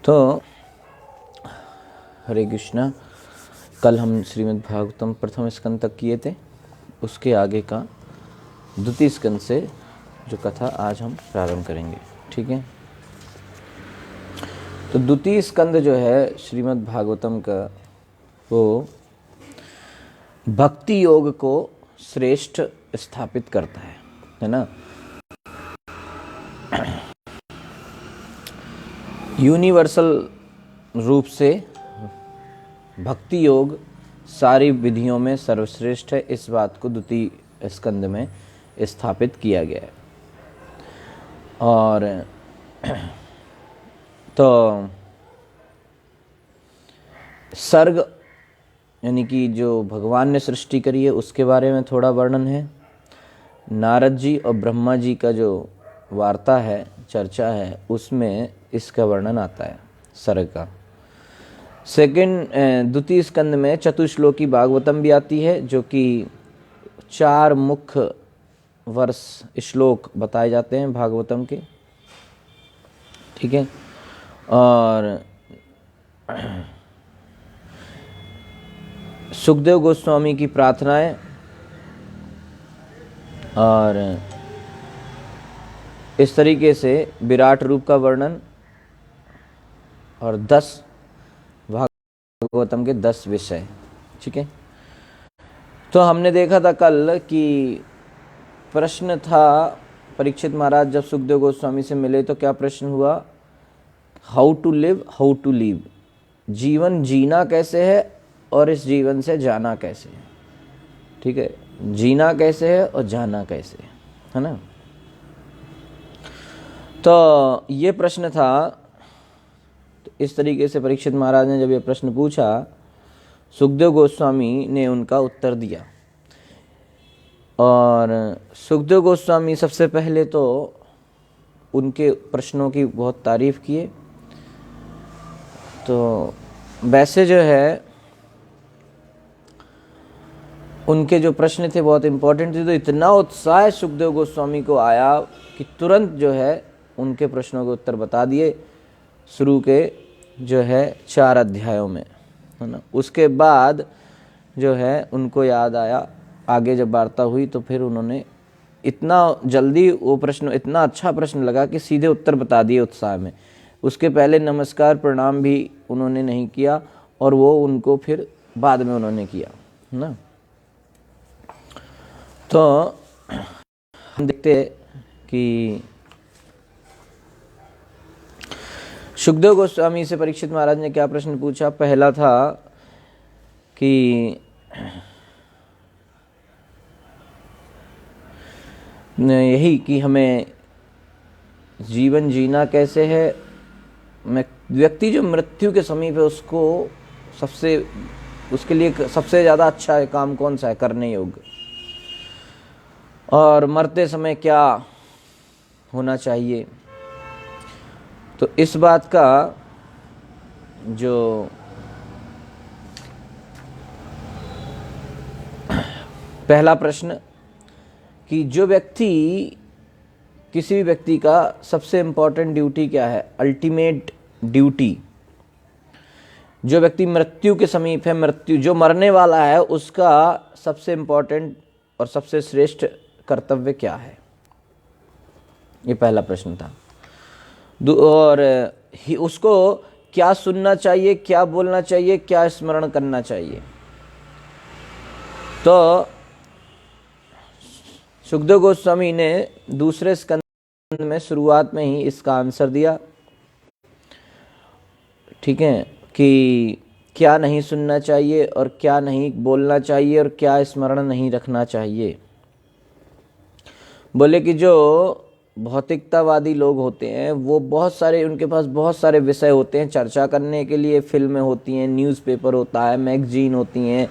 तो हरे कृष्णा, कल हम श्रीमद् भागवतम प्रथम स्कंद तक किए थे। उसके आगे का द्वितीय स्कंद से जो कथा आज हम प्रारंभ करेंगे। ठीक है, तो द्वितीय स्कंद जो है श्रीमद् भागवतम का, वो भक्ति योग को श्रेष्ठ स्थापित करता है ना। यूनिवर्सल रूप से भक्ति योग सारी विधियों में सर्वश्रेष्ठ है, इस बात को द्वितीय स्कंद में स्थापित किया गया है। और तो सर्ग यानी कि जो भगवान ने सृष्टि करी है उसके बारे में थोड़ा वर्णन है। नारद जी और ब्रह्मा जी का जो वार्ता है, चर्चा है, उसमें इसका वर्णन आता है सर्ग का। द्वितीय स्कंद में चतुश्लोकी भागवतम भी आती है, जो कि 4 मुख्य वर्ष श्लोक बताए जाते हैं भागवतम के। ठीक है, और सुखदेव गोस्वामी की प्रार्थनाएं और इस तरीके से विराट रूप का वर्णन और 10 भागवतम के 10 विषय। ठीक है, तो हमने देखा था कल कि प्रश्न था, परीक्षित महाराज जब सुखदेव गोस्वामी से मिले तो क्या प्रश्न हुआ? How to live, how to leave, जीवन जीना कैसे है और इस जीवन से जाना कैसे है। ठीक है, जीना कैसे है और जाना कैसे है ना। तो ये प्रश्न था। तो इस तरीके से परीक्षित महाराज ने जब ये प्रश्न पूछा, सुखदेव गोस्वामी ने उनका उत्तर दिया। और सुखदेव गोस्वामी सबसे पहले तो उनके प्रश्नों की बहुत तारीफ किए। तो वैसे जो है उनके जो प्रश्न थे बहुत इम्पोर्टेंट थे, तो इतना उत्साह सुखदेव गोस्वामी को आया कि तुरंत जो है उनके प्रश्नों के उत्तर बता दिए शुरू के जो है 4 अध्यायों में, है ना। उसके बाद जो है उनको याद आया, आगे जब वार्ता हुई तो फिर उन्होंने इतना जल्दी वो प्रश्न, इतना अच्छा प्रश्न लगा कि सीधे उत्तर बता दिए उत्साह में। उसके पहले नमस्कार प्रणाम भी उन्होंने नहीं किया, और वो उनको फिर बाद में उन्होंने किया ना। तो हम देखते कि सुखदेव गोस्वामी से परीक्षित महाराज ने क्या प्रश्न पूछा। पहला था कि यही कि हमें जीवन जीना कैसे है। व्यक्ति जो मृत्यु के समीप है उसको उसके लिए सबसे ज़्यादा अच्छा काम कौन सा है करने योग्य, और मरते समय क्या होना चाहिए। तो इस बात का जो पहला प्रश्न कि जो व्यक्ति, किसी भी व्यक्ति का सबसे इम्पोर्टेंट ड्यूटी क्या है, अल्टीमेट ड्यूटी, जो व्यक्ति मृत्यु के समीप है, मृत्यु जो मरने वाला है, उसका सबसे इम्पोर्टेंट और सबसे श्रेष्ठ कर्तव्य क्या है, ये पहला प्रश्न था। और उसको क्या सुनना चाहिए, क्या बोलना चाहिए, क्या स्मरण करना चाहिए। तो सुखदेव गोस्वामी ने दूसरे स्कंद में शुरुआत में ही इसका आंसर दिया। ठीक है, कि क्या नहीं सुनना चाहिए और क्या नहीं बोलना चाहिए और क्या स्मरण नहीं रखना चाहिए। बोले कि जो भौतिकतावादी लोग होते हैं वो बहुत सारे, उनके पास बहुत सारे विषय होते हैं चर्चा करने के लिए। फिल्में होती हैं, न्यूज़पेपर होता है, मैगजीन होती हैं,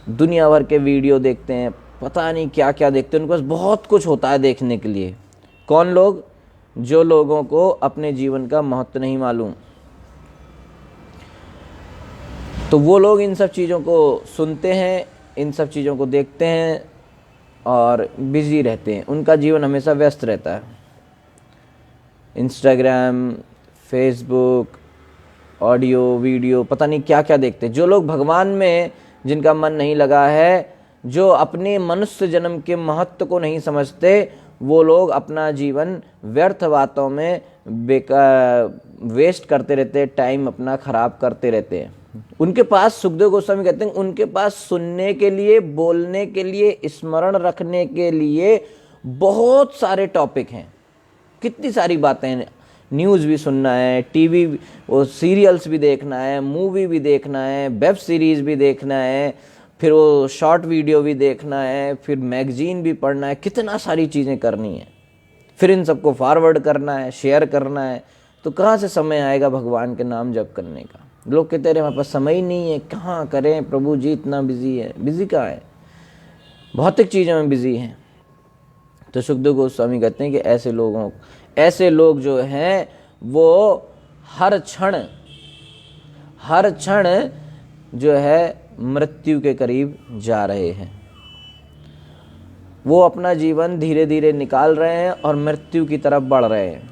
दुनिया भर के वीडियो देखते हैं, पता नहीं क्या क्या देखते हैं। उनके पास बहुत कुछ होता है देखने के लिए। कौन लोग? जो लोगों को अपने जीवन का महत्व नहीं मालूम, तो वो लोग इन सब चीज़ों को सुनते हैं, इन सब चीज़ों को देखते हैं और बिजी रहते हैं। उनका जीवन हमेशा व्यस्त रहता है। इंस्टाग्राम, फेसबुक, ऑडियो वीडियो, पता नहीं क्या क्या देखते। जो लोग भगवान में जिनका मन नहीं लगा है, जो अपने मनुष्य जन्म के महत्व को नहीं समझते, वो लोग अपना जीवन व्यर्थ बातों में वेस्ट करते रहते हैं, टाइम अपना खराब करते रहते हैं। उनके पास, सुखदेव गोस्वामी कहते हैं, उनके पास सुनने के लिए, बोलने के लिए, स्मरण रखने के लिए बहुत सारे टॉपिक हैं। कितनी सारी बातें हैं, न्यूज़ भी सुनना है, टीवी वो सीरियल्स भी देखना है, मूवी भी देखना है, वेब सीरीज़ भी देखना है, फिर वो शॉर्ट वीडियो भी देखना है, फिर मैगजीन भी पढ़ना है, कितना सारी चीज़ें करनी है, फिर इन सबको फॉरवर्ड करना है, शेयर करना है। तो कहाँ से समय आएगा भगवान के नाम जप करने का? लोग कहते रहे हमारे पास समय ही नहीं है, कहाँ करें प्रभु जी, इतना बिजी है। बिजी कहाँ है, भौतिक चीज़ों में बिजी हैं। तो सुखदेव गोस्वामी कहते हैं कि ऐसे लोग जो हैं वो हर क्षण जो है मृत्यु के करीब जा रहे हैं। वो अपना जीवन धीरे धीरे निकाल रहे हैं और मृत्यु की तरफ बढ़ रहे हैं।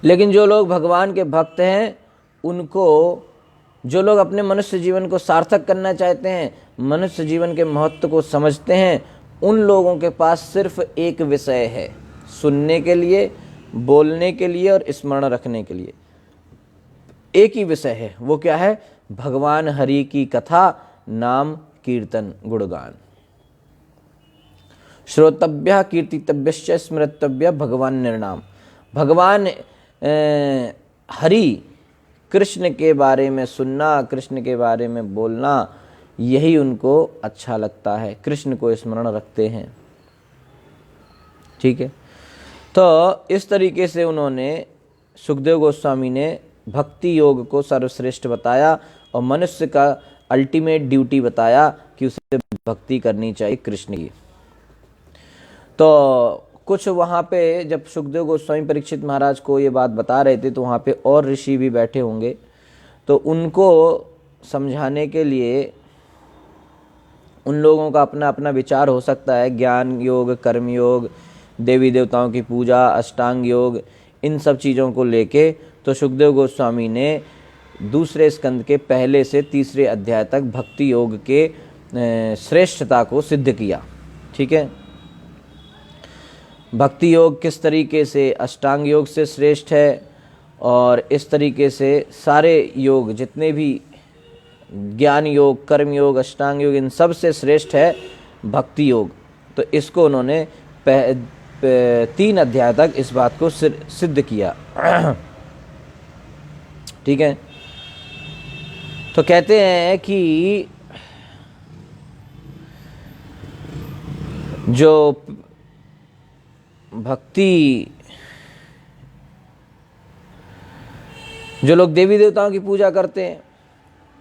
लेकिन जो लोग भगवान के भक्त हैं, उनको, जो लोग अपने मनुष्य जीवन को सार्थक करना चाहते हैं, मनुष्य जीवन के महत्व को समझते हैं, उन लोगों के पास सिर्फ एक विषय है, सुनने के लिए, बोलने के लिए और स्मरण रखने के लिए। एक ही विषय है। वो क्या है? भगवान हरि की कथा, नाम, कीर्तन, गुणगान। श्रोतव्य कीर्तितव्यश्च स्मृतव्य भगवान निर्नाम। भगवान हरि, कृष्ण के बारे में सुनना, कृष्ण के बारे में बोलना, यही उनको अच्छा लगता है। कृष्ण को स्मरण रखते हैं। ठीक है। तो इस तरीके से उन्होंने, सुखदेव गोस्वामी ने भक्ति योग को सर्वश्रेष्ठ बताया और मनुष्य का अल्टीमेट ड्यूटी बताया कि उसे भक्ति करनी चाहिए कृष्ण की। तो कुछ वहाँ पे जब सुखदेव गोस्वामी परीक्षित महाराज को ये बात बता रहे थे, तो वहाँ पे और ऋषि भी बैठे होंगे, तो उनको समझाने के लिए उन लोगों का अपना अपना विचार हो सकता है। ज्ञान योग, कर्म योग, देवी देवताओं की पूजा, अष्टांग योग, इन सब चीज़ों को लेके तो सुखदेव गोस्वामी ने दूसरे स्कंद के पहले से तीसरे अध्याय तक भक्ति योग के श्रेष्ठता को सिद्ध किया। ठीक है। भक्ति योग किस तरीके से अष्टांग योग से श्रेष्ठ है, और इस तरीके से सारे योग, जितने भी ज्ञान योग, कर्म योग, अष्टांग योग, इन सब से श्रेष्ठ है भक्ति योग। तो इसको उन्होंने 3 अध्याय तक इस बात को सिद्ध किया। ठीक है। तो कहते हैं कि जो भक्ति, जो लोग देवी देवताओं की पूजा करते हैं,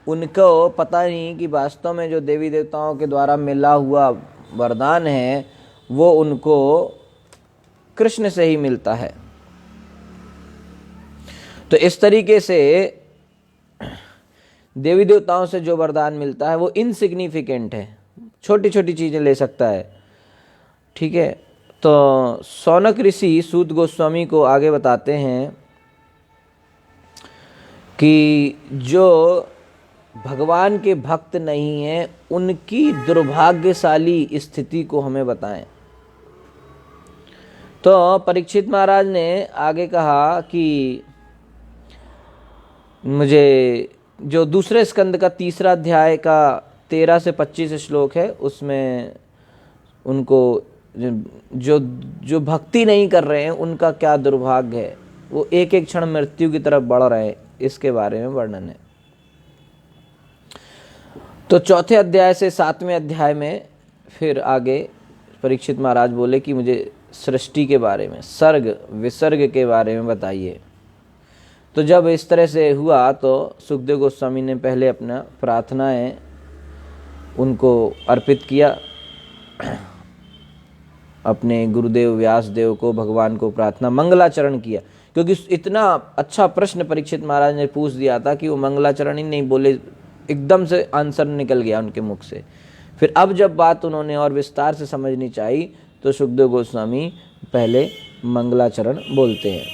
उनको पता नहीं कि वास्तव में जो देवी देवताओं के द्वारा मिला हुआ वरदान है वो उनको कृष्ण से ही मिलता है। तो इस तरीके से देवी देवताओं से जो वरदान मिलता है वो इनसिग्निफिकेंट है, छोटी छोटी चीज़ें ले सकता है। ठीक है। तो सौनक ऋषि सूत गोस्वामी को आगे बताते हैं कि जो भगवान के भक्त नहीं हैं, उनकी दुर्भाग्यशाली स्थिति को हमें बताएं। तो परीक्षित महाराज ने आगे कहा कि मुझे जो दूसरे स्कंद का 3रा अध्याय का 13 से 25 श्लोक है, उसमें उनको जो भक्ति नहीं कर रहे हैं उनका क्या दुर्भाग्य है, वो एक एक क्षण मृत्यु की तरफ बढ़ रहे हैं, इसके बारे में वर्णन है। तो 4थे अध्याय से 7वें अध्याय में फिर आगे परीक्षित महाराज बोले कि मुझे सृष्टि के बारे में, सर्ग विसर्ग के बारे में बताइए। तो जब इस तरह से हुआ तो सुखदेव गोस्वामी ने पहले अपना प्रार्थनाएं उनको अर्पित किया, अपने गुरुदेव व्यासदेव को, भगवान को प्रार्थना, मंगलाचरण किया। क्योंकि इतना अच्छा प्रश्न परीक्षित महाराज ने पूछ दिया था कि वो मंगलाचरण ही नहीं बोले, एकदम से आंसर निकल गया उनके मुख से। फिर अब जब बात उन्होंने और विस्तार से समझनी चाहिए तो सुखदेव गोस्वामी पहले मंगलाचरण बोलते हैं।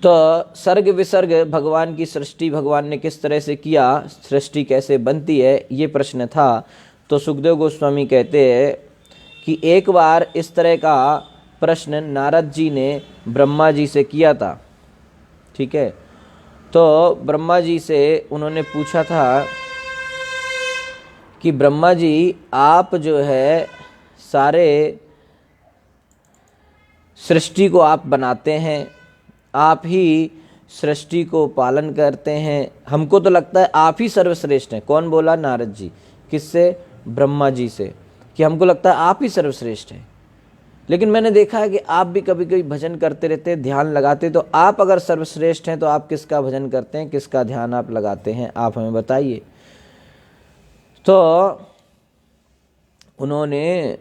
तो सर्ग विसर्ग भगवान की सृष्टि भगवान ने किस तरह से किया, सृष्टि कैसे बनती है, ये प्रश्न था। तो सुखदेव गोस्वामी कहते हैं कि एक बार इस तरह का प्रश्न नारद जी ने ब्रह्मा जी से किया था। ठीक है, तो ब्रह्मा जी से उन्होंने पूछा था कि ब्रह्मा जी आप जो है सारे सृष्टि को आप बनाते हैं, आप ही सृष्टि को पालन करते हैं, हमको तो लगता है आप ही सर्वश्रेष्ठ हैं। कौन बोला? नारद जी। किससे? ब्रह्मा जी से, कि हमको लगता है आप ही सर्वश्रेष्ठ हैं। लेकिन मैंने देखा है कि आप भी कभी कभी भजन करते रहते हैं, ध्यान लगाते, तो आप अगर सर्वश्रेष्ठ हैं तो आप किसका भजन करते हैं, किसका ध्यान आप लगाते हैं, आप हमें बताइए। तो उन्होंने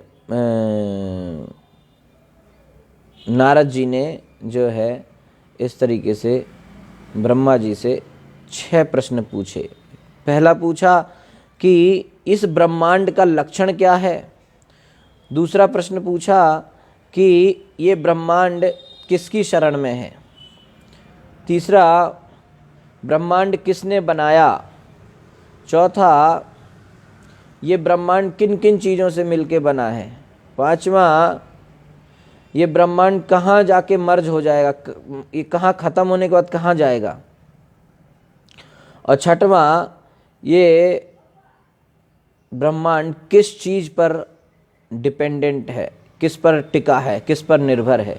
नारद जी ने जो है इस तरीके से ब्रह्मा जी से 6 प्रश्न पूछे। पहला पूछा कि इस ब्रह्मांड का लक्षण क्या है। दूसरा प्रश्न पूछा कि ये ब्रह्मांड किसकी शरण में है। तीसरा, ब्रह्मांड किसने बनाया। चौथा, ये ब्रह्मांड किन किन चीज़ों से मिलके बना है। पांचवा, ये ब्रह्मांड कहाँ जाके मर्ज हो जाएगा, ये कहाँ ख़त्म होने के बाद कहाँ जाएगा। और छठवां, ये ब्रह्मांड किस चीज़ पर डिपेंडेंट है, किस पर टिका है, किस पर निर्भर है।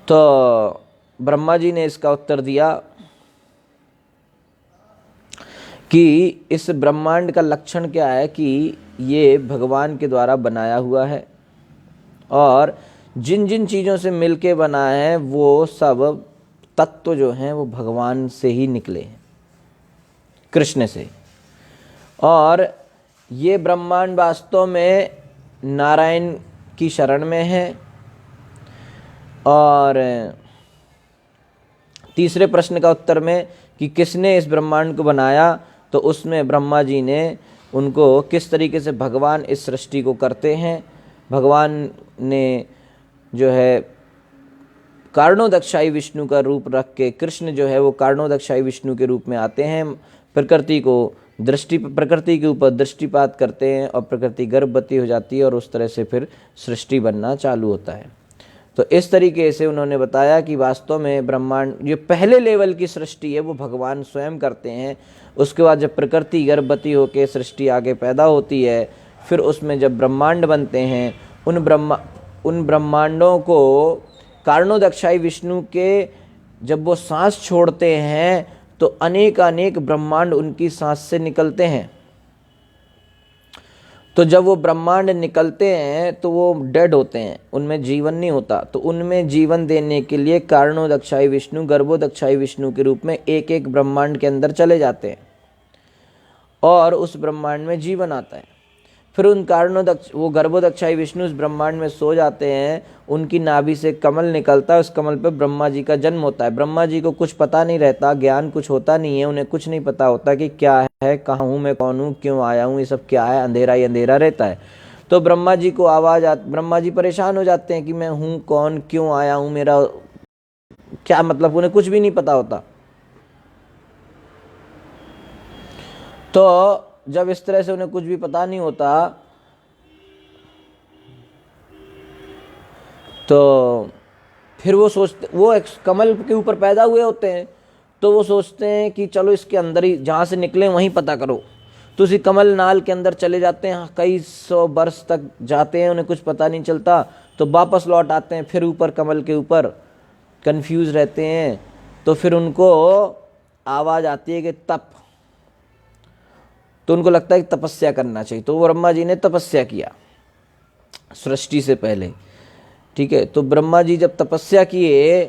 तो ब्रह्मा जी ने इसका उत्तर दिया कि इस ब्रह्मांड का लक्षण क्या है कि ये भगवान के द्वारा बनाया हुआ है और जिन जिन चीज़ों से मिलके बना है वो सब तत्व जो हैं वो भगवान से ही निकले हैं, कृष्ण से। और ये ब्रह्मांड वास्तव में नारायण की शरण में है। और तीसरे प्रश्न का उत्तर में कि किसने इस ब्रह्मांड को बनाया, तो उसमें ब्रह्मा जी ने उनको किस तरीके से भगवान इस सृष्टि को करते हैं। भगवान ने जो है कारणोदक्षाई विष्णु का रूप रख के, कृष्ण जो है वो कारणोदक्षाई विष्णु के रूप में आते हैं, प्रकृति के ऊपर दृष्टिपात करते हैं और प्रकृति गर्भवती हो जाती है और उस तरह से फिर सृष्टि बनना चालू होता है। तो इस तरीके से उन्होंने बताया कि वास्तव में ब्रह्मांड जो पहले लेवल की सृष्टि है वो भगवान स्वयं करते हैं। उसके बाद जब प्रकृति गर्भवती होकर सृष्टि आगे पैदा होती है, फिर उसमें जब ब्रह्मांड बनते हैं, उन ब्रह्मांडों को कारणोदक्षाई विष्णु के जब वो सांस छोड़ते हैं तो अनेक ब्रह्मांड उनकी सांस से निकलते हैं। तो जब वो ब्रह्मांड निकलते हैं तो वो डेड होते हैं, उनमें जीवन नहीं होता। तो उनमें जीवन देने के लिए कारणोदक्षाई विष्णु गर्भोदक्षाई विष्णु के रूप में एक एक ब्रह्मांड के अंदर चले जाते हैं और उस ब्रह्मांड में जीवन आता है। फिर उन वो गर्भोदक्षाई विष्णु उस ब्रह्मांड में सो जाते हैं, उनकी नाभि से कमल निकलता है, उस कमल पर ब्रह्मा जी का जन्म होता है। ब्रह्मा जी को कुछ पता नहीं रहता, ज्ञान कुछ होता नहीं है, उन्हें कुछ नहीं पता होता कि क्या है, कहाँ हूँ मैं, कौन हूँ, क्यों आया हूँ, ये सब क्या है, अंधेरा ही अंधेरा रहता है। तो ब्रह्मा जी को ब्रह्मा जी परेशान हो जाते हैं कि मैं हूँ कौन, क्यों आया हूँ, मेरा क्या मतलब, उन्हें कुछ भी नहीं पता होता। तो जब इस तरह से उन्हें कुछ भी पता नहीं होता तो फिर वो एक कमल के ऊपर पैदा हुए होते हैं, तो वो सोचते हैं कि चलो इसके अंदर ही जहाँ से निकले वहीं पता करो। तो उसी कमल नाल के अंदर चले जाते हैं, कई 100 वर्ष तक जाते हैं, उन्हें कुछ पता नहीं चलता। तो वापस लौट आते हैं, फिर ऊपर कमल के ऊपर कंफ्यूज रहते हैं। तो फिर उनको आवाज़ आती है कि तप, तो उनको लगता है कि तपस्या करना चाहिए। तो ब्रह्मा जी ने तपस्या किया सृष्टि से पहले। ठीक है, तो ब्रह्मा जी जब तपस्या किए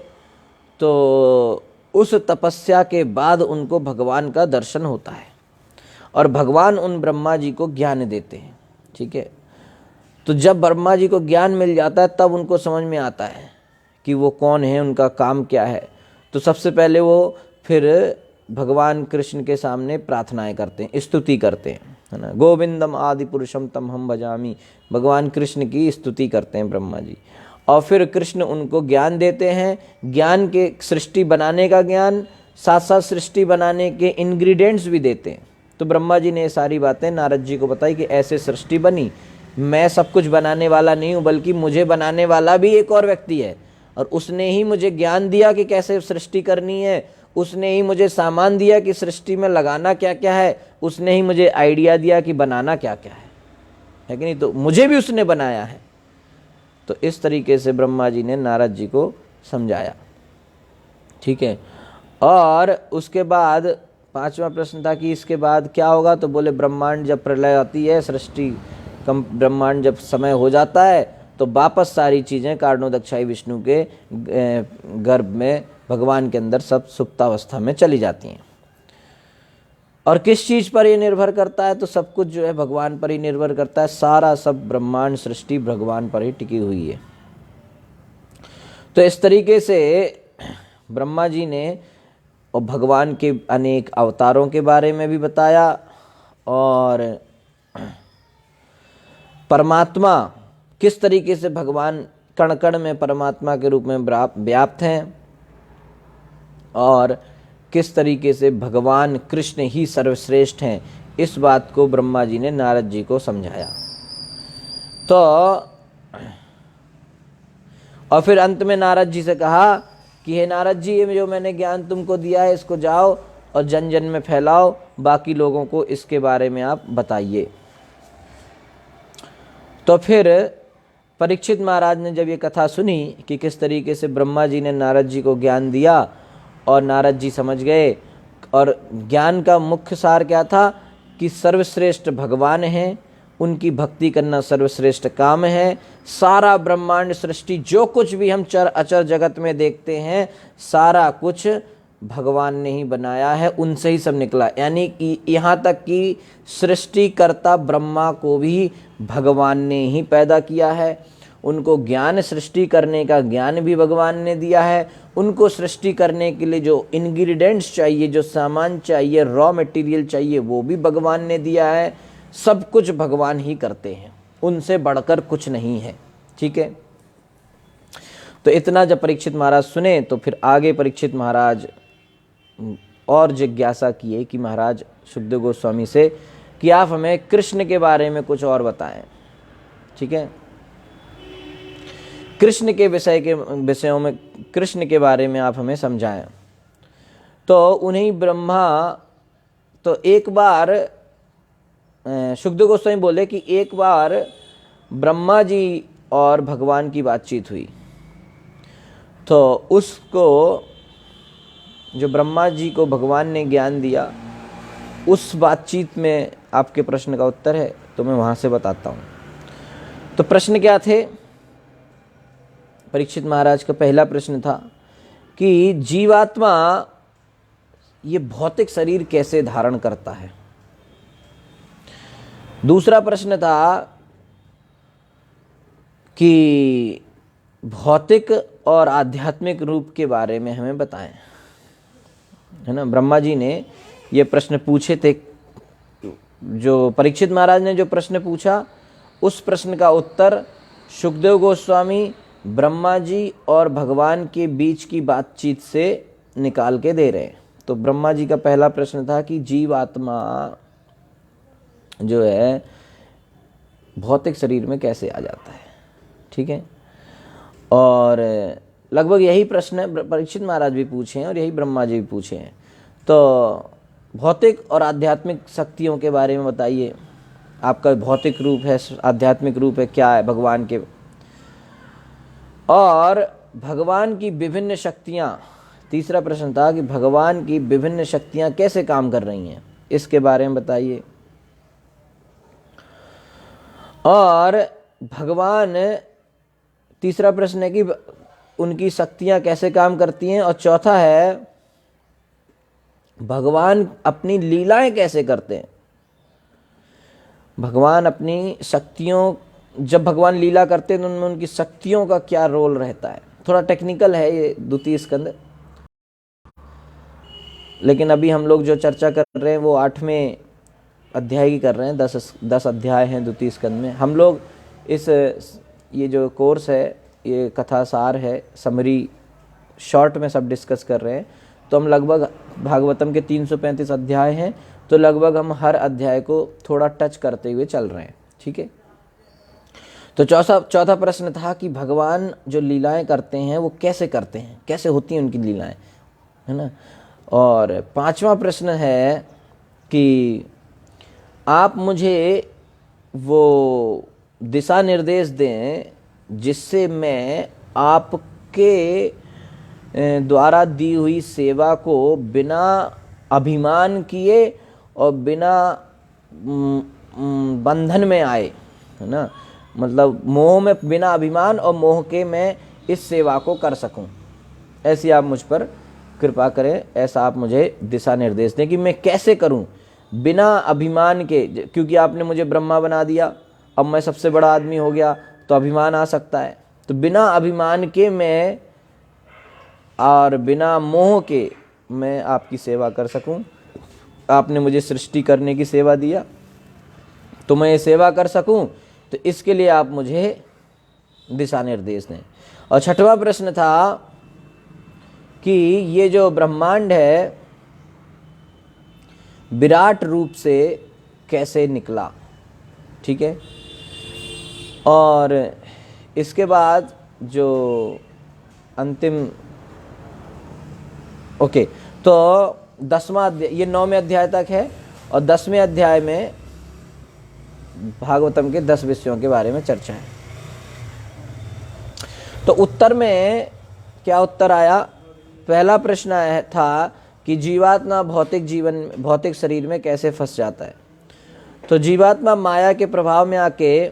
तो उस तपस्या के बाद उनको भगवान का दर्शन होता है और भगवान उन ब्रह्मा जी को ज्ञान देते हैं। ठीक है, तो जब ब्रह्मा जी को ज्ञान मिल जाता है तब उनको समझ में आता है कि वो कौन है, उनका काम क्या है। तो सबसे पहले वो फिर भगवान कृष्ण के सामने प्रार्थनाएं करते हैं, स्तुति करते हैं, है ना। गोविंदम आदि पुरुषम तम हम भजामी, भगवान कृष्ण की स्तुति करते हैं ब्रह्मा जी। और फिर कृष्ण उनको ज्ञान देते हैं, ज्ञान के सृष्टि बनाने का ज्ञान, साथ साथ सृष्टि बनाने के इंग्रेडिएंट्स भी देते हैं। तो ब्रह्मा जी ने ये सारी बातें नारद जी को बताई कि ऐसे सृष्टि बनी, मैं सब कुछ बनाने वाला नहीं हूँ, बल्कि मुझे बनाने वाला भी एक और व्यक्ति है, और उसने ही मुझे ज्ञान दिया कि कैसे सृष्टि करनी है, उसने ही मुझे सामान दिया कि सृष्टि में लगाना क्या क्या है, उसने ही मुझे आइडिया दिया कि बनाना क्या क्या है कि नहीं, तो मुझे भी उसने बनाया है। तो इस तरीके से ब्रह्मा जी ने नारद जी को समझाया, ठीक है। और उसके बाद 5वां प्रश्न था कि इसके बाद क्या होगा, तो बोले ब्रह्मांड जब प्रलय आती है, सृष्टि कम ब्रह्मांड जब समय हो जाता है, तो वापस सारी चीज़ें कारणोदक्षाई विष्णु के गर्भ में भगवान के अंदर सब सुप्तावस्था में चली जाती हैं। और किस चीज़ पर ये निर्भर करता है, तो सब कुछ जो है भगवान पर ही निर्भर करता है, सारा सब ब्रह्मांड सृष्टि भगवान पर ही टिकी हुई है। तो इस तरीके से ब्रह्मा जी ने और भगवान के अनेक अवतारों के बारे में भी बताया, और परमात्मा किस तरीके से भगवान कण कण में परमात्मा के रूप में व्याप्त हैं, और किस तरीके से भगवान कृष्ण ही सर्वश्रेष्ठ हैं, इस बात को ब्रह्मा जी ने नारद जी को समझाया। तो और फिर अंत में नारद जी से कहा कि हे नारद जी, ये जो मैंने ज्ञान तुमको दिया है, इसको जाओ और जन जन में फैलाओ, बाकी लोगों को इसके बारे में आप बताइए। तो फिर परीक्षित महाराज ने जब ये कथा सुनी कि किस तरीके से ब्रह्मा जी ने नारद जी को ज्ञान दिया और नारद जी समझ गए, और ज्ञान का मुख्य सार क्या था कि सर्वश्रेष्ठ भगवान हैं, उनकी भक्ति करना सर्वश्रेष्ठ काम है, सारा ब्रह्मांड सृष्टि जो कुछ भी हम चर अचर जगत में देखते हैं, सारा कुछ भगवान ने ही बनाया है, उनसे ही सब निकला। यानी कि यहाँ तक कि सृष्टिकर्ता ब्रह्मा को भी भगवान ने ही पैदा किया है, उनको ज्ञान सृष्टि करने का ज्ञान भी भगवान ने दिया है, उनको सृष्टि करने के लिए जो इंग्रेडिएंट्स चाहिए, जो सामान चाहिए, रॉ मटेरियल चाहिए, वो भी भगवान ने दिया है। सब कुछ भगवान ही करते हैं, उनसे बढ़कर कुछ नहीं है, ठीक है। तो इतना जब परीक्षित महाराज सुने, तो फिर आगे परीक्षित महाराज और जिज्ञासा किए कि महाराज सुखदेव गोस्वामी से कि आप हमें कृष्ण के बारे में कुछ और बताएं, ठीक है। कृष्ण के विषयों में कृष्ण के बारे में आप हमें समझाएं। तो उन्हीं ब्रह्मा, तो एक बार सुखदेव गोस्वामी बोले कि एक बार ब्रह्मा जी और भगवान की बातचीत हुई, तो उसको जो ब्रह्मा जी को भगवान ने ज्ञान दिया, उस बातचीत में आपके प्रश्न का उत्तर है, तो मैं वहाँ से बताता हूँ। तो प्रश्न क्या थे? परीक्षित महाराज का पहला प्रश्न था कि जीवात्मा ये भौतिक शरीर कैसे धारण करता है। दूसरा प्रश्न था कि भौतिक और आध्यात्मिक रूप के बारे में हमें बताएं, है ना। ब्रह्मा जी ने ये प्रश्न पूछे थे। जो परीक्षित महाराज ने जो प्रश्न पूछा, उस प्रश्न का उत्तर सुखदेव गोस्वामी ब्रह्मा जी और भगवान के बीच की बातचीत से निकाल के दे रहे हैं। तो ब्रह्मा जी का पहला प्रश्न था कि जीवात्मा जो है भौतिक शरीर में कैसे आ जाता है, ठीक है। और लगभग यही प्रश्न परीक्षित महाराज भी पूछे हैं और यही ब्रह्मा जी भी पूछे हैं। तो भौतिक और आध्यात्मिक शक्तियों के बारे में बताइए, आपका भौतिक रूप है, आध्यात्मिक रूप है, क्या है भगवान के, और भगवान की विभिन्न शक्तियाँ। तीसरा प्रश्न था कि भगवान की विभिन्न शक्तियाँ कैसे काम कर रही हैं, इसके बारे में बताइए। और भगवान, तीसरा प्रश्न है कि उनकी शक्तियाँ कैसे काम करती हैं, और चौथा है भगवान अपनी लीलाएं कैसे करते हैं। भगवान अपनी शक्तियों, जब भगवान लीला करते हैं तो उनमें उनकी शक्तियों का क्या रोल रहता है। थोड़ा टेक्निकल है ये द्वितीय स्कंद, लेकिन अभी हम लोग जो चर्चा कर रहे हैं वो 8वें अध्याय की कर रहे हैं। 10 अध्याय हैं द्वितीय स्कंद में। हम लोग ये जो कोर्स है ये कथा सार है, समरी शॉर्ट में सब डिस्कस कर रहे हैं। तो हम लगभग भागवतम के 335 अध्याय हैं, तो लगभग हम हर अध्याय को थोड़ा टच करते हुए चल रहे हैं, ठीक है। तो चौथा प्रश्न था कि भगवान जो लीलाएं करते हैं वो कैसे करते हैं, कैसे होती हैं उनकी लीलाएं, है ना। और पांचवा प्रश्न है कि आप मुझे वो दिशा निर्देश दें जिससे मैं आपके द्वारा दी हुई सेवा को बिना अभिमान किए और बिना बंधन में आए, है ना, मतलब मोह में, बिना अभिमान और मोह के मैं इस सेवा को कर सकूं। ऐसी आप मुझ पर कृपा करें, ऐसा आप मुझे दिशा निर्देश दें कि मैं कैसे करूं बिना अभिमान के। क्योंकि आपने मुझे ब्रह्मा बना दिया, अब मैं सबसे बड़ा आदमी हो गया तो अभिमान आ सकता है। तो बिना अभिमान के मैं और बिना मोह के मैं आपकी सेवा कर सकूं। आपने मुझे सृष्टि करने की सेवा दिया तो मैं ये सेवा कर सकूं, तो इसके लिए आप मुझे दिशा निर्देश दें। और छठवां प्रश्न था कि ये जो ब्रह्मांड है विराट रूप से कैसे निकला, ठीक है। और इसके बाद जो अंतिम, ओके, तो 10वां अध्याय, ये 9वें अध्याय तक है, और 10वें अध्याय में भागवतम के 10 विषयों के बारे में चर्चा है। तो उत्तर में क्या उत्तर आया? पहला प्रश्न था कि जीवात्मा भौतिक शरीर में कैसे फंस जाता है। तो जीवात्मा माया के प्रभाव में आके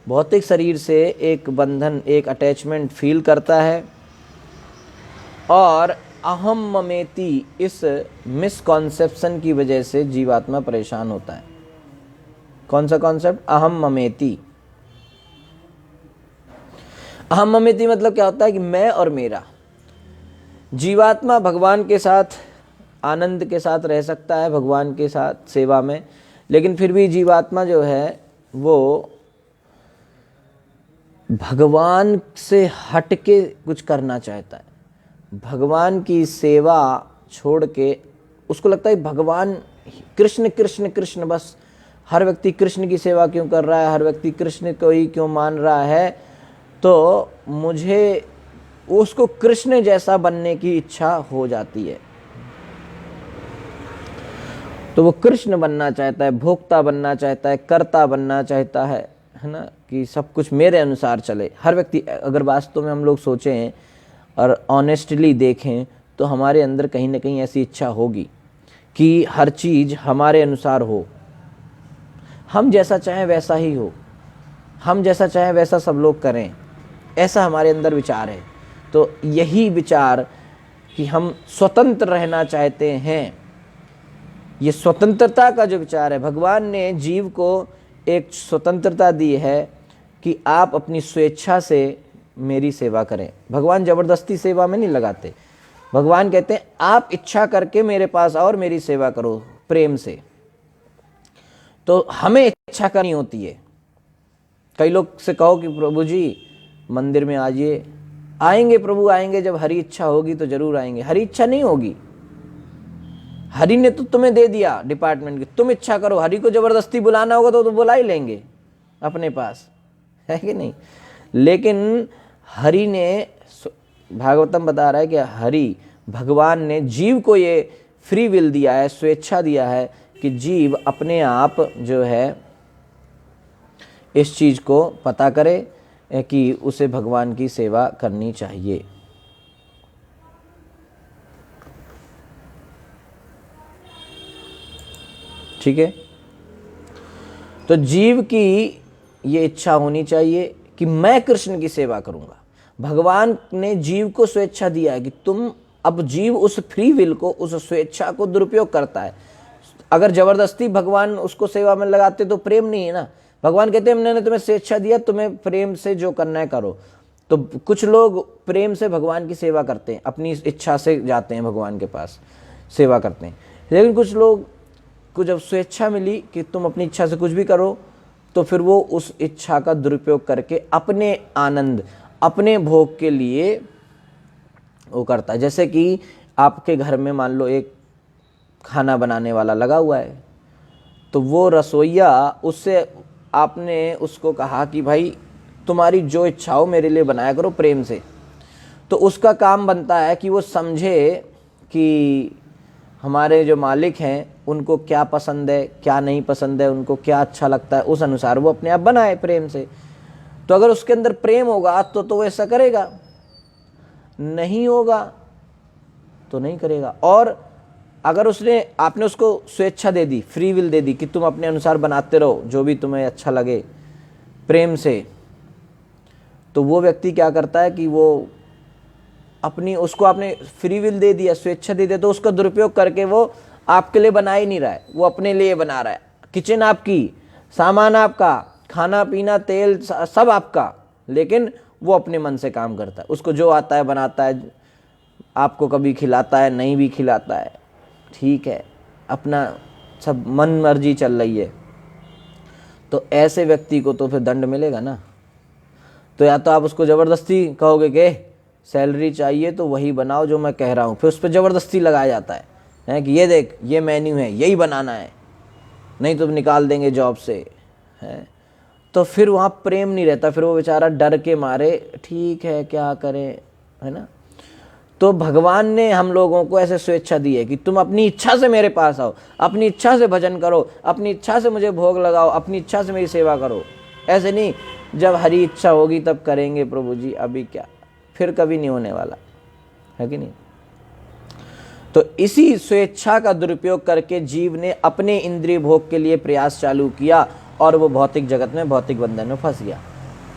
भौतिक शरीर से एक बंधन, एक अटैचमेंट फील करता है, और अहम ममेति इस मिसकॉन्सेप्शन की वजह से जीवात्मा परेशान होता है। कौन सा कॉन्सेप्ट? अहम ममेति। अहम ममेति मतलब क्या होता है कि मैं और मेरा। जीवात्मा भगवान के साथ आनंद के साथ रह सकता है, भगवान के साथ सेवा में, लेकिन फिर भी जीवात्मा जो है वो भगवान से हट के कुछ करना चाहता है। भगवान की सेवा छोड़ के उसको लगता है भगवान कृष्ण कृष्ण कृष्ण, बस हर व्यक्ति कृष्ण की सेवा क्यों कर रहा है, हर व्यक्ति कृष्ण को ही क्यों मान रहा है, तो मुझे उसको कृष्ण जैसा बनने की इच्छा हो जाती है। तो वो कृष्ण बनना चाहता है, भोक्ता बनना चाहता है, कर्ता बनना चाहता है ना, कि सब कुछ मेरे अनुसार चले। हर व्यक्ति, अगर वास्तव में हम लोग सोचें और ऑनेस्टली देखें तो हमारे अंदर कहीं ना कहीं ऐसी इच्छा होगी कि हर चीज़ हमारे अनुसार हो, हम जैसा चाहें वैसा ही हो, हम जैसा चाहें वैसा सब लोग करें, ऐसा हमारे अंदर विचार है। तो यही विचार कि हम स्वतंत्र रहना चाहते हैं, ये स्वतंत्रता का जो विचार है, भगवान ने जीव को एक स्वतंत्रता दी है कि आप अपनी स्वेच्छा से मेरी सेवा करें। भगवान जबरदस्ती सेवा में नहीं लगाते। भगवान कहते हैं आप इच्छा करके मेरे पास आओ और मेरी सेवा करो प्रेम से। तो हमें इच्छा करनी होती है। कई लोग से कहो कि प्रभु जी मंदिर में आइए, आएंगे प्रभु आएंगे, जब हरी इच्छा होगी तो जरूर आएंगे। हरी इच्छा नहीं होगी, हरि ने तो तुम्हें दे दिया डिपार्टमेंट की, तुम इच्छा करो। हरि को जबरदस्ती बुलाना होगा तो बुला ही लेंगे अपने पास, है कि नहीं। लेकिन हरि ने, भागवतम बता रहा है कि हरि भगवान ने जीव को ये फ्री विल दिया है, स्वेच्छा दिया है कि जीव अपने आप जो है इस चीज को पता करे कि उसे भगवान की सेवा करनी चाहिए। ठीक है, तो जीव की ये इच्छा होनी चाहिए कि मैं कृष्ण की सेवा करूंगा। भगवान ने जीव को स्वेच्छा दिया है कि तुम, अब जीव उस फ्री विल को, उस स्वेच्छा को दुरुपयोग करता है। अगर जबरदस्ती भगवान उसको सेवा में लगाते तो प्रेम नहीं है ना। भगवान कहते हैं मैंने तुम्हें स्वेच्छा दिया, तुम्हें प्रेम से जो करना है करो। तो कुछ लोग प्रेम से भगवान की सेवा करते हैं, अपनी इच्छा से जाते हैं भगवान के पास, सेवा करते हैं। लेकिन कुछ लोग को जब स्वेच्छा मिली कि तुम अपनी इच्छा से कुछ भी करो, तो फिर वो उस इच्छा का दुरुपयोग करके अपने आनंद, अपने भोग के लिए वो करता है। जैसे कि आपके घर में मान लो एक खाना बनाने वाला लगा हुआ है, तो वो रसोइया, उससे आपने उसको कहा कि भाई तुम्हारी जो इच्छा हो मेरे लिए बनाया करो प्रेम से, तो उसका काम बनता है कि वो समझे कि हमारे जो मालिक हैं उनको क्या पसंद है क्या नहीं पसंद है, उनको क्या अच्छा लगता है, उस अनुसार वो अपने आप बनाए प्रेम से। तो अगर उसके अंदर प्रेम होगा तो वो ऐसा करेगा, नहीं होगा तो नहीं करेगा। और अगर आपने उसको स्वेच्छा दे दी, फ्री विल दे दी कि तुम अपने अनुसार बनाते रहो जो भी तुम्हें अच्छा लगे प्रेम से, तो वो व्यक्ति क्या करता है कि वो उसको आपने फ्री विल दे दिया, स्वेच्छा दे दिया, तो उसका दुरुपयोग करके वो आपके लिए बना ही नहीं रहा है, वो अपने लिए बना रहा है। किचन आपकी, सामान आपका, खाना पीना तेल सब आपका, लेकिन वो अपने मन से काम करता है, उसको जो आता है बनाता है, आपको कभी खिलाता है नहीं भी खिलाता है, ठीक है, अपना सब मन मर्जी चल रही है। तो ऐसे व्यक्ति को तो फिर दंड मिलेगा ना। तो या तो आप उसको ज़बरदस्ती कहोगे कि सैलरी चाहिए तो वही बनाओ जो मैं कह रहा हूँ, फिर उस पर ज़बरदस्ती लगाया जाता है कि ये देख ये मेन्यू है यही बनाना है, नहीं तो निकाल देंगे जॉब से, है। तो फिर वहाँ प्रेम नहीं रहता, फिर वो बेचारा डर के मारे ठीक है क्या करें, है ना। तो भगवान ने हम लोगों को ऐसे स्वेच्छा दी है कि तुम अपनी इच्छा से मेरे पास आओ, अपनी इच्छा से भजन करो, अपनी इच्छा से मुझे भोग लगाओ, अपनी इच्छा से मेरी सेवा करो। ऐसे नहीं जब हरी इच्छा होगी तब करेंगे प्रभु जी, अभी क्या, फिर कभी नहीं होने वाला है कि नहीं। तो इसी स्वेच्छा का दुरुपयोग करके जीव ने अपने इंद्रिय भोग के लिए प्रयास चालू किया और वो भौतिक जगत में भौतिक बंधन में फंस गया।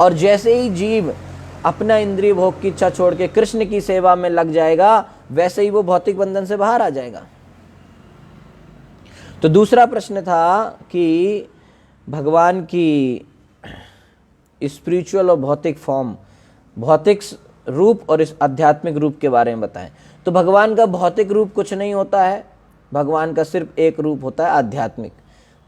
और जैसे ही जीव अपना इंद्रिय भोग की इच्छा छोड़ के कृष्ण की सेवा में लग जाएगा, वैसे ही वो भौतिक बंधन से बाहर आ जाएगा। तो दूसरा प्रश्न था कि भगवान की स्पिरिचुअल और भौतिक फॉर्म, भौतिक रूप और इस आध्यात्मिक रूप के बारे में बताएं। तो भगवान का भौतिक रूप कुछ नहीं होता है, भगवान का सिर्फ एक रूप होता है आध्यात्मिक।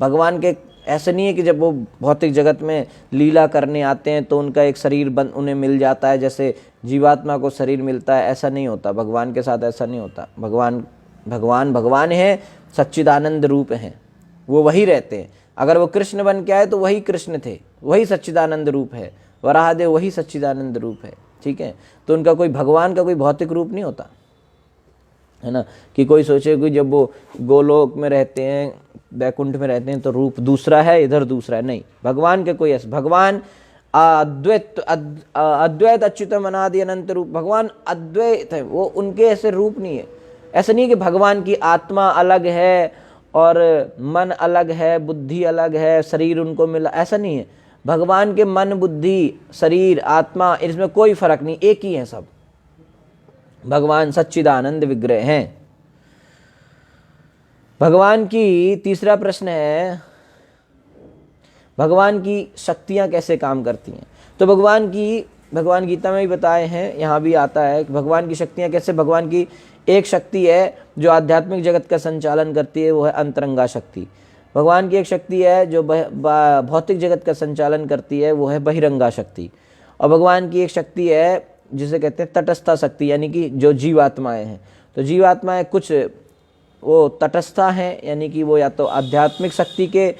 भगवान के ऐसा नहीं है कि जब वो भौतिक जगत में लीला करने आते हैं तो उनका एक शरीर उन्हें मिल जाता है जैसे जीवात्मा को शरीर मिलता है, ऐसा नहीं होता। भगवान के साथ ऐसा नहीं होता। भगवान है, सच्चिदानंद रूप हैं, वो वही रहते हैं। अगर वो कृष्ण बन के आए तो वही कृष्ण थे, वही सच्चिदानंद रूप है। वराहदेव वही सच्चिदानंद रूप है, ठीक है। तो उनका कोई भगवान का कोई भौतिक रूप नहीं होता, है ना। कि कोई सोचे कि जब वो गोलोक में रहते हैं, वैकुंठ में रहते हैं तो रूप दूसरा है, इधर दूसरा है, नहीं। भगवान के कोई ऐसा, भगवान अद्वैत अच्युतम अनादि अनंत रूप, भगवान अद्वैत है, वो उनके ऐसे रूप नहीं है। ऐसा नहीं है कि भगवान की आत्मा अलग है और मन अलग है, बुद्धि अलग है, शरीर उनको मिला, ऐसा नहीं है। भगवान के मन, बुद्धि, शरीर, आत्मा, इसमें कोई फर्क नहीं, एक ही है सब। भगवान सच्चिदानंद विग्रह हैं। भगवान की तीसरा प्रश्न है, भगवान की शक्तियां कैसे काम करती हैं। तो भगवान गीता में भी बताए हैं, यहाँ भी आता है कि भगवान की शक्तियां कैसे। भगवान की एक शक्ति है जो आध्यात्मिक जगत का संचालन करती है, वो है अंतरंगा शक्ति। भगवान की एक शक्ति है जो भौतिक जगत का संचालन करती है, वो है बहिरंगा शक्ति। और भगवान की एक शक्ति है जिसे कहते हैं तटस्था शक्ति, यानी कि जो जीवात्माएं हैं। तो जीवात्माएं कुछ वो तटस्था हैं, यानी कि वो या तो आध्यात्मिक शक्ति के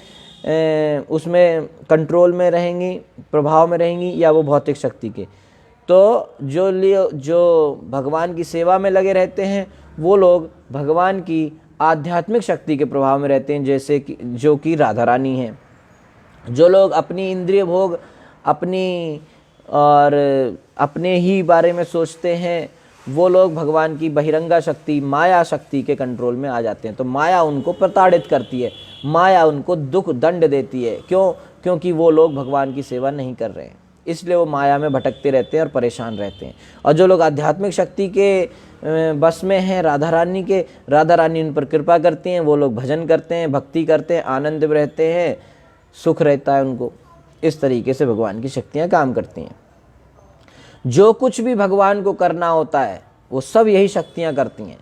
उसमें कंट्रोल में रहेंगी, प्रभाव में रहेंगी, या वो भौतिक शक्ति के। तो जो भगवान की सेवा में लगे रहते हैं वो लोग भगवान की आध्यात्मिक शक्ति के प्रभाव में रहते हैं, जैसे कि जो कि राधा रानी हैं। जो लोग अपनी इंद्रिय भोग अपने ही बारे में सोचते हैं, वो लोग भगवान की बहिरंगा शक्ति, माया शक्ति के कंट्रोल में आ जाते हैं। तो माया उनको प्रताड़ित करती है, माया उनको दुख दंड देती है। क्यों? क्योंकि वो लोग भगवान की सेवा नहीं कर रहे हैं, इसलिए वो माया में भटकते रहते हैं और परेशान रहते हैं। और जो लोग आध्यात्मिक शक्ति के बस में हैं, राधा रानी उन पर कृपा करती हैं, वो लोग भजन करते हैं, भक्ति करते हैं, आनंद में रहते हैं, सुख रहता है उनको। इस तरीके से भगवान की शक्तियाँ काम करती हैं। जो कुछ भी भगवान को करना होता है वो सब यही शक्तियाँ करती हैं।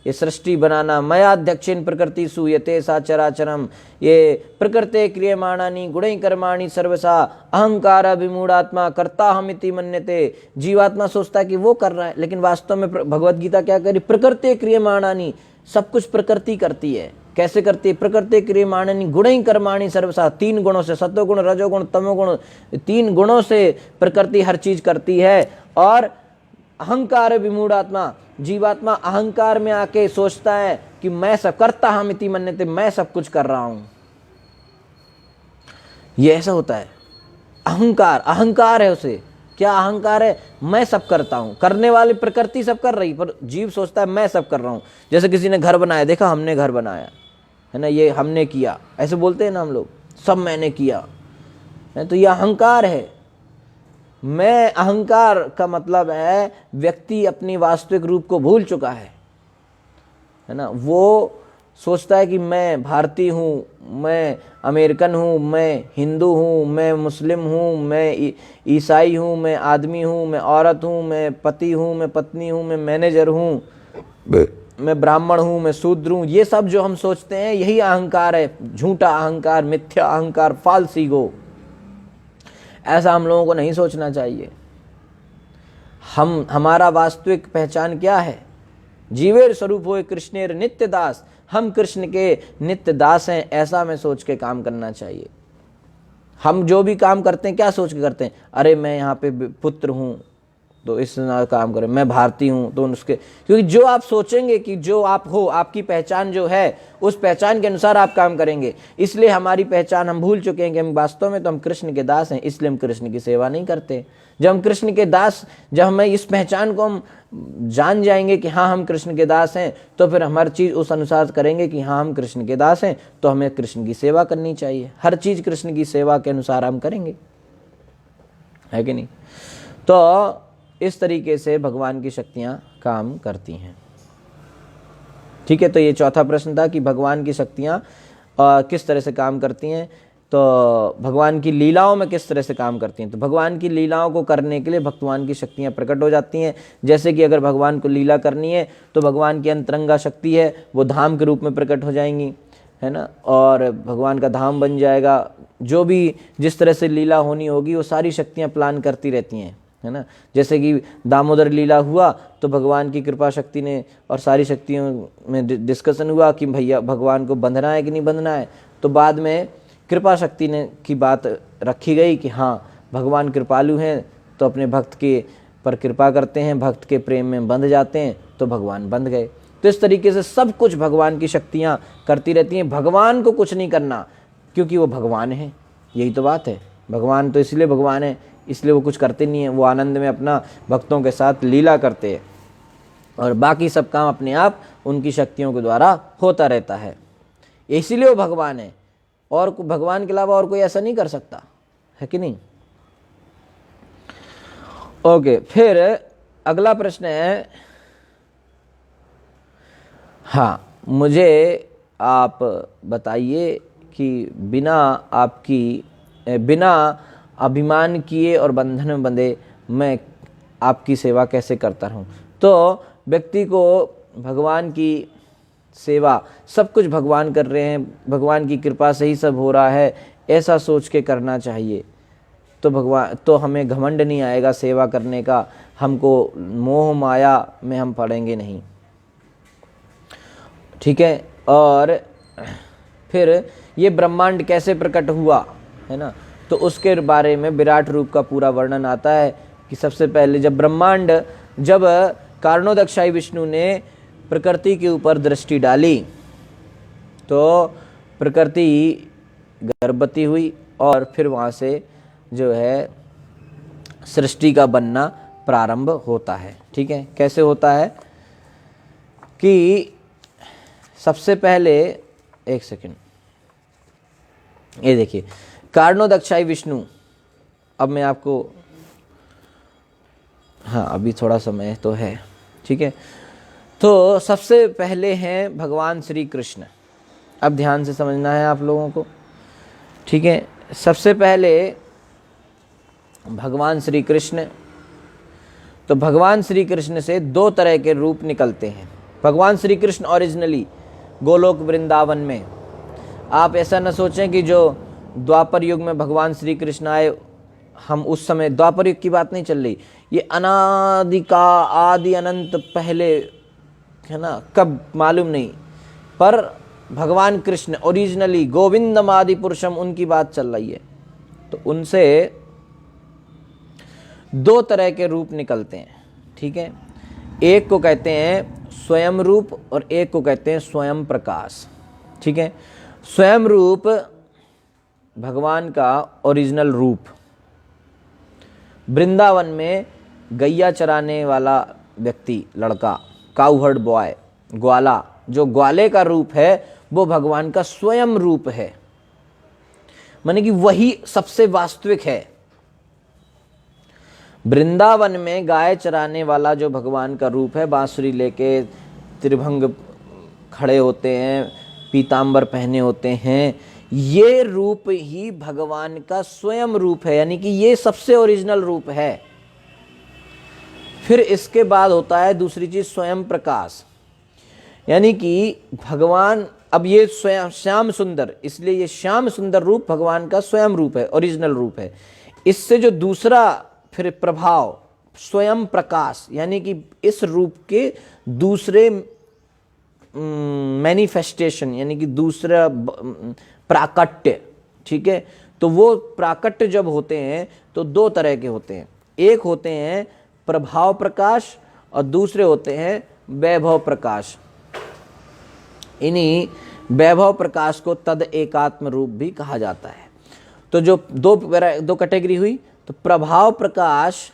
ये सृष्टि बनाना, मयाध्यक्षेन प्रकृति सूयते सा चराचरम, ये प्रकृते क्रियमाणानि गुणै कर्माणि सर्वसा अहंकार विमूढ़ात्मा कर्ता हमिति मन्यते। जीवात्मा सोचता है कि वो कर रहा है, लेकिन वास्तव में भगवत गीता क्या कह रही, प्रकृते क्रियमाणानि, सब कुछ प्रकृति करती है। कैसे करती है, प्रकृति क्रियमाणानि गुणै कर्माणि सर्वसा, 3 गुणों से, सत्वगुण रजोगुण तमोगुण, 3 गुणों से प्रकृति हर चीज करती है। और अहंकार विमूढ़ात्मा, जीवात्मा अहंकार में आके सोचता है कि मैं सब करता हम इति मन्यते, मैं सब कुछ कर रहा हूं। ये ऐसा होता है, अहंकार, अहंकार है उसे। क्या अहंकार है, मैं सब करता हूं। करने वाली प्रकृति सब कर रही, पर जीव सोचता है मैं सब कर रहा हूं। जैसे किसी ने घर बनाया, देखा हमने घर बनाया है ना, ये हमने किया, ऐसे बोलते हैं ना हम लोग, सब मैंने किया है, तो ये अहंकार है। मैं, अहंकार का मतलब है व्यक्ति अपनी वास्तविक रूप को भूल चुका है ना। वो सोचता है कि मैं भारतीय हूँ, मैं अमेरिकन हूँ, मैं हिंदू हूँ, मैं मुस्लिम हूँ, मैं ईसाई हूँ, मैं आदमी हूँ, मैं औरत हूँ, मैं पति हूँ, मैं पत्नी हूँ, मैं मैनेजर हूँ, मैं ब्राह्मण हूँ, मैं शूद्र हूँ। ये सब जो हम सोचते हैं यही अहंकार है, झूठा अहंकार, मिथ्या अहंकार, फाल्स ईगो। ऐसा हम लोगों को नहीं सोचना चाहिए। हमारा वास्तविक पहचान क्या है, जीवेर स्वरूप होए कृष्णेर नित्य दास, हम कृष्ण के नित्य दास हैं, ऐसा हमें सोच के काम करना चाहिए। हम जो भी काम करते हैं क्या सोच के करते हैं, अरे मैं यहाँ पे पुत्र हूँ तो इस काम करें, मैं भारतीय हूँ तो उसके, क्योंकि जो आप सोचेंगे कि जो आप हो, आपकी पहचान जो है, उस पहचान के अनुसार आप काम करेंगे। इसलिए हमारी पहचान हम भूल चुके हैं कि हम वास्तव में तो हम कृष्ण के दास हैं, इसलिए हम कृष्ण की सेवा नहीं करते। जब हम कृष्ण के दास, जब हमें इस पहचान को हम जान जाएंगे कि हाँ हम कृष्ण के दास हैं, तो फिर हम हर चीज़ उस अनुसार करेंगे कि हाँ हम कृष्ण के दास हैं, तो हमें कृष्ण की सेवा करनी चाहिए। हर चीज़ कृष्ण की सेवा के अनुसार हम करेंगे, है कि नहीं। तो इस तरीके से भगवान की शक्तियां काम करती हैं। ठीक है, तो ये चौथा प्रश्न था कि भगवान की शक्तियां किस तरह से काम करती हैं, तो भगवान की लीलाओं में किस तरह से काम करती हैं। तो भगवान की लीलाओं को करने के लिए भगवान की शक्तियां प्रकट हो जाती हैं। जैसे कि अगर भगवान को लीला करनी है तो भगवान की अंतरंगा शक्ति है, वो धाम के रूप में प्रकट हो जाएंगी, है ना, और भगवान का धाम बन जाएगा। जो भी जिस तरह से लीला होनी होगी वो सारी शक्तियाँ प्लान करती रहती हैं, है ना। जैसे कि दामोदर लीला हुआ तो भगवान की कृपा शक्ति ने और सारी शक्तियों में डिस्कशन हुआ कि भैया भगवान को बंधना है कि नहीं बंधना है, तो बाद में कृपा शक्ति ने की बात रखी गई कि हाँ भगवान कृपालु हैं तो अपने भक्त के पर कृपा करते हैं, भक्त के प्रेम में बंध जाते हैं, तो भगवान बंध गए। तो इस तरीके से सब कुछ भगवान की शक्तियाँ करती रहती हैं। भगवान को कुछ नहीं करना, क्योंकि वो भगवान है, यही तो बात है। भगवान तो इसलिए भगवान है, इसलिए वो कुछ करते नहीं हैं, वो आनंद में अपना भक्तों के साथ लीला करते हैं और बाकी सब काम अपने आप उनकी शक्तियों के द्वारा होता रहता है। इसीलिए वो भगवान है, और भगवान के अलावा और कोई ऐसा नहीं कर सकता, है कि नहीं। ओके, फिर अगला प्रश्न है, हाँ मुझे आप बताइए कि बिना अभिमान किए और बंधन में बंधे मैं आपकी सेवा कैसे करता रहूं। तो व्यक्ति को भगवान की सेवा, सब कुछ भगवान कर रहे हैं, भगवान की कृपा से ही सब हो रहा है, ऐसा सोच के करना चाहिए। तो हमें घमंड नहीं आएगा सेवा करने का, हमको मोह माया में हम पड़ेंगे नहीं। ठीक है, और फिर ये ब्रह्मांड कैसे प्रकट हुआ, है ना, तो उसके बारे में विराट रूप का पूरा वर्णन आता है कि सबसे पहले जब कारणोदक्षाई विष्णु ने प्रकृति के ऊपर दृष्टि डाली तो प्रकृति गर्भवती हुई और फिर वहाँ से जो है सृष्टि का बनना प्रारंभ होता है। ठीक है, कैसे होता है कि सबसे पहले, एक सेकंड, ये देखिए कारणोदक्षाई विष्णु, अब मैं आपको, हाँ अभी थोड़ा समय तो है, ठीक है। तो सबसे पहले हैं भगवान श्री कृष्ण, अब ध्यान से समझना है आप लोगों को, ठीक है। सबसे पहले भगवान श्री कृष्ण, तो भगवान श्री कृष्ण से दो तरह के रूप निकलते हैं। भगवान श्री कृष्ण ओरिजिनली गोलोक वृंदावन में, आप ऐसा न सोचें कि जो द्वापर युग में भगवान श्री कृष्ण आए, हम उस समय द्वापर युग की बात नहीं चल रही, ये अनादि का आदि अनंत पहले है ना, कब मालूम नहीं, पर भगवान कृष्ण ओरिजिनली गोविंदम आदि पुरुषम उनकी बात चल रही है। तो उनसे दो तरह के रूप निकलते हैं, ठीक है। एक को कहते हैं स्वयं रूप और एक को कहते हैं स्वयं प्रकाश, ठीक है। स्वयं रूप भगवान का ओरिजिनल रूप, वृंदावन में गैया चराने वाला व्यक्ति, लड़का, काउहर्ड बॉय, ग्वाला, जो ग्वाले का रूप है वो भगवान का स्वयं रूप है, माने कि वही सबसे वास्तविक है। वृंदावन में गाय चराने वाला जो भगवान का रूप है, बांसुरी लेके त्रिभंग खड़े होते हैं, पीतांबर पहने होते हैं, ये रूप ही भगवान का स्वयं रूप है, यानी कि ये सबसे ओरिजिनल रूप है। फिर इसके बाद होता है दूसरी चीज स्वयं प्रकाश, यानी कि भगवान, अब ये स्वयं श्याम सुंदर, इसलिए ये श्याम सुंदर रूप भगवान का स्वयं रूप है, ओरिजिनल रूप है। इससे जो दूसरा फिर प्रभाव स्वयं प्रकाश, यानी कि इस रूप के दूसरे मैनिफेस्टेशन, यानी कि दूसरा प्राकट्य, ठीक है। तो वो प्राकट्य जब होते हैं तो दो तरह के होते हैं, एक होते हैं प्रभाव प्रकाश और दूसरे होते हैं वैभव प्रकाश। इन्हीं वैभव प्रकाश को तद एकात्म रूप भी कहा जाता है। तो जो दो कैटेगरी हुई, तो प्रभाव प्रकाश,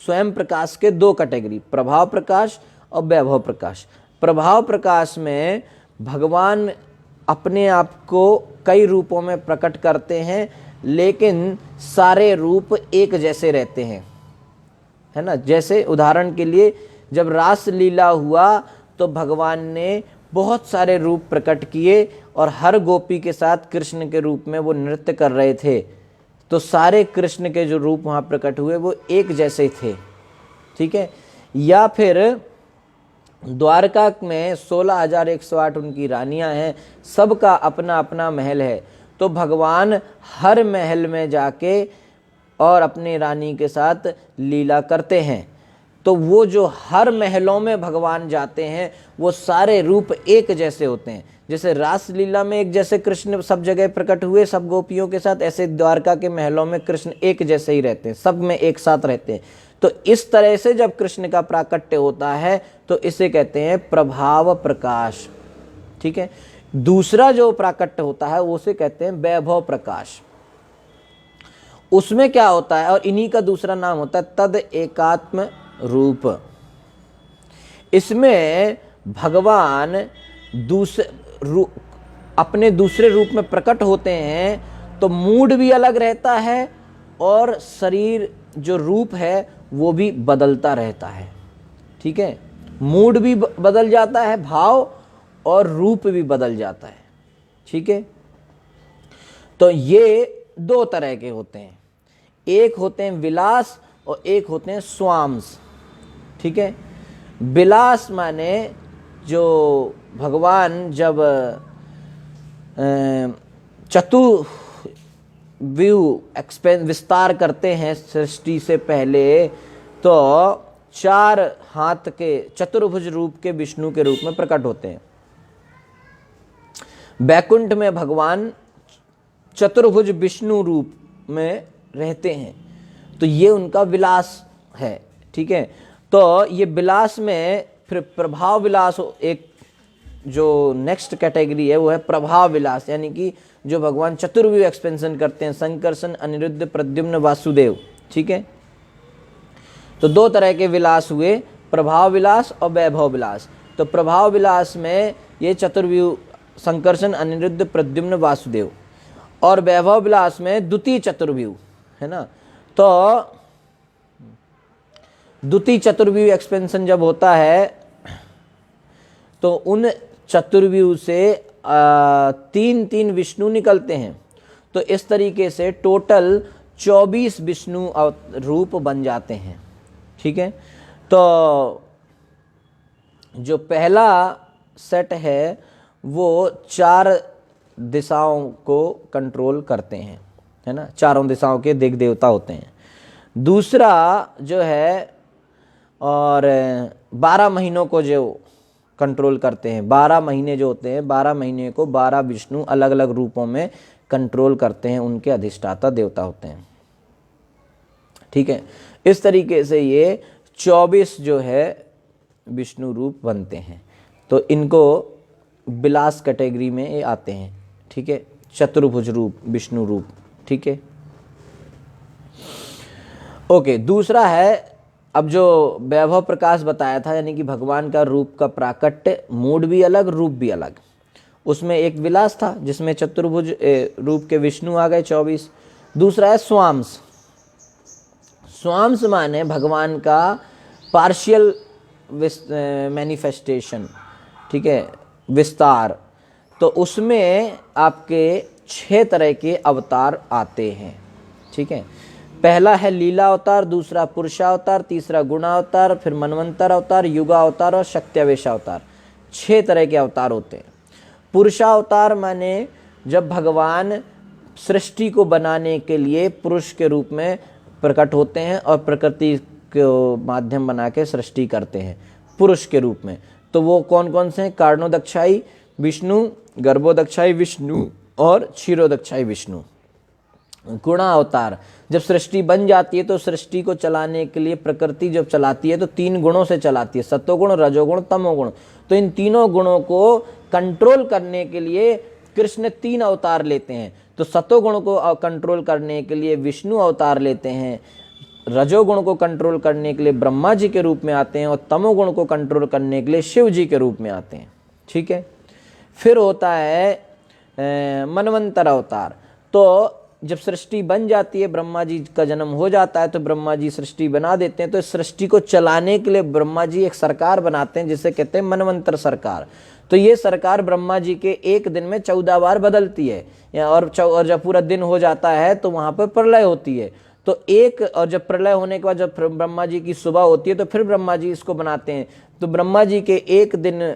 स्वयं प्रकाश के दो कैटेगरी, प्रभाव प्रकाश और वैभव प्रकाश। प्रभाव प्रकाश में भगवान अपने आप को कई रूपों में प्रकट करते हैं, लेकिन सारे रूप एक जैसे रहते हैं, है ना। जैसे उदाहरण के लिए जब रास लीला हुआ तो भगवान ने बहुत सारे रूप प्रकट किए और हर गोपी के साथ कृष्ण के रूप में वो नृत्य कर रहे थे, तो सारे कृष्ण के जो रूप वहाँ प्रकट हुए वो एक जैसे थे, ठीक है। या फिर द्वारका में 16,108 उनकी रानियां हैं, सबका अपना अपना महल है, तो भगवान हर महल में जाके और अपनी रानी के साथ लीला करते हैं। तो वो जो हर महलों में भगवान जाते हैं वो सारे रूप एक जैसे होते हैं। जैसे रास लीला में एक जैसे कृष्ण सब जगह प्रकट हुए सब गोपियों के साथ, ऐसे द्वारका के महलों में कृष्ण एक जैसे ही रहते हैं, सब में एक साथ रहते हैं। तो इस तरह से जब कृष्ण का प्राकट्य होता है तो इसे कहते हैं प्रभाव प्रकाश, ठीक है। दूसरा जो प्राकट्य होता है उसे कहते हैं वैभव प्रकाश। उसमें क्या होता है, और इन्हीं का दूसरा नाम होता है तद एकात्म रूप। इसमें भगवान अपने दूसरे रूप में प्रकट होते हैं, तो मूड भी अलग रहता है और शरीर जो रूप है वो भी बदलता रहता है, ठीक है। मूड भी बदल जाता है, भाव और रूप भी बदल जाता है, ठीक है। तो ये दो तरह के होते हैं, एक होते हैं विलास और एक होते हैं स्वांश, ठीक है। विलास माने जो भगवान जब चतुर्व्यूह विस्तार करते हैं सृष्टि से पहले, तो 4 हाथ के चतुर्भुज रूप के विष्णु के रूप में प्रकट होते हैं। बैकुंठ में भगवान चतुर्भुज विष्णु रूप में रहते हैं, तो ये उनका विलास है, ठीक है। तो ये विलास में फिर प्रभाव विलास, एक जो नेक्स्ट कैटेगरी है वो है प्रभाव विलास, यानी कि जो भगवान चतुर्व्यूह एक्सपेंशन करते हैं, संकर्षण, अनिरुद्ध, प्रद्युम्न, वासुदेव, ठीक है। तो दो तरह के विलास हुए, प्रभाव विलास और वैभव विलास। तो प्रभाव विलास में ये चतुर्व्यूह संकर्षण, अनिरुद्ध, प्रद्युम्न, वासुदेव, और वैभव विलास में द्वितीय चतुर्व्यूह, है ना। तो द्वितीय चतुर्व्यूह एक्सपेंशन जब होता है तो उन चतुर्व्यूह से 3 विष्णु निकलते हैं, तो इस तरीके से टोटल 24 विष्णु रूप बन जाते हैं, ठीक है। तो जो पहला सेट है वो 4 दिशाओं को कंट्रोल करते हैं, है ना, चारों दिशाओं के देव देवता होते हैं। दूसरा जो है और 12 महीनों को जो कंट्रोल करते हैं, 12 महीने जो होते हैं, 12 महीने को 12 विष्णु अलग अलग रूपों में कंट्रोल करते हैं, उनके अधिष्ठाता देवता होते हैं। ठीक है, इस तरीके से ये 24 जो है विष्णु रूप बनते हैं। तो इनको विलास कैटेगरी में ये आते हैं। ठीक है, चतुर्भुज रूप, विष्णु रूप। ठीक है, ओके। दूसरा है, अब जो वैभव प्रकाश बताया था, यानी कि भगवान का रूप का प्राकट्य, मूड भी अलग, रूप भी अलग, उसमें एक विलास था जिसमें चतुर्भुज रूप के विष्णु आ गए 24। दूसरा है स्वांश। स्वांश माने भगवान का पार्शियल मैनिफेस्टेशन, ठीक है, विस्तार। तो उसमें आपके 6 तरह के अवतार आते हैं। ठीक है, पहला है लीला अवतार, दूसरा पुरुषावतार, तीसरा गुणावतार, फिर मनवंतर अवतार, युगावतार और शक्त्यावेश अवतार। 6 तरह के अवतार होते हैं। पुरुषावतार माने जब भगवान सृष्टि को बनाने के लिए पुरुष के रूप में प्रकट होते हैं और प्रकृति को माध्यम बना के सृष्टि करते हैं पुरुष के रूप में। तो वो कौन कौन से हैं? कारणोदक्षाई विष्णु, गर्भोदक्षाई विष्णु और क्षीरोदक्षाई विष्णु। गुणा अवतार, जब सृष्टि बन जाती है तो सृष्टि को चलाने के लिए प्रकृति जब चलाती है तो 3 गुणों से चलाती है, सत्वगुण, रजोगुण, तमोगुण। तो इन तीनों गुणों को कंट्रोल करने के लिए कृष्ण 3 अवतार लेते हैं। तो सत्वगुण को कंट्रोल करने के लिए विष्णु अवतार लेते हैं, रजोगुण को कंट्रोल करने के लिए ब्रह्मा जी के रूप में आते हैं और तमोगुण को कंट्रोल करने के लिए शिव जी के रूप में आते हैं। ठीक है, फिर होता है मनवंतर अवतार। तो जब सृष्टि बन जाती है, ब्रह्मा जी का जन्म हो जाता है तो ब्रह्मा जी सृष्टि बना देते हैं। तो इस सृष्टि को चलाने के लिए ब्रह्मा जी एक सरकार बनाते हैं जिसे कहते हैं मनवंतर सरकार। तो ये सरकार ब्रह्मा जी के एक दिन में 14 बार बदलती है और जब पूरा दिन हो जाता है तो वहां पर प्रलय होती है। तो और जब प्रलय होने के बाद जब ब्रह्मा जी की सुबह होती है तो फिर ब्रह्मा जी इसको बनाते हैं। तो ब्रह्मा जी के एक दिन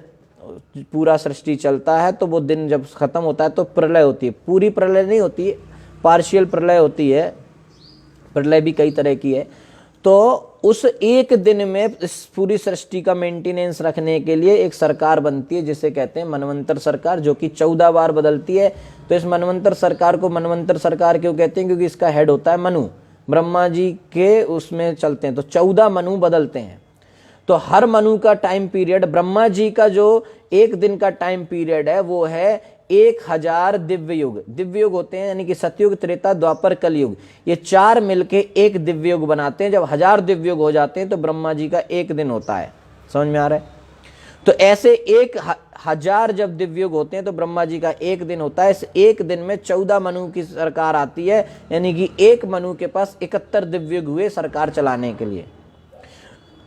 पूरा सृष्टि चलता है, तो वो दिन जब खत्म होता है तो प्रलय होती है। पूरी प्रलय नहीं होती है, पार्शियल प्रलय होती है। प्रलय भी कई तरह की है। तो उस एक दिन में इस पूरी सृष्टि का मेंटेनेंस रखने के लिए एक सरकार बनती है जिसे कहते हैं मनवंतर सरकार, जो कि 14 बार बदलती है। तो इस मनवंतर सरकार को मनवंतर सरकार क्यों कहते हैं? क्योंकि इसका हेड होता है मनु, ब्रह्मा जी के उसमें चलते हैं। तो 14 मनु बदलते हैं। तो हर मनु का टाइम पीरियड, ब्रह्मा जी का जो एक दिन का टाइम पीरियड है वो है 1000 दिव्य युग। दिव्य युग होते हैं यानी कि सतयुग, त्रेता, द्वापर, कलयुग, ये 4 मिलके एक दिव्य युग बनाते हैं। जब 1000 दिव्य युग हो जाते हैं तो ब्रह्मा जी का एक दिन होता है। समझ में आ रहा है? तो ऐसे 1000 जब दिव्य युग होते हैं तो ब्रह्मा जी का एक दिन होता है। इस एक दिन में 14 मनु की सरकार आती है, यानी कि एक मनु के पास 71 दिव्य युग हुए सरकार चलाने के लिए।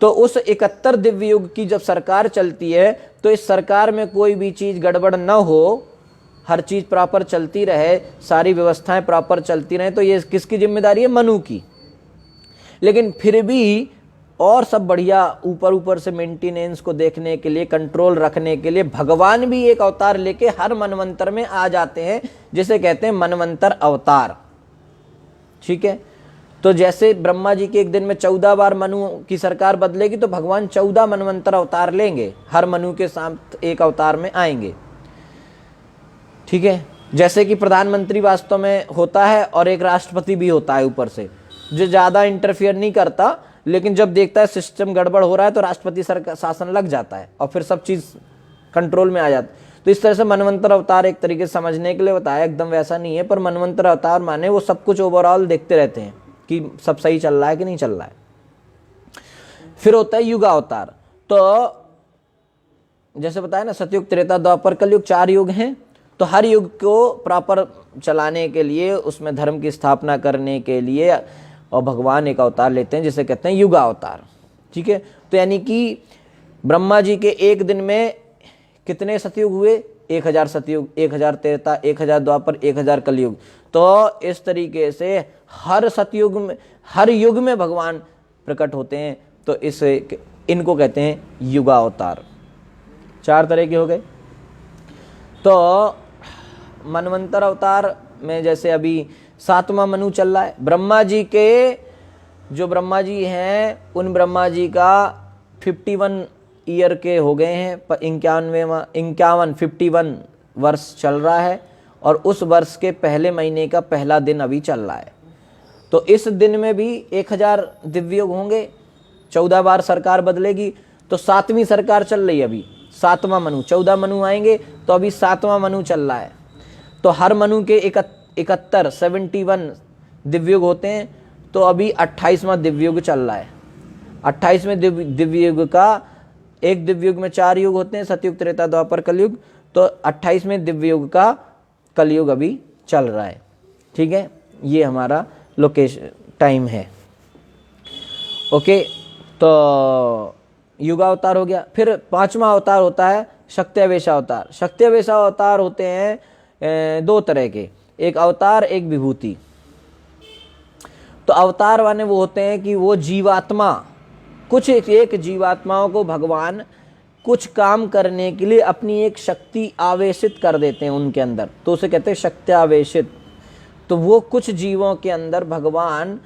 तो उस 71 दिव्य युग की जब सरकार चलती है तो इस सरकार में कोई भी चीज गड़बड़ न हो, हर चीज प्रॉपर चलती रहे, सारी व्यवस्थाएं प्रॉपर चलती रहे। तो ये किसकी जिम्मेदारी है? मनु की। लेकिन फिर भी और सब बढ़िया ऊपर ऊपर से मेंटेनेंस को देखने के लिए, कंट्रोल रखने के लिए भगवान भी एक अवतार लेके हर मनवंतर में आ जाते हैं, जिसे कहते हैं मनवंतर अवतार। ठीक है, तो जैसे ब्रह्मा जी के एक दिन में 14 बार मनु की सरकार बदलेगी तो भगवान 14 मनवंतर अवतार लेंगे, हर मनु के साथ एक अवतार में आएंगे। ठीक है, जैसे कि प्रधानमंत्री वास्तव में होता है और एक राष्ट्रपति भी होता है ऊपर से, जो ज्यादा इंटरफियर नहीं करता, लेकिन जब देखता है सिस्टम गड़बड़ हो रहा है तो राष्ट्रपति शासन लग जाता है और फिर सब चीज कंट्रोल में आ जाती है। तो इस तरह से मनवंतर अवतार एक तरीके से समझने के लिए बताया, एकदम वैसा नहीं है, पर मनवंतर अवतार माने वो सब कुछ ओवरऑल देखते रहते हैं कि सब सही चल रहा है कि नहीं चल रहा है। फिर होता है युगावतार। तो जैसे बताया ना, सतयुग, त्रेता, द्वापर, कलयुग, 4 युग हैं। तो हर युग को प्रॉपर चलाने के लिए, उसमें धर्म की स्थापना करने के लिए और भगवान एक अवतार लेते हैं जिसे कहते हैं युगावतार। ठीक है, तो यानी कि ब्रह्मा जी के एक दिन में कितने सतयुग हुए? 1000 सतयुग, 1000 त्रेता, 1000 द्वापर, 1000 कलयुग। तो इस तरीके से हर सतयुग में, हर युग में भगवान प्रकट होते हैं। तो इनको कहते हैं युगावतार। 4 तरह के हो गए। तो मनवंतर अवतार में जैसे अभी 7वां मनु चल रहा है। ब्रह्मा जी के जो ब्रह्मा जी हैं उन ब्रह्मा जी का 51 ईयर के हो गए हैं, 51 वर्ष चल रहा है और उस वर्ष के पहले महीने का पहला दिन अभी चल रहा है। तो इस दिन में भी 1000 दिव्ययुग होंगे, 14 बार सरकार बदलेगी। तो 7वीं सरकार चल रही है अभी, 7वां मनु, 14 मनु आएंगे तो अभी 7वां मनु चल रहा है। तो हर मनु के 71 दिव्ययुग होते हैं। तो अभी 28वां दिव्ययुग चल रहा है। 28वें दिव्ययुग का, एक दिव्ययुग में 4 युग होते हैं, सतयुग, त्रेता, द्वापर, कलयुग। तो 28वें दिव्ययुग का कलयुग अभी चल रहा है। ठीक है, ये हमारा लोकेशन टाइम है। ओके, तो युगावतार हो गया। फिर 5वां अवतार होता है शक्त्यावेश अवतार। शक्त्यावेश अवतार होते हैं 2 तरह के, एक अवतार एक विभूति। तो अवतार वाले वो होते हैं कि वो जीवात्मा, कुछ एक जीवात्माओं को भगवान कुछ काम करने के लिए अपनी एक शक्ति आवेशित कर देते हैं उनके अंदर, तो उसे कहते हैं शक्त्यावेशित। तो वो कुछ जीवों के अंदर भगवान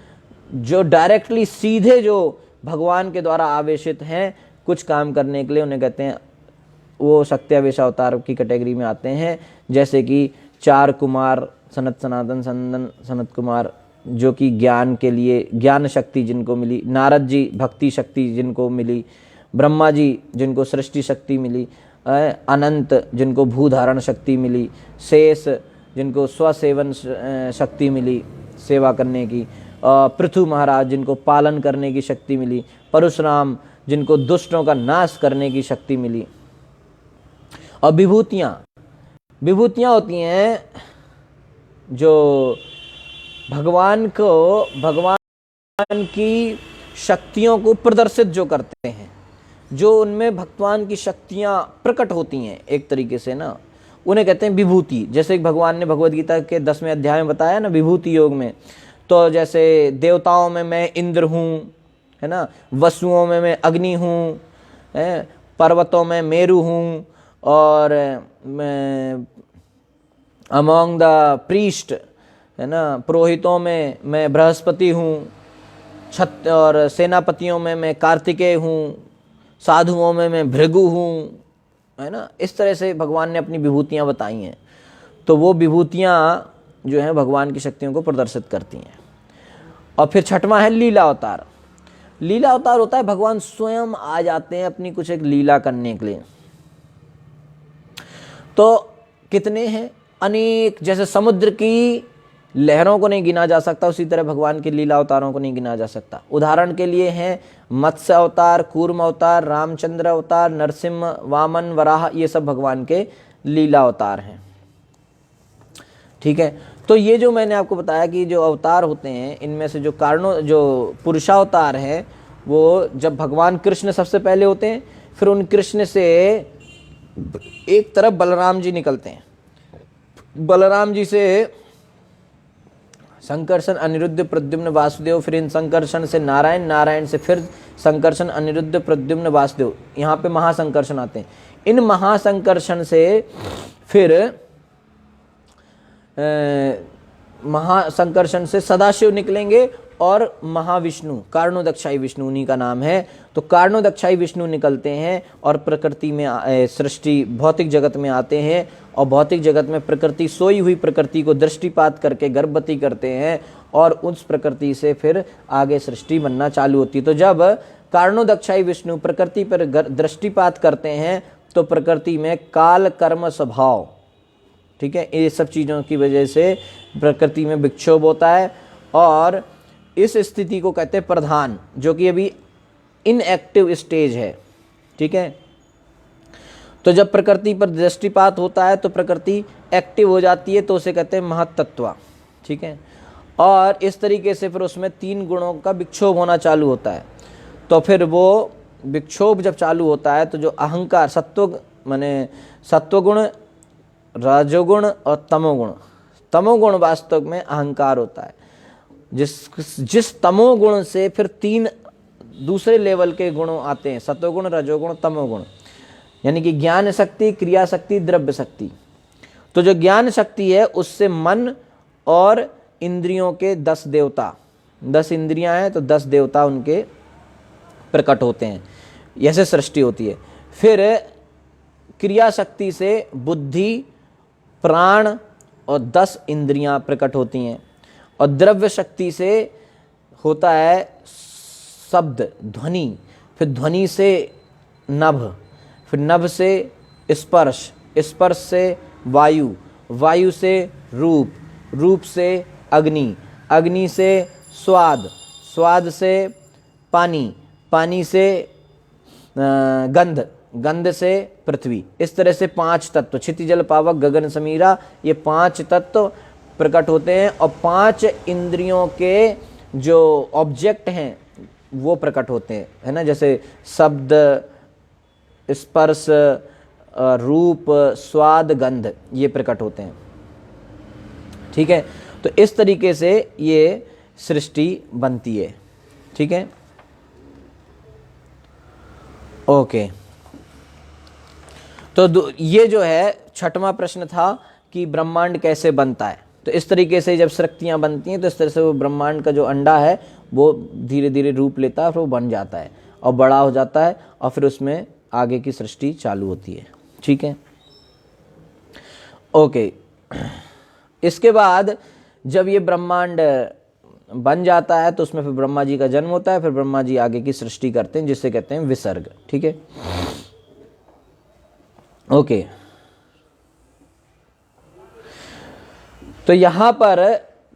जो डायरेक्टली सीधे जो भगवान के द्वारा आवेशित हैं कुछ काम करने के लिए, उन्हें कहते हैं, वो शक्त्यावेश अवतार की कैटेगरी में आते हैं। जैसे कि 4 कुमार, सनत, सनातन, संदन, सनत कुमार, जो कि ज्ञान के लिए, ज्ञान शक्ति जिनको मिली, नारद जी भक्ति शक्ति जिनको मिली, ब्रह्मा जी जिनको सृष्टि शक्ति मिली, अनंत जिनको भूधारण शक्ति मिली, शेष जिनको स्वसेवन शक्ति मिली सेवा करने की, पृथु महाराज जिनको पालन करने की शक्ति मिली, परशुराम जिनको दुष्टों का नाश करने की शक्ति मिली। और विभूतियाँ होती हैं जो भगवान की शक्तियों को प्रदर्शित जो करते हैं, जो उनमें भगवान की शक्तियाँ प्रकट होती हैं एक तरीके से ना, उन्हें कहते हैं विभूति। जैसे भगवान ने भगवद गीता के 10वें अध्याय में बताया ना विभूति योग में, तो जैसे देवताओं में मैं इंद्र हूँ, है ना, वसुओं में मैं अग्नि हूँ, पर्वतों में मेरु हूँ, और मैं अमोंग द प्रीस्ट, है ना, पुरोहितों में मैं बृहस्पति हूँ, और सेनापतियों में मैं कार्तिकेय हूँ, साधुओं में मैं भृगु हूँ, है ना। इस तरह से भगवान ने अपनी विभूतियाँ बताई हैं। तो वो विभूतियाँ जो हैं भगवान की शक्तियों को प्रदर्शित करती हैं। और फिर 6वां है लीला अवतार। लीला अवतार होता है भगवान स्वयं आ जाते हैं अपनी कुछ एक लीला करने के लिए। तो कितने हैं, अनेक, जैसे समुद्र की लहरों को नहीं गिना जा सकता, उसी तरह भगवान के लीला अवतारों को नहीं गिना जा सकता। उदाहरण के लिए हैं मत्स्य अवतार, कूर्म अवतार, रामचंद्र अवतार, नरसिंह, वामन, वराह, ये सब भगवान के लीला अवतार हैं। ठीक है, तो ये जो मैंने आपको बताया कि जो अवतार होते हैं, इनमें से जो पुरुषावतार है वो जब भगवान कृष्ण सबसे पहले होते हैं, फिर उन कृष्ण से एक तरफ बलराम जी निकलते हैं, बलराम जी से संकर्षण, अनिरुद्ध, प्रद्युम्न, वासुदेव, फिर इन संकर्षण से नारायण, नारायण से फिर संकर्षण, अनिरुद्ध, प्रद्युम्न, वासुदेव, यहाँ पे महासंकर्षण आते हैं। इन महासंकर्षण से फिर महासंकर्षण से सदाशिव निकलेंगे और महाविष्णु, कारणोदक्षाई विष्णु उन्हीं का नाम है। तो कारणोदक्षाई विष्णु निकलते हैं और प्रकृति में, सृष्टि भौतिक जगत में आते हैं, और भौतिक जगत में प्रकृति, सोई हुई प्रकृति को दृष्टिपात करके गर्भवती करते हैं, और उस प्रकृति से फिर आगे सृष्टि बनना चालू होती है। तो जब कारणोदक्षाई विष्णु प्रकृति पर दृष्टिपात करते हैं तो प्रकृति में काल, कर्म, स्वभाव, ठीक है, ये सब चीज़ों की वजह से प्रकृति में विक्षोभ होता है, और इस स्थिति को कहते हैं प्रधान, जो कि अभी इनएक्टिव स्टेज है। ठीक है, तो जब प्रकृति पर दृष्टिपात होता है तो प्रकृति एक्टिव हो जाती है, तो उसे कहते हैं महत्तत्व। ठीक है, और इस तरीके से फिर उसमें 3 गुणों का विक्षोभ होना चालू होता है। तो फिर वो विक्षोभ जब चालू होता है तो जो अहंकार, सत्वगुण, रजोगुण और तमोगुण वास्तव में अहंकार होता है। जिस तमोगुण से फिर 3 दूसरे लेवल के गुणों आते हैं, सत्वगुण, रजोगुण, तमोगुण। यानी कि ज्ञान शक्ति, क्रिया शक्ति, द्रव्य शक्ति। तो जो ज्ञान शक्ति है उससे मन और इंद्रियों के 10 देवता, 10 इंद्रियां हैं तो 10 देवता उनके प्रकट होते हैं, ऐसे सृष्टि होती है। फिर क्रिया शक्ति से बुद्धि, प्राण और 10 इंद्रियां प्रकट होती हैं। और द्रव्य शक्ति से होता है शब्द, ध्वनि, फिर ध्वनि से नभ, फिर नभ से स्पर्श, स्पर्श से वायु, वायु से रूप, रूप से अग्नि, अग्नि से स्वाद, स्वाद से पानी, पानी से गंध, गंध से पृथ्वी। इस तरह से 5 तत्व, क्षिति जल पावक गगन समीरा, ये 5 तत्व प्रकट होते हैं। और 5 इंद्रियों के जो ऑब्जेक्ट हैं वो प्रकट होते हैं, है ना, जैसे शब्द, स्पर्श, रूप, स्वाद, गंध, ये प्रकट होते हैं। ठीक है, तो इस तरीके से ये सृष्टि बनती है। ठीक है, ओके। तो ये जो है 6वां प्रश्न था कि ब्रह्मांड कैसे बनता है। तो इस तरीके से जब शक्तियां बनती हैं तो इस तरह से वो ब्रह्मांड का जो अंडा है वो धीरे धीरे रूप लेता है, फिर वो बन जाता है और बड़ा हो जाता है और फिर उसमें आगे की सृष्टि चालू होती है। ठीक है, ओके। इसके बाद जब ये ब्रह्मांड बन जाता है तो उसमें फिर ब्रह्मा जी का जन्म होता है, फिर ब्रह्मा जी आगे की सृष्टि करते हैं जिससे कहते हैं विसर्ग। ठीक है, ओके। तो यहां पर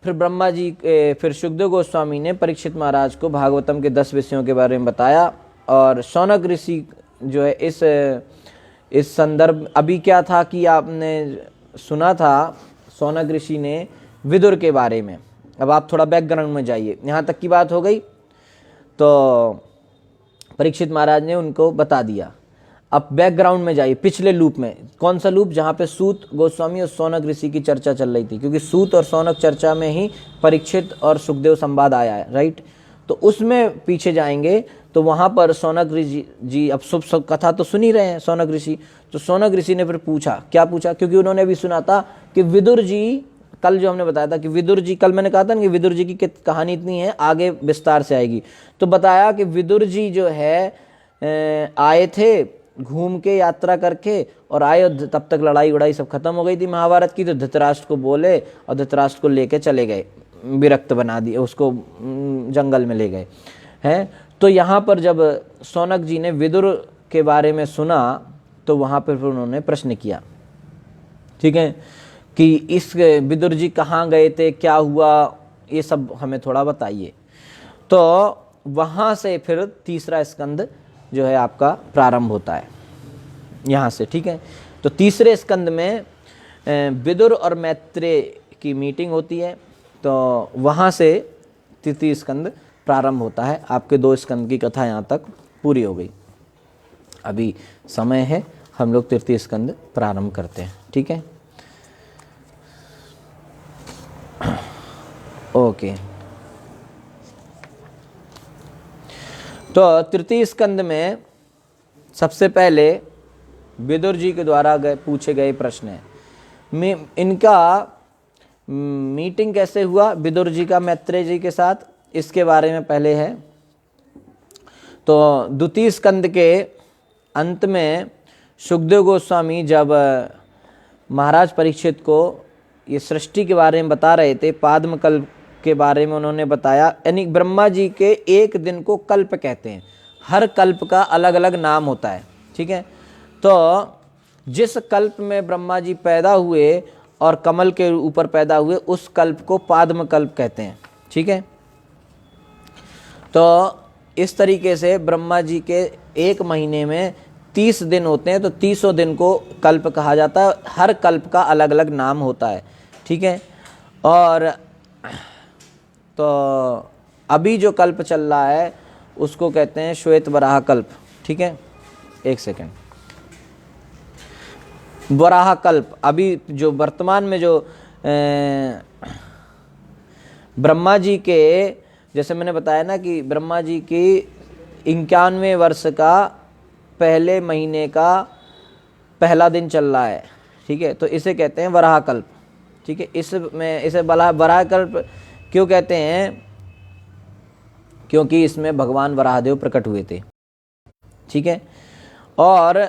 फिर ब्रह्मा जी, फिर सुखदेव गोस्वामी ने परीक्षित महाराज को भागवतम के 10 विषयों के बारे में बताया। और शौनक ऋषि जो है इस संदर्भ, अभी क्या था कि आपने सुना था शौनक ऋषि ने विदुर के बारे में। अब आप थोड़ा बैकग्राउंड में जाइए, यहाँ तक की बात हो गई। तो परीक्षित महाराज ने उनको बता दिया। अब बैकग्राउंड में जाइए, पिछले लूप में। कौन सा लूप? जहाँ पे सूत गोस्वामी और शौनक ऋषि की चर्चा चल रही थी, क्योंकि सूत और शौनक चर्चा में ही परीक्षित और सुखदेव संवाद आया है, राइट। तो उसमें पीछे जाएंगे तो वहाँ पर शौनक ऋषि जी, अब सब कथा तो सुन ही रहे हैं शौनक ऋषि। तो शौनक ऋषि ने फिर पूछा, क्या पूछा, क्योंकि उन्होंने भी सुना था कि विदुर जी, कल जो हमने बताया था कि विदुर जी, कल मैंने कहा था ना कि विदुर जी की कहानी इतनी है, आगे विस्तार से आएगी। तो बताया कि विदुर जी जो है आए थे घूम के, यात्रा करके, और आए, तब तक लड़ाई उड़ाई सब खत्म हो गई थी महाभारत की। तो धृतराष्ट्र को बोले और धृतराष्ट्र को लेके चले गए, विरक्त बना दिए उसको, जंगल में ले गए हैं। तो यहाँ पर जब शौनक जी ने विदुर के बारे में सुना तो वहाँ पर फिर उन्होंने प्रश्न किया, ठीक है, कि इस विदुर जी कहाँ गए थे, क्या हुआ, ये सब हमें थोड़ा बताइए। तो वहाँ से फिर तीसरा स्कंद जो है आपका प्रारंभ होता है यहाँ से। ठीक है, तो तीसरे स्कंद में विदुर और मैत्रेय की मीटिंग होती है। तो वहाँ से तृतीय स्कंद प्रारंभ होता है। आपके 2 स्कंद की कथा यहाँ तक पूरी हो गई। अभी समय है, हम लोग तृतीय स्कंद प्रारंभ करते हैं। ठीक है, ओके। तो तृतीय स्कंद में सबसे पहले विदुर जी के द्वारा पूछे गए प्रश्न है। इनका मीटिंग कैसे हुआ विदुर जी का मैत्रेय जी के साथ, इसके बारे में पहले है। तो द्वितीय स्कंद के अंत में सुखदेव गोस्वामी जब महाराज परीक्षित को ये सृष्टि के बारे में बता रहे थे, पाद्मकल्प के बारे में उन्होंने बताया। यानी ब्रह्मा जी के एक दिन को कल्प कहते हैं, हर कल्प का अलग अलग नाम होता है। ठीक है, तो जिस कल्प में ब्रह्मा जी पैदा हुए और कमल के ऊपर पैदा हुए, उस कल्प को पाद्मकल्प कहते हैं। ठीक है, तो इस तरीके से ब्रह्मा जी के एक महीने में 30 दिन होते हैं, तो 30 दिन को कल्प कहा जाता है। हर कल्प का अलग अलग नाम होता है। ठीक है, और तो अभी जो कल्प चल रहा है उसको कहते हैं श्वेत वराह कल्प। ठीक है, एक सेकेंड, वराह कल्प। अभी जो वर्तमान में जो ब्रह्मा जी के, जैसे मैंने बताया ना कि ब्रह्मा जी की 91वें वर्ष का पहले महीने का पहला दिन चल रहा है, ठीक है, तो इसे कहते हैं वराह कल्प, ठीक है। इसमें इसे वराह कल्प क्यों कहते हैं? क्योंकि इसमें भगवान वराहदेव प्रकट हुए थे, ठीक है। और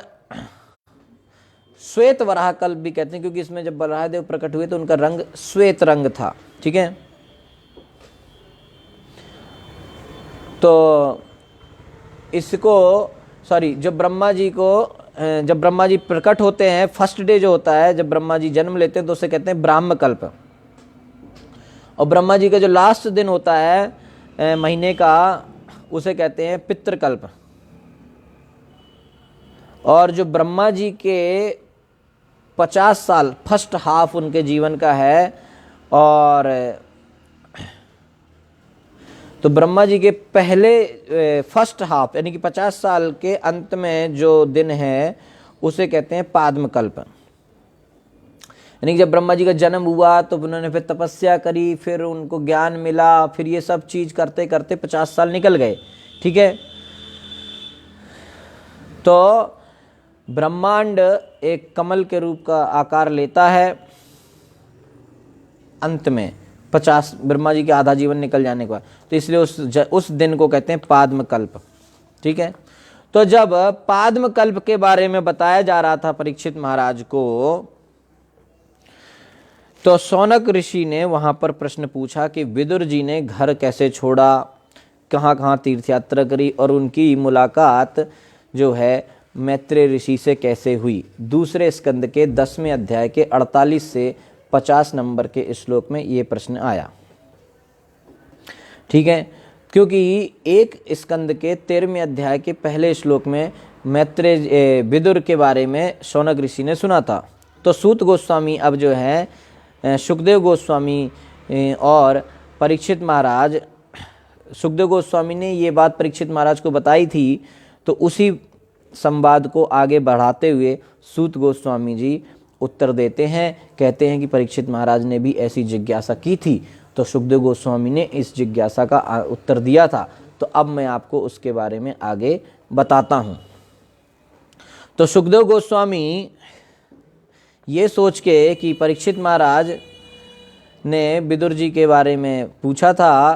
श्वेत वराह कल्प भी कहते हैं क्योंकि इसमें जब वराहदेव प्रकट हुए तो उनका रंग श्वेत रंग था, ठीक है। तो इसको जब ब्रह्मा जी प्रकट होते हैं, फर्स्ट डे जो होता है जब ब्रह्मा जी जन्म लेते हैं तो उसे कहते हैं ब्राह्म कल्प। और ब्रह्मा जी का जो लास्ट दिन होता है महीने का, उसे कहते हैं पितृकल्प। और जो ब्रह्मा जी के 50 साल फर्स्ट हाफ उनके जीवन का है, और तो ब्रह्मा जी के पहले फर्स्ट हाफ यानी कि 50 साल के अंत में जो दिन है उसे कहते हैं पाद्मकल्प। यानी कि जब ब्रह्मा जी का जन्म हुआ तो उन्होंने फिर तपस्या करी, फिर उनको ज्ञान मिला, फिर ये सब चीज करते करते 50 साल निकल गए, ठीक है। तो ब्रह्मांड एक कमल के रूप का आकार लेता है अंत में 50 ब्रह्मा जी के आधा जीवन निकल जाने के बाद, तो इसलिए उस दिन को कहते हैं पाद्मकल्प, ठीक है। तो जब पाद्मकल्प के बारे में बताया जा रहा था परीक्षित महाराज को, तो शौनक ऋषि ने वहां पर प्रश्न पूछा कि विदुर जी ने घर कैसे छोड़ा, कहाँ कहाँ तीर्थ यात्रा करी, और उनकी मुलाकात जो है मैत्रेय ऋषि से कैसे हुई। दूसरे स्कंद के 10वें अध्याय के 48 से 50 नंबर के श्लोक में ये प्रश्न आया, ठीक है। क्योंकि एक स्कंद के 13वें अध्याय के पहले श्लोक में मैत्रेय विदुर के बारे में शौनक ऋषि ने सुना था। तो सूत गोस्वामी अब जो है सुखदेव गोस्वामी और परीक्षित महाराज, सुखदेव गोस्वामी ने ये बात परीक्षित महाराज को बताई थी, तो उसी संवाद को आगे बढ़ाते हुए सूत गोस्वामी जी उत्तर देते हैं, कहते हैं कि परीक्षित महाराज ने भी ऐसी जिज्ञासा की थी, तो सुखदेव गोस्वामी ने इस जिज्ञासा का उत्तर दिया था। तो अब मैं आपको उसके बारे में आगे बताता हूँ। तो सुखदेव गोस्वामी ये सोच के कि परीक्षित महाराज ने विदुर जी के बारे में पूछा था,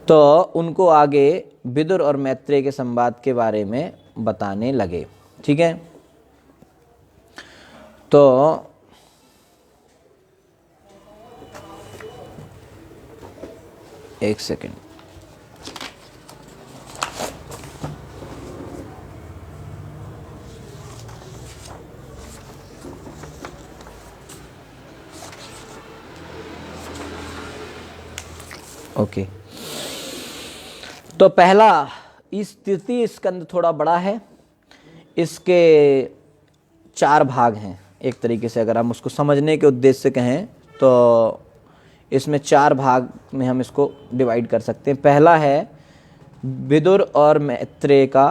तो उनको आगे विदुर और मैत्रेय के संवाद के बारे में बताने लगे, ठीक है। तो एक सेकंड, ओके। तो पहला, इस तृतीय स्कंद थोड़ा बड़ा है, इसके 4 भाग हैं एक तरीके से, अगर हम उसको समझने के उद्देश्य से कहें तो इसमें 4 भाग में हम इसको डिवाइड कर सकते हैं। पहला है विदुर और मैत्रेय का,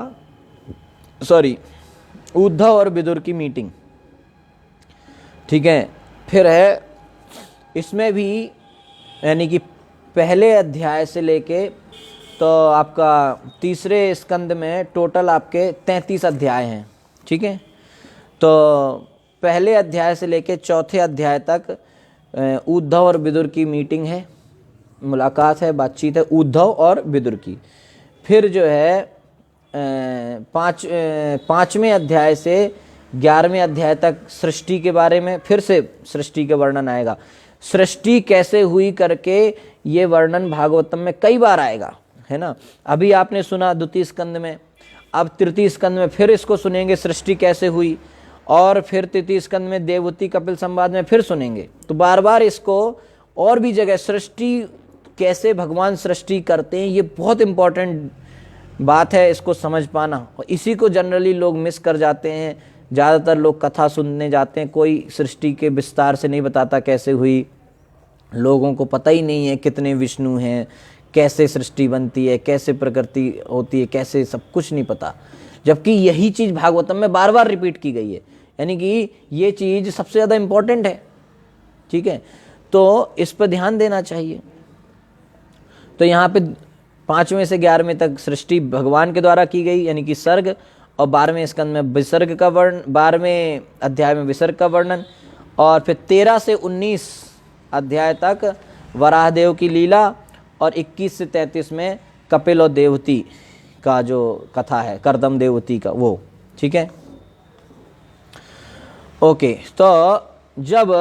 उद्धव और विदुर की मीटिंग, ठीक है। फिर है इसमें भी यानी कि पहले अध्याय से लेके तो आपका तीसरे स्कंद में टोटल आपके 33 अध्याय हैं, ठीक है। तो पहले अध्याय से लेके चौथे अध्याय तक उद्धव और विदुर की मीटिंग है, मुलाकात है, बातचीत है उद्धव और विदुर की। फिर जो है 5वें अध्याय से 11वें अध्याय तक सृष्टि के बारे में फिर से सृष्टि का वर्णन आएगा। सृष्टि कैसे हुई करके ये वर्णन भागवतम में कई बार आएगा, है ना। अभी आपने सुना द्वितीय स्कंद में, अब तृतीय स्कंद में फिर इसको सुनेंगे सृष्टि कैसे हुई, और फिर तृतीय स्कंद में देवहूति कपिल संवाद में फिर सुनेंगे। तो बार बार इसको और भी जगह सृष्टि कैसे भगवान सृष्टि करते हैं, ये बहुत इंपॉर्टेंट बात है, इसको समझ पाना। और इसी को जनरली लोग मिस कर जाते हैं। ज़्यादातर लोग कथा सुनने जाते हैं, कोई सृष्टि के विस्तार से नहीं बताता कैसे हुई, लोगों को पता ही नहीं है कितने विष्णु हैं, कैसे सृष्टि बनती है, कैसे प्रकृति होती है, कैसे, सब कुछ नहीं पता। जबकि यही चीज़ भागवतम में बार बार रिपीट की गई है, यानी कि ये चीज़ सबसे ज़्यादा इम्पोर्टेंट है, ठीक है। तो इस पर ध्यान देना चाहिए। तो यहाँ पे 5वें से 11वें तक सृष्टि भगवान के द्वारा की गई, यानी कि सर्ग, और 12वें स्कंद में विसर्ग का वर्ण, 12वें अध्याय में विसर्ग का वर्णन, और फिर 13 से 19 अध्याय तक वराहदेव की लीला, और 21 से 33 में कपिल और देवती का जो कथा है, करदम देवती का वो। ठीक है, ओके। तो जब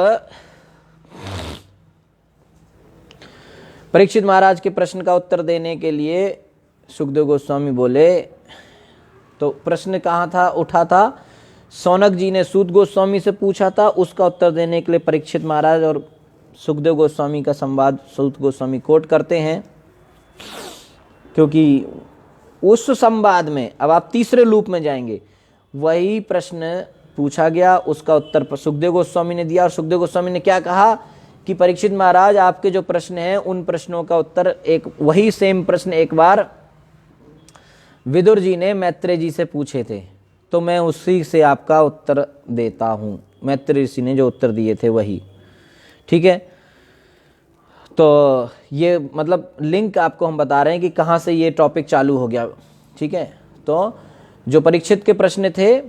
परीक्षित महाराज के प्रश्न का उत्तर देने के लिए सुखदेव गोस्वामी बोले, तो प्रश्न कहाँ था, उठा था, शौनक जी ने सूत गोस्वामी से पूछा था, उसका उत्तर देने के लिए परीक्षित महाराज और सुखदेव गोस्वामी का संवाद सूत गोस्वामी कोट करते हैं, क्योंकि उस संवाद में, अब आप तीसरे लूप में जाएंगे, वही प्रश्न पूछा गया, उसका उत्तर सुखदेव गोस्वामी ने दिया। और सुखदेव गोस्वामी ने क्या कहा कि परीक्षित महाराज, आपके जो प्रश्न हैं उन प्रश्नों का उत्तर, एक वही सेम प्रश्न एक बार विदुर जी ने मैत्रेय जी से पूछे थे, तो मैं उसी से आपका उत्तर देता हूँ। मैत्रेय ऋषि ने जो उत्तर दिए थे वही। ठीक है, तो ये मतलब लिंक आपको हम बता रहे हैं कि कहाँ से ये टॉपिक चालू हो गया। ठीक है, तो जो परीक्षित के प्रश्न थे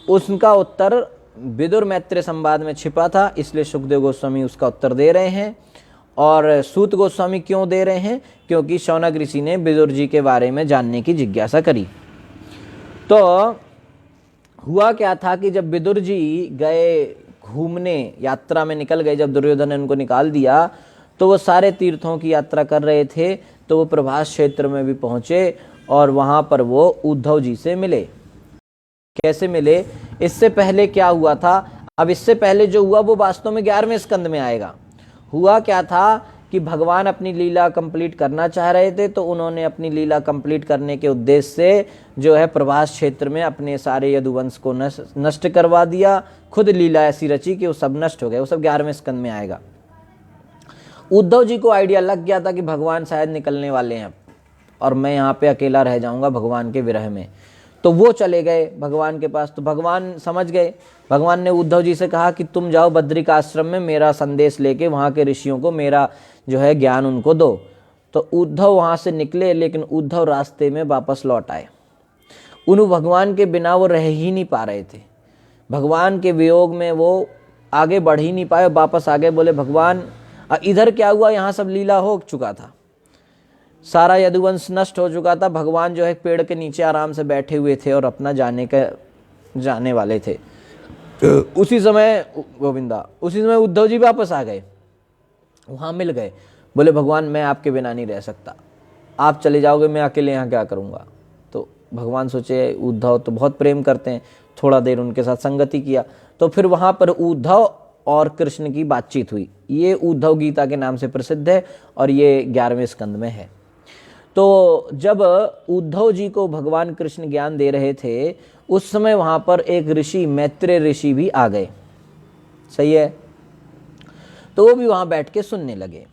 उसका उत्तर विदुर मैत्रेय संवाद में छिपा था, इसलिए सुखदेव गोस्वामी उसका उत्तर दे रहे हैं। और सूत गोस्वामी क्यों दे रहे हैं, क्योंकि शौनक ऋषि ने विदुर जी के बारे में जानने की जिज्ञासा करी। तो हुआ क्या था कि जब विदुर जी गए घूमने, यात्रा में निकल गए, जब दुर्योधन ने उनको निकाल दिया, तो वो सारे तीर्थों की यात्रा कर रहे थे, तो वो प्रभास क्षेत्र में भी पहुंचे और वहां पर वो उद्धव जी से मिले। कैसे मिले, इससे पहले क्या हुआ था, अब इससे पहले जो हुआ वो वास्तव में 11वें स्कंद में आएगा। हुआ क्या था कि भगवान अपनी लीला कंप्लीट करना चाह रहे थे, तो उन्होंने अपनी लीला कंप्लीट करने के उद्देश्य से जो है प्रभास क्षेत्र में अपने सारे यदुवंश को नष्ट करवा दिया। खुद लीला ऐसी रची कि वो सब नष्ट हो गए। वो सब 11वें स्कंद में आएगा। उद्धव जी को आइडिया लग गया था कि भगवान शायद निकलने वाले हैं और मैं यहाँ पे अकेला रह जाऊंगा भगवान के विरह में, तो वो चले गए भगवान के पास। तो भगवान समझ गए। भगवान ने उद्धव जी से कहा कि तुम जाओ बद्रिक आश्रम में, मेरा संदेश लेके वहाँ के ऋषियों को मेरा जो है ज्ञान उनको दो। तो उद्धव वहाँ से निकले, लेकिन उद्धव रास्ते में वापस लौट आए। उन भगवान के बिना वो रह ही नहीं पा रहे थे। भगवान के वियोग में वो आगे बढ़ ही नहीं पाए, वापस आ गए। बोले भगवान इधर क्या हुआ, यहाँ सब लीला हो चुका था, सारा यदुवंश नष्ट हो चुका था। भगवान जो है पेड़ के नीचे आराम से बैठे हुए थे और अपना जाने वाले थे। उसी समय गोविंदा, उसी समय उद्धव जी वापस आ गए, वहां मिल गए। बोले भगवान मैं आपके बिना नहीं रह सकता, आप चले जाओगे, मैं अकेले यहाँ क्या करूँगा। तो भगवान सोचे उद्धव तो बहुत प्रेम करते हैं, थोड़ा देर उनके साथ संगति किया। तो फिर वहां पर उद्धव और कृष्ण की बातचीत हुई। ये उद्धव गीता के नाम से प्रसिद्ध है और ये 11वें स्कंद में है। तो जब उद्धव जी को भगवान कृष्ण ज्ञान दे रहे थे, उस समय वहां पर एक ऋषि मैत्रेय ऋषि भी आ गए। सही है, तो वो भी वहां बैठ के सुनने लगे।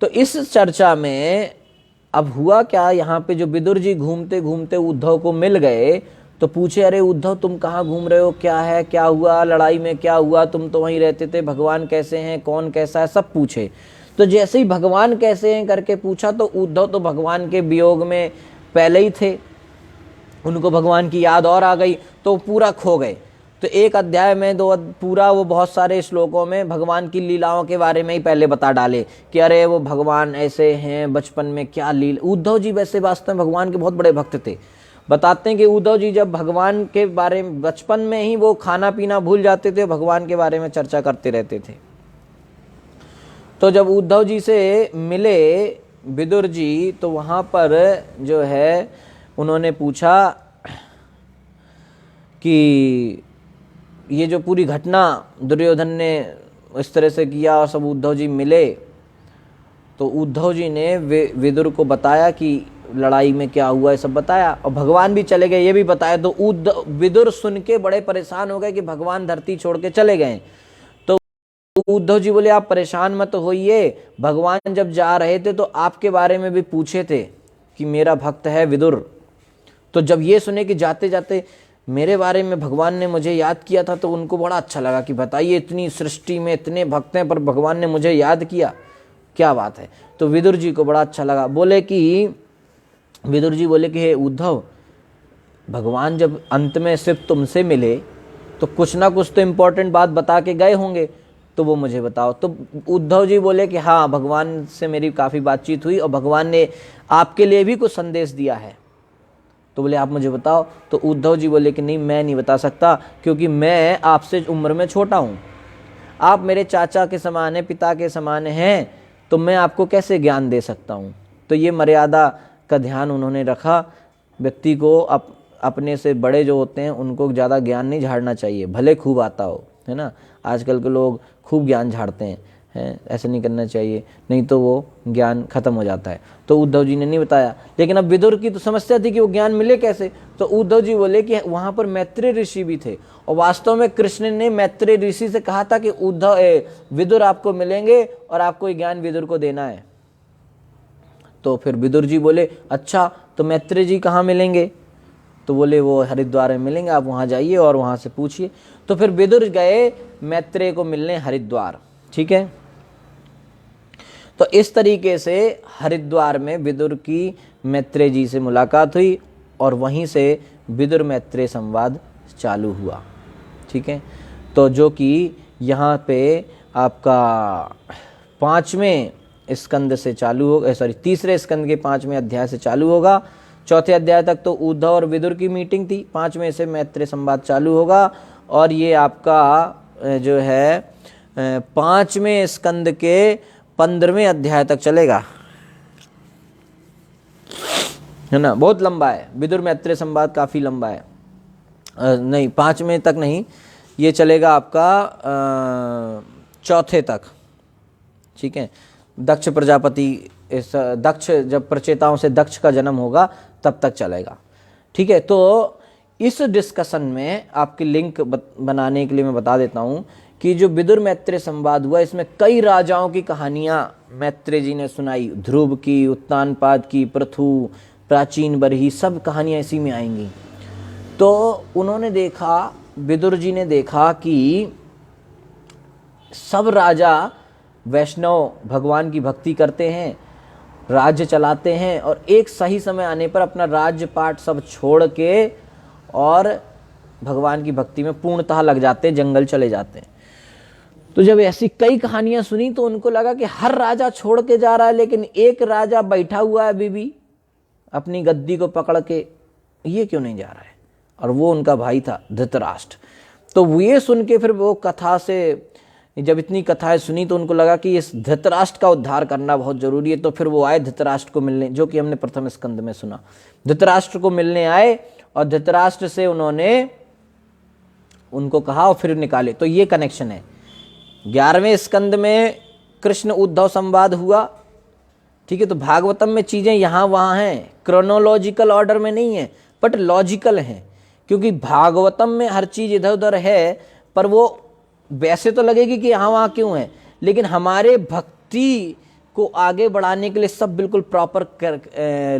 तो इस चर्चा में अब हुआ क्या, यहाँ पे जो विदुर जी घूमते घूमते उद्धव को मिल गए, तो पूछे अरे उद्धव तुम कहाँ घूम रहे हो, क्या है, क्या हुआ, लड़ाई में क्या हुआ, तुम तो वहीं रहते थे, भगवान कैसे हैं, कौन कैसा है, सब पूछे। तो जैसे ही भगवान कैसे हैं करके पूछा, तो उद्धव तो भगवान के वियोग में पहले ही थे, उनको भगवान की याद और आ गई, तो पूरा खो गए। तो एक अध्याय में पूरा वो बहुत सारे श्लोकों में भगवान की लीलाओं के बारे में ही पहले बता डाले कि अरे वो भगवान ऐसे हैं, बचपन में क्या लीला। उद्धव जी वैसे वास्तव में भगवान के बहुत बड़े भक्त थे। बताते हैं कि उद्धव जी जब भगवान के बारे में बचपन में ही वो खाना पीना भूल जाते थे, भगवान के बारे में चर्चा करते रहते थे। तो जब उद्धव जी से मिले विदुर जी, तो वहाँ पर जो है उन्होंने पूछा कि ये जो पूरी घटना दुर्योधन ने इस तरह से किया और सब उद्धव जी मिले, तो उद्धव जी ने विदुर को बताया कि लड़ाई में क्या हुआ, ये सब बताया, और भगवान भी चले गए ये भी बताया। तो विदुर सुन के बड़े परेशान हो गए कि भगवान धरती छोड़ के चले गए। तो उद्धव जी बोले आप परेशान मत होइए, भगवान जब जा रहे थे तो आपके बारे में भी पूछे थे कि मेरा भक्त है विदुर। तो जब ये सुने कि जाते जाते मेरे बारे में भगवान ने मुझे याद किया था, तो उनको बड़ा अच्छा लगा कि बताइए इतनी सृष्टि में इतने भक्त हैं पर भगवान ने मुझे याद किया, क्या बात है। तो विदुर जी को बड़ा अच्छा लगा। विदुर जी बोले कि हे उद्धव, भगवान जब अंत में सिर्फ तुमसे मिले तो कुछ ना कुछ तो इम्पोर्टेंट बात बता के गए होंगे, तो वो मुझे बताओ। तो उद्धव जी बोले कि हाँ, भगवान से मेरी काफ़ी बातचीत हुई और भगवान ने आपके लिए भी कुछ संदेश दिया है। तो बोले आप मुझे बताओ। तो उद्धव जी बोले कि नहीं, मैं नहीं बता सकता, क्योंकि मैं आपसे उम्र में छोटा हूँ, आप मेरे चाचा के समान हैं, पिता के समान हैं, तो मैं आपको कैसे ज्ञान दे सकता हूँ। तो ये मर्यादा का ध्यान उन्होंने रखा। व्यक्ति को अपने से बड़े जो होते हैं उनको ज़्यादा ज्ञान नहीं झाड़ना चाहिए, भले खूब आता हो, है ना। आजकल के लोग खूब ज्ञान झाड़ते हैं, ऐसे नहीं करना चाहिए, नहीं तो वो ज्ञान खत्म हो जाता है। तो उद्धव जी ने नहीं बताया। लेकिन अब विदुर की तो समस्या थी कि वो ज्ञान मिले कैसे। तो उद्धव जी बोले कि वहाँ पर मैत्रेय ऋषि भी थे, और वास्तव में कृष्ण ने मैत्रेय ऋषि से कहा था कि विदुर आपको मिलेंगे और आपको ये ज्ञान विदुर को देना है। तो फिर विदुर जी बोले अच्छा, तो मैत्रेय जी कहाँ मिलेंगे। तो बोले वो हरिद्वार में मिलेंगे, आप वहाँ जाइए और वहाँ से पूछिए। तो फिर विदुर गए मैत्रेय को मिलने हरिद्वार, ठीक है। तो इस तरीके से हरिद्वार में विदुर की मैत्रेय जी से मुलाकात हुई और वहीं से विदुर मैत्रेय संवाद चालू हुआ, ठीक है। तो जो कि यहाँ पे आपका 5वें स्कंद से चालू होगा, तीसरे स्कंद के 5वें अध्याय से चालू होगा। 4थे अध्याय तक तो उद्धव और विदुर की मीटिंग थी, 5वें से मैत्रेय संवाद चालू होगा। और ये आपका जो है 5वें स्कंद के 15वें अध्याय तक चलेगा, है ना। बहुत लंबा है, विदुर मैत्रेय संवाद काफ़ी लंबा है। नहीं, 5वें तक नहीं, ये चलेगा आपका 4थे तक, ठीक है। दक्ष प्रजापति, दक्ष जब प्रचेताओं से दक्ष का जन्म होगा तब तक चलेगा, ठीक है। तो इस डिस्कशन में आपकी लिंक बनाने के लिए मैं बता देता हूँ कि जो विदुर मैत्रेय संवाद हुआ, इसमें कई राजाओं की कहानियाँ मैत्रेय जी ने सुनाई। ध्रुव की, उत्तानपाद की, पृथु, प्राचीन बरही, सब कहानियाँ इसी में आएंगी। तो उन्होंने देखा, विदुर जी ने देखा कि सब राजा वैष्णव भगवान की भक्ति करते हैं, राज्य चलाते हैं, और एक सही समय आने पर अपना राज्य पाट सब छोड़ के और भगवान की भक्ति में पूर्णतः लग जाते हैं, जंगल चले जाते हैं। तो जब ऐसी कई कहानियां सुनी तो उनको लगा कि हर राजा छोड़ के जा रहा है, लेकिन एक राजा बैठा हुआ है अभी भी अपनी गद्दी को पकड़ के, ये क्यों नहीं जा रहा है। और वो उनका भाई था धृतराष्ट्र। तो ये सुन के फिर वो कथा से, जब इतनी कथाएं सुनी तो उनको लगा कि इस धृतराष्ट्र का उद्धार करना बहुत जरूरी है। तो फिर वो आए धृतराष्ट्र को मिलने, जो कि हमने प्रथम स्कंद में सुना। धृतराष्ट्र को मिलने आए और धृतराष्ट्र से उनको कहा और फिर निकाले। तो ये कनेक्शन है। 11वें स्कंद में कृष्ण उद्धव संवाद हुआ, ठीक है। तो भागवतम में चीजें यहाँ वहाँ हैं, क्रोनोलॉजिकल ऑर्डर में नहीं है, बट लॉजिकल हैं, क्योंकि भागवतम में हर चीज इधर उधर है, पर वो वैसे तो लगेगी कि यहाँ वहाँ क्यों है, लेकिन हमारे भक्ति को आगे बढ़ाने के लिए सब बिल्कुल प्रॉपर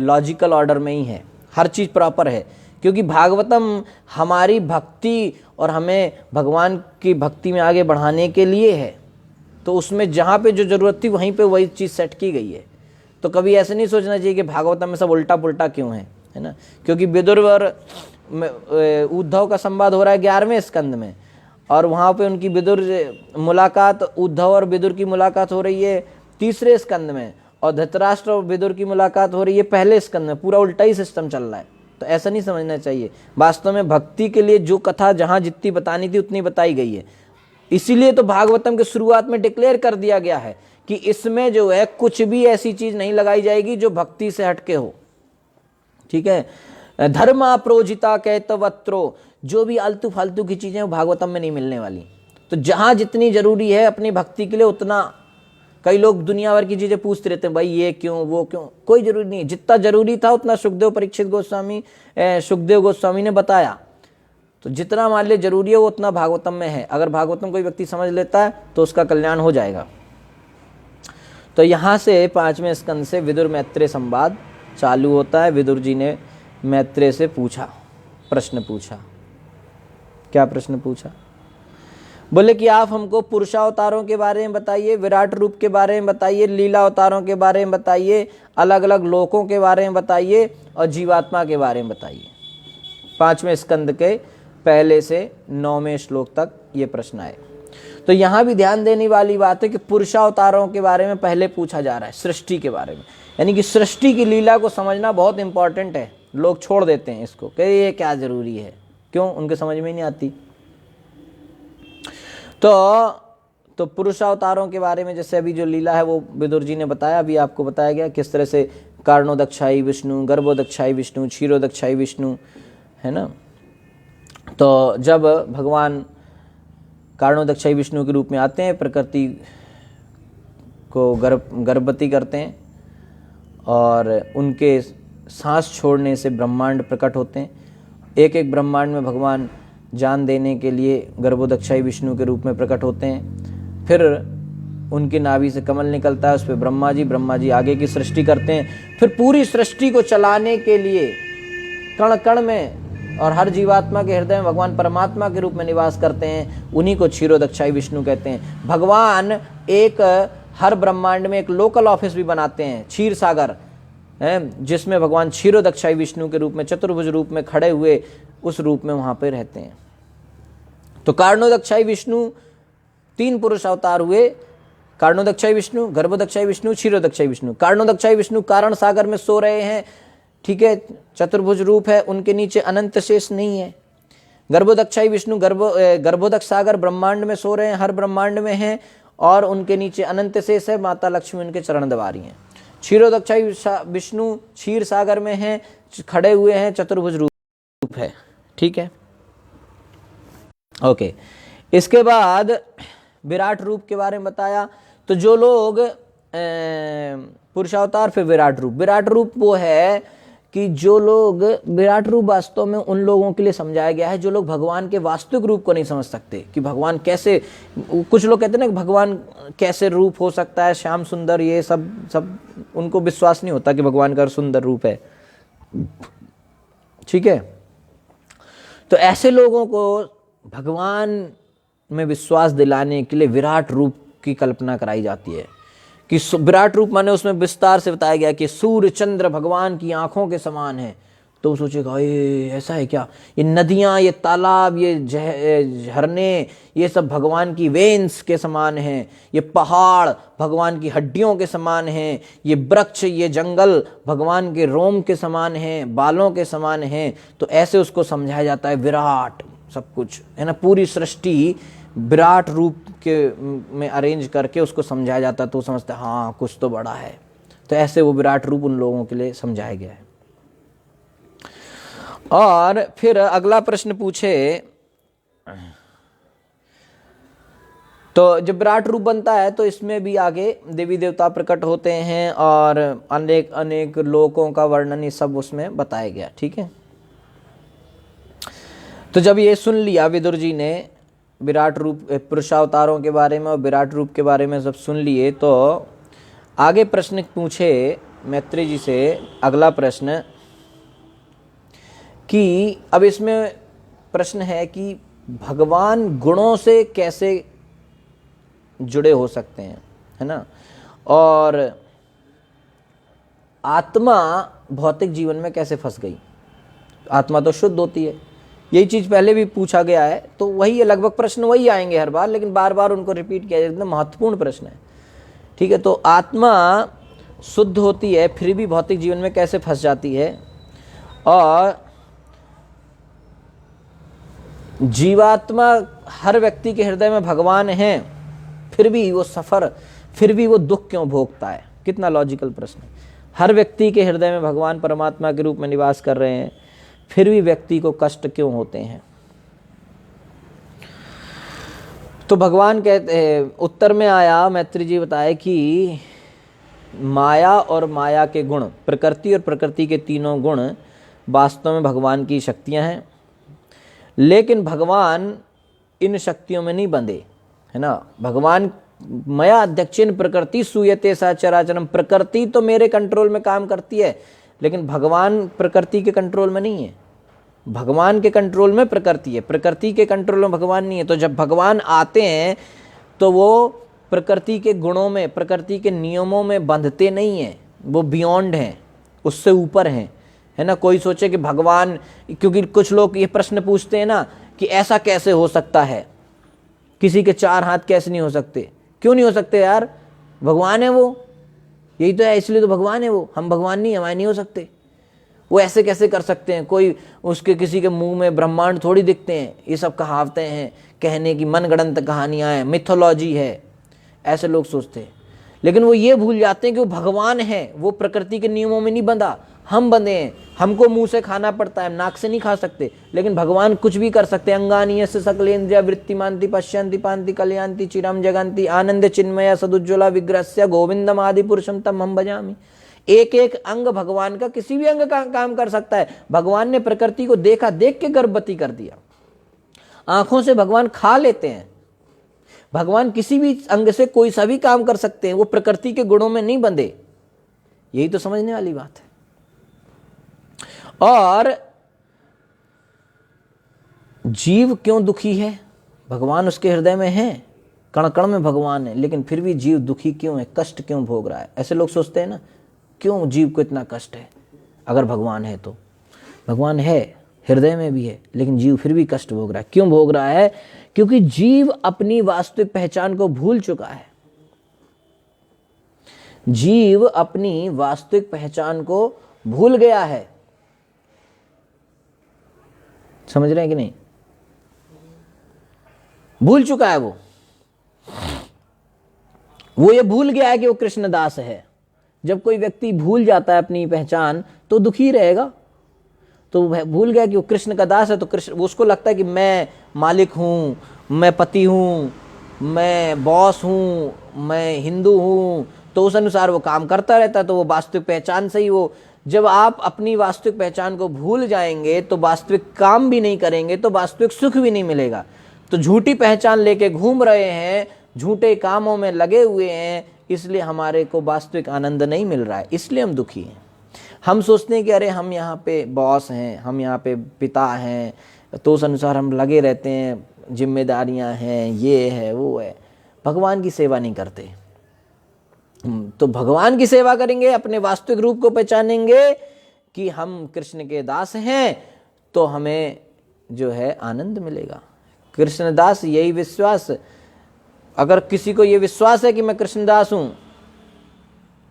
लॉजिकल ऑर्डर में ही है, हर चीज़ प्रॉपर है। क्योंकि भागवतम हमारी भक्ति और हमें भगवान की भक्ति में आगे बढ़ाने के लिए है। तो उसमें जहाँ पे जो ज़रूरत थी वहीं पे वही चीज़ सेट की गई है। तो कभी ऐसे नहीं सोचना चाहिए कि भागवतम में सब उल्टा पुल्टा क्यों है ना। क्योंकि विदुर और उद्धव का संवाद हो रहा है 11वें स्कंद में, और वहाँ पे उनकी विदुर मुलाकात, उद्धव और विदुर की मुलाकात हो रही है 3रे स्कंद में, और धृतराष्ट्र और विदुर की मुलाकात हो रही है 1 स्कंद में। पूरा उल्टा ही सिस्टम चल रहा है। तो ऐसा नहीं समझना चाहिए। वास्तव में भक्ति के लिए जो कथा जहाँ जितनी बतानी थी उतनी बताई गई है। इसीलिए तो भागवतम के शुरुआत में डिक्लेयर कर दिया गया है कि इसमें जो है कुछ भी ऐसी चीज नहीं लगाई जाएगी जो भक्ति से हटके हो, ठीक है। धर्मा प्रोजिता कहतवत्रो, जो भी आलतू फालतू की चीजें वो भागवतम में नहीं मिलने वाली। तो जहां जितनी जरूरी है अपनी भक्ति के लिए उतना, कई लोग दुनिया भर की चीजें पूछते रहते हैं, भाई ये क्यों वो क्यों, कोई जरूरी नहीं। जितना जरूरी था उतना सुखदेव गोस्वामी ने बताया। तो जितना मान ले जरूरी है वो उतना भागवतम में है। अगर भागवतम कोई व्यक्ति समझ लेता है तो उसका कल्याण हो जाएगा। तो यहाँ से 5वें स्कंद से विदुर मैत्रेय संवाद चालू होता है। विदुर जी ने मैत्रेय से पूछा, प्रश्न पूछा। क्या प्रश्न पूछा? बोले कि आप हमको पुरुषावतारों के बारे में बताइए, विराट रूप के बारे में बताइए, लीला अवतारों के बारे में बताइए, अलग अलग लोकों के बारे में बताइए और जीवात्मा के बारे में बताइए। 5वें स्कंद के पहले से 9वें श्लोक तक ये प्रश्न आए। तो यहाँ भी ध्यान देने वाली बात है कि पुरुषावतारों के बारे में पहले पूछा जा रहा है, सृष्टि के बारे में, यानी कि सृष्टि की लीला को समझना बहुत इंपॉर्टेंट है। लोग छोड़ देते हैं इसको कि ये क्या जरूरी है, क्यों, उनके समझ में नहीं आती। तो पुरुषावतारों के बारे में जैसे अभी जो लीला है वो विदुर जी ने बताया, अभी आपको बताया गया किस तरह से कारणोदक्षाई विष्णु, गर्भोदक्षाई विष्णु, क्षीरोदक्षाई विष्णु, है ना। तो जब भगवान कारणोदक्षाई विष्णु के रूप में आते हैं, प्रकृति को गर्भवती करते हैं और उनके सांस छोड़ने से ब्रह्मांड प्रकट होते हैं। एक एक ब्रह्मांड में भगवान जान देने के लिए गर्भोदक्षाई विष्णु के रूप में प्रकट होते हैं। फिर उनकी नाभि से कमल निकलता है, उस पर ब्रह्मा जी आगे की सृष्टि करते हैं। फिर पूरी सृष्टि को चलाने के लिए कण कण में और हर जीवात्मा के हृदय में भगवान परमात्मा के रूप में निवास करते हैं, उन्हीं को क्षीरोदक्षाई विष्णु कहते हैं। भगवान एक हर ब्रह्मांड में एक लोकल ऑफिस भी बनाते हैं, क्षीर सागर है, जिसमें भगवान क्षीरोदक्षाई विष्णु के रूप में चतुर्भुज रूप में खड़े हुए उस रूप में वहां पर रहते हैं। तो कारणोदक्षाई विष्णु 3 पुरुष अवतार हुए, कारणोदक्षाई विष्णु, गर्भोदक्षाई विष्णु, क्षीरोदक्षाई विष्णु। कारणोदक्षाई विष्णु कारण सागर में सो रहे हैं, ठीक है, चतुर्भुज रूप है, उनके नीचे अनंत शेष नहीं है। गर्भोदक्षाई विष्णु गर्भोदक्ष सागर ब्रह्मांड में सो रहे हैं, हर ब्रह्मांड में हैं और उनके नीचे अनंत शेष है, माता लक्ष्मी उनके चरण दबा रही हैं। क्षीरोदक्षाई विष्णु क्षीर सागर में हैं, खड़े हुए हैं, चतुर्भुज रूप है, ठीक है, ओके। इसके बाद विराट रूप के बारे में बताया। तो जो लोग पुरुषावतार, फिर विराट रूप वो है कि जो लोग विराट रूप वास्तव में उन लोगों के लिए समझाया गया है जो लोग भगवान के वास्तविक रूप को नहीं समझ सकते कि भगवान कैसे, कुछ लोग कहते हैं ना कि भगवान कैसे रूप हो सकता है, श्याम सुंदर, ये सब उनको विश्वास नहीं होता कि भगवान का सुंदर रूप है, ठीक है। तो ऐसे लोगों को भगवान में विश्वास दिलाने के लिए विराट रूप की कल्पना कराई जाती है कि विराट रूप माने उसमें विस्तार से बताया गया कि सूर्य चंद्र भगवान की आंखों के समान है। तो सोचेगा ये ऐसा है क्या, ये नदियां, ये तालाब, ये झरने, ये सब भगवान की वेन्स के समान हैं, ये पहाड़ भगवान की हड्डियों के समान हैं, ये वृक्ष, ये जंगल भगवान के रोम के समान हैं, बालों के समान हैं। तो ऐसे उसको समझाया जाता है विराट सब कुछ, है ना, पूरी सृष्टि विराट रूप के में अरेंज करके उसको समझाया जाता है। तो समझते हैं हाँ कुछ तो बड़ा है। तो ऐसे वो विराट रूप उन लोगों के लिए समझाया गया है। और फिर अगला प्रश्न पूछे, तो जब विराट रूप बनता है तो इसमें भी आगे देवी देवता प्रकट होते हैं और अनेक अनेक लोकों का वर्णन ये सब उसमें बताया गया, ठीक है। तो जब ये सुन लिया विदुर जी ने विराट रूप, पुरुषावतारों के बारे में और विराट रूप के बारे में सब सुन लिए, तो आगे प्रश्न पूछे मैत्री जी से, अगला प्रश्न कि अब इसमें प्रश्न है कि भगवान गुणों से कैसे जुड़े हो सकते हैं, है ना, और आत्मा भौतिक जीवन में कैसे फंस गई। आत्मा तो शुद्ध होती है, यही चीज पहले भी पूछा गया है, तो वही है, लगभग प्रश्न वही आएंगे हर बार, लेकिन बार बार उनको रिपीट किया जाता है, महत्वपूर्ण प्रश्न है, ठीक है। तो आत्मा शुद्ध होती है फिर भी भौतिक जीवन में कैसे फंस जाती है, और जीवात्मा, हर व्यक्ति के हृदय में भगवान है फिर भी वो फिर भी वो दुख क्यों भोगता है। कितना लॉजिकल प्रश्न है। हर व्यक्ति के हृदय में भगवान परमात्मा के रूप में निवास कर रहे हैं, फिर भी व्यक्ति को कष्ट क्यों होते हैं। तो भगवान कहते हैं, उत्तर में आया, मैत्री जी बताए कि माया और माया के गुण, प्रकृति और प्रकृति के तीनों गुण वास्तव में भगवान की शक्तियां हैं, लेकिन भगवान इन शक्तियों में नहीं बंधे, है ना। भगवान मया अध्यक्षेन प्रकृति सूयते सा चराचरम, प्रकृति तो मेरे कंट्रोल में काम करती है, लेकिन भगवान प्रकृति के कंट्रोल में नहीं है। भगवान के कंट्रोल में प्रकृति है, प्रकृति के कंट्रोल में भगवान नहीं है। तो जब भगवान आते हैं तो वो प्रकृति के गुणों में, प्रकृति के नियमों में बंधते नहीं हैं, वो बियॉन्ड हैं, उससे ऊपर हैं, है ना। कोई सोचे कि भगवान, क्योंकि कुछ लोग ये प्रश्न पूछते हैं ना कि ऐसा कैसे हो सकता है, किसी के 4 हाथ कैसे नहीं हो सकते। क्यों नहीं हो सकते यार, भगवान है वो, यही तो है, इसलिए तो भगवान है वो। हम भगवान नहीं, हमारे नहीं हो सकते। वो ऐसे कैसे कर सकते हैं, कोई उसके किसी के मुंह में ब्रह्मांड थोड़ी दिखते हैं। ये सब कहावतें हैं, कहने की मनगढ़ंत कहानियां हैं, मिथोलॉजी है, ऐसे लोग सोचते हैं। लेकिन वो ये भूल जाते हैं कि वो भगवान है, वो प्रकृति के नियमों में नहीं बंधा, हम बंधे हैं। हमको मुंह से खाना पड़ता है, नाक से नहीं खा सकते, लेकिन भगवान कुछ भी कर सकते हैं। अंगानी यस्य सकलेन्द्रिया वृत्तिमांति पश्यन्ति पांति कलयांति चिरम जगंति आनंद चिन्मय सदुज्ज्वला विग्रहस्य गोविंदम आदि पुरुषम तम हम भजामि। एक एक अंग भगवान का, किसी भी अंग का काम कर सकता है। भगवान ने प्रकृति को देखा, देख के गर्भवती कर दिया। आंखों से भगवान खा लेते हैं। भगवान किसी भी अंग से कोई सा भी काम कर सकते हैं, वो प्रकृति के गुणों में नहीं बंधे। यही तो समझने वाली बात है। और जीव क्यों दुखी है, भगवान उसके हृदय में है, कण कण में भगवान है, लेकिन फिर भी जीव दुखी क्यों है, कष्ट क्यों भोग रहा है। ऐसे लोग सोचते हैं ना, क्यों जीव को इतना कष्ट है, अगर भगवान है तो। भगवान है, हृदय में भी है, लेकिन जीव फिर भी कष्ट भोग रहा है। क्यों भोग रहा है, क्योंकि जीव अपनी वास्तविक पहचान को भूल चुका है। जीव अपनी वास्तविक पहचान को भूल गया है। समझ रहे हैं कि नहीं, भूल चुका है वो ये भूल गया है कि वो कृष्णदास है। जब कोई व्यक्ति भूल जाता है अपनी पहचान तो दुखी रहेगा। तो भूल गया कि वो कृष्ण का दास है, तो कृष्ण, उसको लगता है कि मैं मालिक हूँ, मैं पति हूँ, मैं बॉस हूँ, मैं हिंदू हूँ, तो उस अनुसार वो काम करता रहता है। तो वो वास्तविक पहचान से ही वो, जब आप अपनी वास्तविक पहचान को भूल जाएंगे तो वास्तविक काम भी नहीं करेंगे, तो वास्तविक सुख भी नहीं मिलेगा। तो झूठी पहचान लेके घूम रहे हैं, झूठे कामों में लगे हुए हैं, इसलिए हमारे को वास्तविक आनंद नहीं मिल रहा है, इसलिए हम दुखी हैं। हम सोचते हैं कि अरे हम यहाँ पे बॉस हैं, हम यहाँ पे पिता हैं, तो उस अनुसार हम लगे रहते हैं, जिम्मेदारियाँ हैं, ये है वो है। भगवान की सेवा नहीं करते। तो भगवान की सेवा करेंगे, अपने वास्तविक रूप को पहचानेंगे कि हम कृष्ण के दास हैं, तो हमें जो है आनंद मिलेगा। कृष्णदास, यही विश्वास, अगर किसी को ये विश्वास है कि मैं कृष्णदास हूं,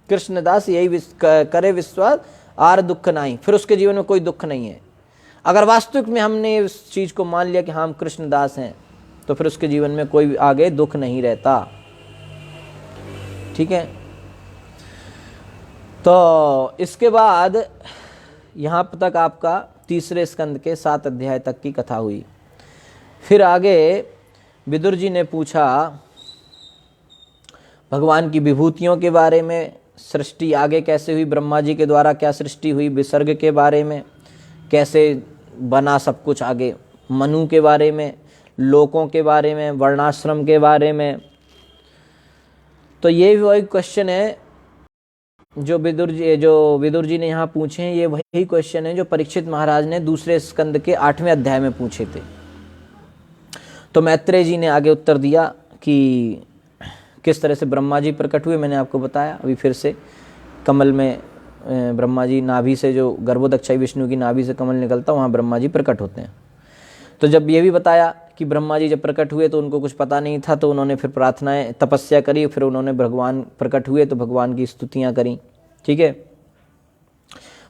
कृष्णदास यही करे विश्वास, आर दुख नहीं, फिर उसके जीवन में कोई दुख नहीं है। अगर वास्तविक में हमने इस चीज को मान लिया कि हम कृष्णदास हैं, तो फिर उसके जीवन में कोई आगे दुख नहीं रहता। ठीक है, तो इसके बाद यहां तक आपका तीसरे स्कंद के 7 अध्याय तक की कथा हुई। फिर आगे विदुर जी ने पूछा भगवान की विभूतियों के बारे में, सृष्टि आगे कैसे हुई, ब्रह्मा जी के द्वारा क्या सृष्टि हुई, विसर्ग के बारे में, कैसे बना सब कुछ, आगे मनु के बारे में, लोकों के बारे में, वर्णाश्रम के बारे में। तो ये वही क्वेश्चन है जो विदुर जी ने यहाँ पूछे हैं। ये वही क्वेश्चन है जो परीक्षित महाराज ने दूसरे स्कंद के 8वें अध्याय में पूछे थे। तो मैत्रेय जी ने आगे उत्तर दिया कि किस तरह से ब्रह्मा जी प्रकट हुए। मैंने आपको बताया अभी फिर से, कमल में ब्रह्मा जी नाभि से, जो गर्भोदक्षाई विष्णु की नाभि से कमल निकलता, वहाँ ब्रह्मा जी प्रकट होते हैं। तो जब ये भी बताया कि ब्रह्मा जी जब प्रकट हुए तो उनको कुछ पता नहीं था, तो उन्होंने फिर प्रार्थनाएं, तपस्या करी, फिर उन्होंने भगवान प्रकट हुए तो भगवान की स्तुतियाँ करी। ठीक है,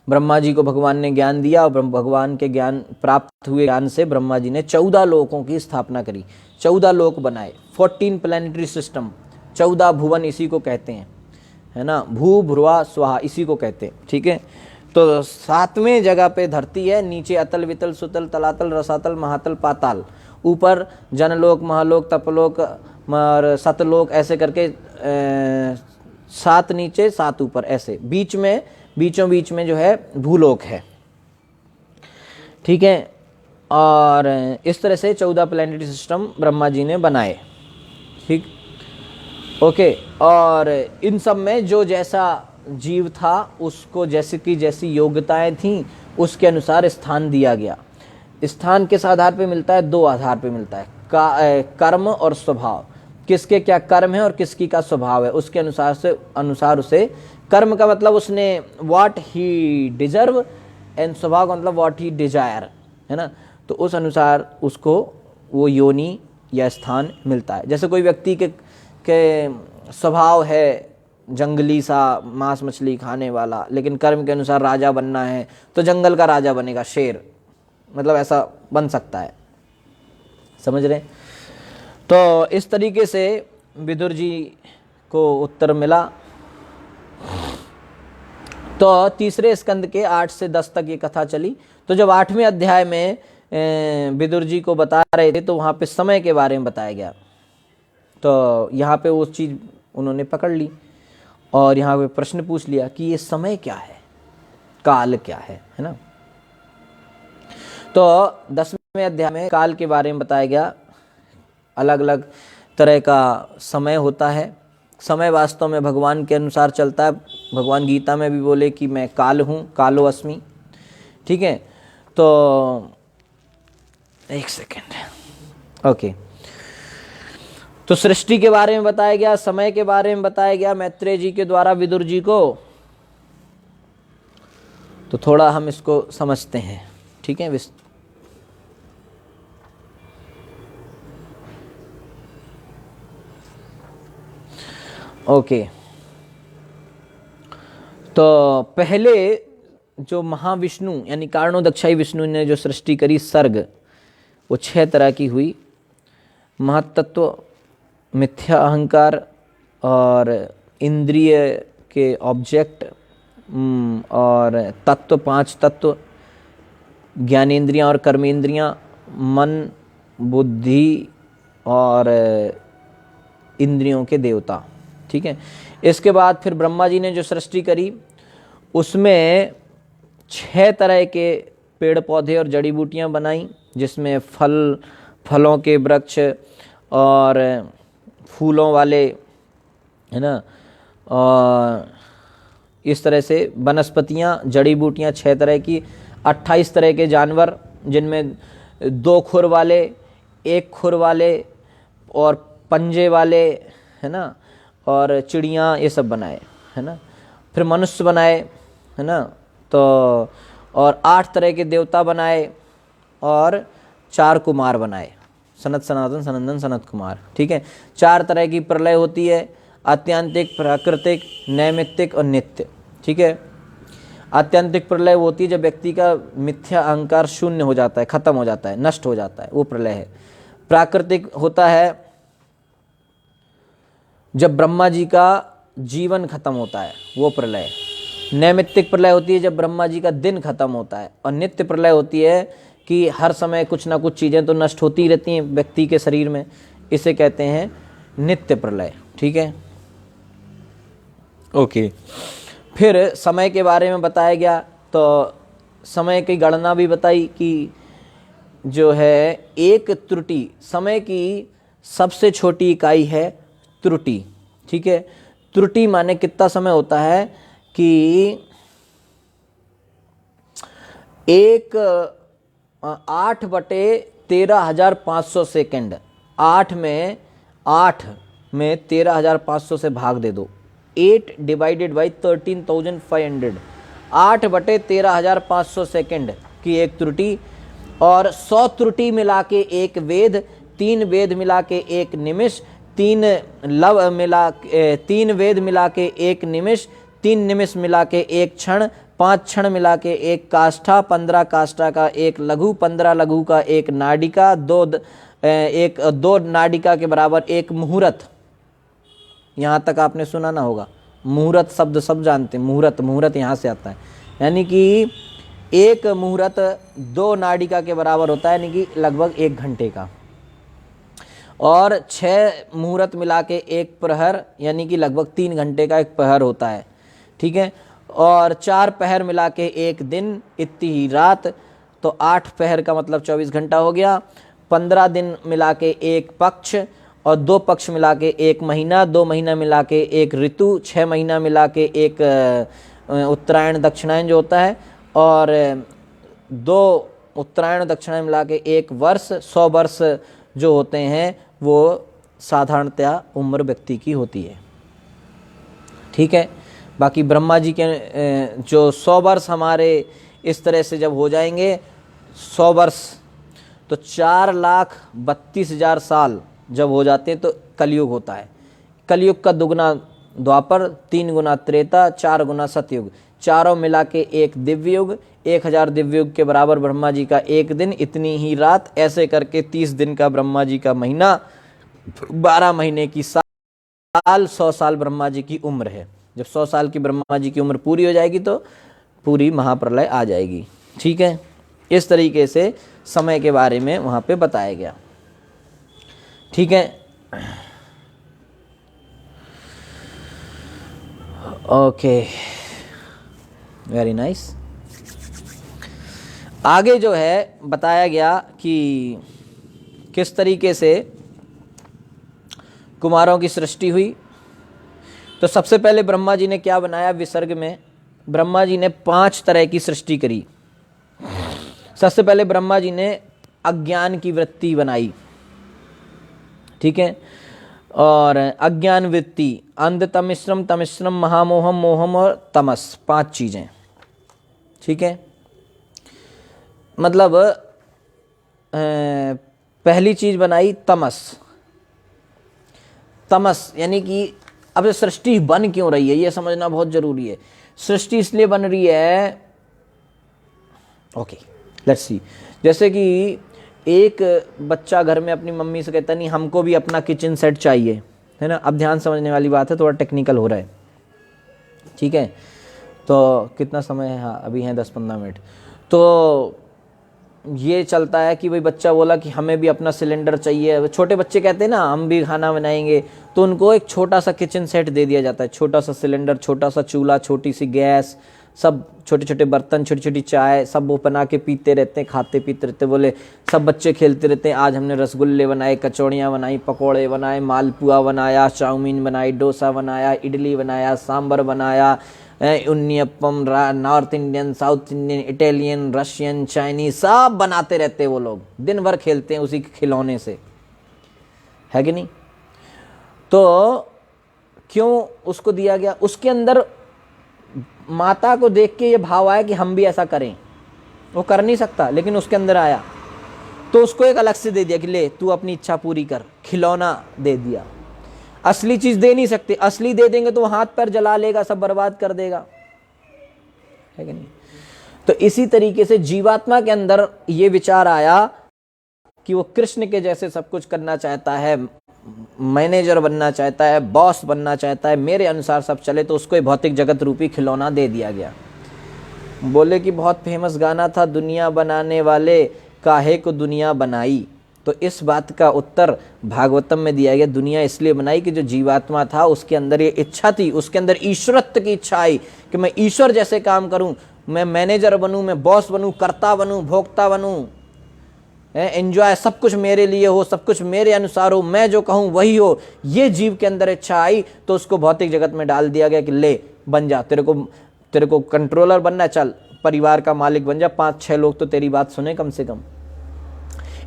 ब्रह्मा जी को भगवान ने ज्ञान दिया और भगवान के ज्ञान प्राप्त हुए ज्ञान से ब्रह्मा जी ने 14 लोकों की स्थापना करी, 14 लोक बनाए, 14 प्लैनेटरी सिस्टम, 14 भुवन इसी को कहते हैं, है ना, भू भ्रुवा स्वाहा इसी को कहते हैं। ठीक है, तो 7वें जगह पे धरती है, नीचे अतल वितल सुतल तलातल रसातल महातल पाताल, ऊपर जनलोक महालोक तपलोक और सतलोक, ऐसे करके 7 नीचे 7 ऊपर, ऐसे बीच में बीचों बीच में जो है भूलोक है। ठीक है, और इस तरह से 14 प्लैनेटरी सिस्टम ब्रह्मा जी ने बनाए। ठीक, ओके, और इन सब में जो जैसा जीव था उसको जैसे की जैसी योग्यताएं थीं उसके अनुसार स्थान दिया गया। स्थान किस आधार पे मिलता है, 2 आधार पे मिलता है, कर्म और स्वभाव। किसके क्या कर्म है और किसकी का स्वभाव है, उसके अनुसार उसे, कर्म का मतलब उसने व्हाट ही डिजर्व, एंड स्वभाव का मतलब व्हाट ही डिजायर, है ना। तो उस अनुसार उसको वो योनि या स्थान मिलता है। जैसे कोई व्यक्ति के स्वभाव है जंगली सा, मांस मछली खाने वाला, लेकिन कर्म के अनुसार राजा बनना है तो जंगल का राजा बनेगा, शेर, मतलब ऐसा बन सकता है, समझ रहे। तो इस तरीके से विदुर जी को उत्तर मिला। तो तीसरे स्कंद के 8 से 10 तक ये कथा चली। तो जब 8वें अध्याय में विदुर जी को बता रहे थे तो वहाँ पे समय के बारे में बताया गया। तो यहाँ पे वो चीज़ उन्होंने पकड़ ली और यहाँ पे प्रश्न पूछ लिया कि ये समय क्या है, काल क्या है ना। तो 10वें अध्याय में काल के बारे में बताया गया। अलग अलग तरह का समय होता है। समय वास्तव में भगवान के अनुसार चलता है। भगवान गीता में भी बोले कि मैं काल हूँ, कालो अस्मि, ठीक है। तो एक सेकेंड, ओके। तो सृष्टि के बारे में बताया गया, समय के बारे में बताया गया मैत्रेय जी के द्वारा विदुर जी को। तो थोड़ा हम इसको समझते हैं, ठीक है। ओके। तो पहले जो महाविष्णु यानी कारणोदक्षाई विष्णु ने जो सृष्टि करी सर्ग, वो 6 तरह की हुई। महत्तत्व, मिथ्या अहंकार और इंद्रिय के ऑब्जेक्ट, और तत्व, 5 तत्व, ज्ञानेंद्रियां और कर्मेंद्रियां, मन, बुद्धि और इंद्रियों के देवता, ठीक है। इसके बाद फिर ब्रह्मा जी ने जो सृष्टि करी उसमें 6 तरह के पेड़ पौधे और जड़ी बूटियां बनाई, जिसमें फलों के वृक्ष और फूलों वाले, है ना, और इस तरह से वनस्पतियां, जड़ी बूटियां 6 तरह की, 28 तरह के जानवर, जिनमें 2 खुर वाले, 1 खुर वाले और पंजे वाले, है ना, और चिड़ियाँ, ये सब बनाए, है ना। फिर मनुष्य बनाए, है ना। तो और 8 तरह के देवता बनाए और 4 कुमार बनाए, सनत, सनातन, सनंदन, सनत कुमार, ठीक है। 4 तरह की प्रलय होती है, आत्यंतिक, प्राकृतिक, नैमित्तिक और नित्य, ठीक है। आत्यंतिक प्रलय होती है जब व्यक्ति का मिथ्या अहंकार शून्य हो जाता है, खत्म हो जाता है, नष्ट हो जाता है, वो प्रलय है। प्राकृतिक होता है जब ब्रह्मा जी का जीवन खत्म होता है, वो प्रलय। नैमित्तिक प्रलय होती है जब ब्रह्मा जी का दिन खत्म होता है। और नित्य प्रलय होती है कि हर समय कुछ ना कुछ चीज़ें तो नष्ट होती रहती हैं व्यक्ति के शरीर में, इसे कहते हैं नित्य प्रलय, ठीक है। ओके। फिर समय के बारे में बताया गया। तो समय की गणना भी बताई कि जो है एक त्रुटि, समय की सबसे छोटी इकाई है त्रुटि, ठीक है। त्रुटि माने कितना समय होता है कि 8/13,500 सेकेंड, 8 में 13,500 से भाग दे दो, 8 डिवाइडेड बाई 13,500, 8/13,500 सेकेंड की एक त्रुटि। और 100 त्रुटि मिला के एक वेद, 3 वेद मिला के एक निमिष, 3 वेद मिला के एक निमिष, 3 निमिष मिला के एक क्षण, 5 क्षण मिला के एक काष्ठा, 15 काष्ठा का एक लघु, 15 लघु का एक नाडिका, 2 नाडिका के बराबर एक मुहूर्त। यहाँ तक आपने सुना ना होगा, मुहूर्त शब्द सब जानते हैं। मुहूर्त यहाँ से आता है, यानी कि एक मुहूर्त 2 नाडिका के बराबर होता है, यानी कि लगभग 1 घंटे का। और 6 मुहूर्त मिला के एक प्रहर, यानी कि लगभग 3 घंटे का एक प्रहर होता है, ठीक है। और 4 पहर मिला के एक दिन, इतनी ही रात, तो 8 पहर का मतलब 24 घंटा हो गया। 15 दिन मिला के एक पक्ष, और 2 पक्ष मिला के एक महीना, 2 महीना मिला के एक ऋतु, 6 महीना मिला के एक उत्तरायण दक्षिणायन जो होता है, और 2 उत्तरायण दक्षिणायन मिला के एक वर्ष। 100 वर्ष जो होते हैं वो साधारणतया उम्र व्यक्ति की होती है, ठीक है। बाकी ब्रह्मा जी के जो 100 वर्ष हमारे इस तरह से जब हो जाएंगे 100 वर्ष, तो 4,32,000 साल जब हो जाते हैं तो कलयुग होता है। कलयुग का दुगना द्वापर, 3 गुना त्रेता, 4 गुना सतयुग, चारों मिला के एक दिव्य युग, 1000 दिव्य युग के बराबर ब्रह्मा जी का एक दिन, इतनी ही रात, ऐसे करके 30 दिन का ब्रह्मा जी का महीना, 12 महीने की साल, 100 साल ब्रह्मा जी की उम्र है। जब 100 साल की ब्रह्मा जी की उम्र पूरी हो जाएगी तो पूरी महाप्रलय आ जाएगी। ठीक है, इस तरीके से समय के बारे में वहां पे बताया गया। ठीक है, ओके, वेरी नाइस। आगे जो है बताया गया कि किस तरीके से कुमारों की सृष्टि हुई। तो सबसे पहले ब्रह्मा जी ने क्या बनाया, विसर्ग में ब्रह्मा जी ने 5 तरह की सृष्टि करी। सबसे पहले ब्रह्मा जी ने अज्ञान की वृत्ति बनाई। ठीक है, और अज्ञान वृत्ति, अंध तमिश्रम, तमिश्रम महामोहम, मोहम और तमस, 5 चीजें। ठीक है, मतलब पहली चीज बनाई तमस। तमस यानी कि अब सृष्टि बन क्यों रही है ये समझना बहुत जरूरी है। सृष्टि इसलिए बन रही है, ओके लेट्स सी, जैसे कि एक बच्चा घर में अपनी मम्मी से कहता नहीं हमको भी अपना किचन सेट चाहिए, है ना। अब ध्यान समझने वाली बात है, थोड़ा टेक्निकल हो रहा है। ठीक है, तो कितना समय है, हाँ अभी हैं 10-15 मिनट। तो ये चलता है कि भाई बच्चा बोला कि हमें भी अपना सिलेंडर चाहिए। छोटे बच्चे कहते हैं ना हम भी खाना बनाएंगे, तो उनको एक छोटा सा किचन सेट दे दिया जाता है, छोटा सा सिलेंडर, छोटा सा चूल्हा, छोटी सी गैस, सब छोटे छोटे बर्तन, छोटी छोटी चाय, सब वो बना के पीते रहते हैं, खाते पीते रहते, बोले सब बच्चे खेलते रहते हैं। आज हमने रसगुल्ले बनाए, कचौड़ियाँ बनाई, पकौड़े बनाए, मालपुआ बनाया, चाउमीन बनाई, डोसा बनाया, इडली बनाया, सांभर बनाया, unniappam, North Indian, South Indian, Italian, Russian, Chinese, सब बनाते रहते हैं वो लोग, दिन भर खेलते हैं उसी खिलौने से, है कि नहीं। तो क्यों उसको दिया गया, उसके अंदर माता को देख के ये भाव आया कि हम भी ऐसा करें। वो कर नहीं सकता लेकिन उसके अंदर आया, तो उसको एक अलग से दे दिया कि ले तू अपनी इच्छा पूरी कर, खिलौना दे दिया। असली चीज दे नहीं सकते, असली दे देंगे तो वो हाथ पैर जला लेगा, सब बर्बाद कर देगा, है कि नहीं। तो इसी तरीके से जीवात्मा के अंदर ये विचार आया कि वो कृष्ण के जैसे सब कुछ करना चाहता है, मैनेजर बनना चाहता है, बॉस बनना चाहता है, मेरे अनुसार सब चले, तो उसको भौतिक जगत रूपी खिलौना दे दिया गया। बोले कि बहुत फेमस गाना था, दुनिया बनाने वाले काहे को दुनिया बनाई। तो इस बात का उत्तर भागवतम में दिया गया, दुनिया इसलिए बनाई कि जो जीवात्मा था उसके अंदर ये इच्छा थी, उसके अंदर ईश्वरत्व की इच्छा आई कि मैं ईश्वर जैसे काम करूं, मैं मैनेजर बनूं, मैं बॉस बनूं, कर्ता बनूं, भोक्ता बनूं, एंजॉय, सब कुछ मेरे लिए हो, सब कुछ मेरे अनुसार हो, मैं जो कहूं वही हो। ये जीव के अंदर इच्छा आई तो उसको भौतिक जगत में डाल दिया गया कि ले बन जा, तेरे को कंट्रोलर बनना, चल परिवार का मालिक बन जा, 5-6 लोग तो तेरी बात सुने कम से कम।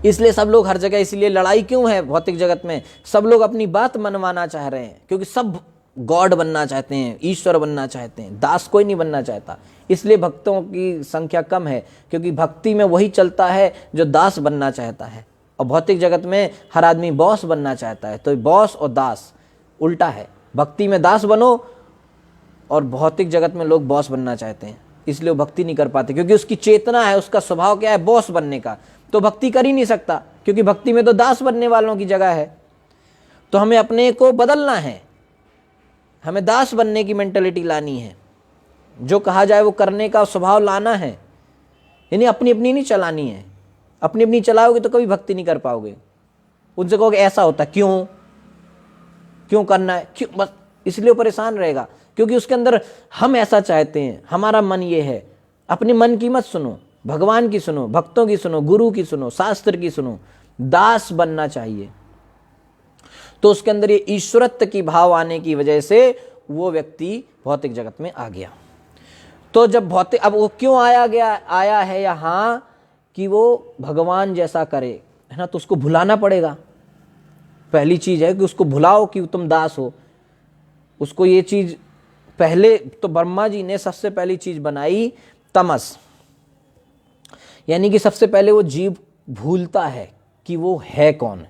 इसलिए सब लोग हर जगह, इसलिए लड़ाई क्यों है भौतिक जगत में, सब लोग अपनी बात मनवाना चाह रहे हैं, क्योंकि सब गॉड बनना चाहते हैं, ईश्वर बनना चाहते हैं, दास कोई नहीं बनना चाहता। इसलिए भक्तों की संख्या कम है, क्योंकि भक्ति में वही चलता है जो दास बनना चाहता है, और भौतिक जगत में हर आदमी बॉस बनना चाहता है। तो बॉस और दास उल्टा है, भक्ति में दास बनो और भौतिक जगत में लोग बॉस बनना चाहते हैं, इसलिए वो भक्ति नहीं कर पाते, क्योंकि उसकी चेतना है, उसका स्वभाव क्या है, बॉस बनने का, तो भक्ति कर ही नहीं सकता, क्योंकि भक्ति में तो दास बनने वालों की जगह है। तो हमें अपने को बदलना है, हमें दास बनने की मेंटालिटी लानी है, जो कहा जाए वो करने का स्वभाव लाना है, यानी अपनी अपनी नहीं चलानी है। अपनी अपनी चलाओगे तो कभी भक्ति नहीं कर पाओगे। उनसे कहोगे ऐसा होता, क्यों क्यों करना है, क्यों, बस इसलिए वो परेशान रहेगा, क्योंकि उसके अंदर हम ऐसा चाहते हैं, हमारा मन ये है। अपने मन की मत सुनो, भगवान की सुनो, भक्तों की सुनो, गुरु की सुनो, शास्त्र की सुनो। दास बनना चाहिए, तो उसके अंदर ये ईश्वरत्व की भाव आने की वजह से वो व्यक्ति भौतिक जगत में आ गया। तो जब भौतिक, अब वो क्यों आया है यहाँ कि वो भगवान जैसा करे, है ना, तो उसको भुलाना पड़ेगा। पहली चीज है कि उसको भुलाओ कि तुम दास हो, उसको ये चीज पहले। तो ब्रह्मा जी ने सबसे पहली चीज बनाई तमस, यानी कि सबसे पहले वो जीव भूलता है कि वो है कौन,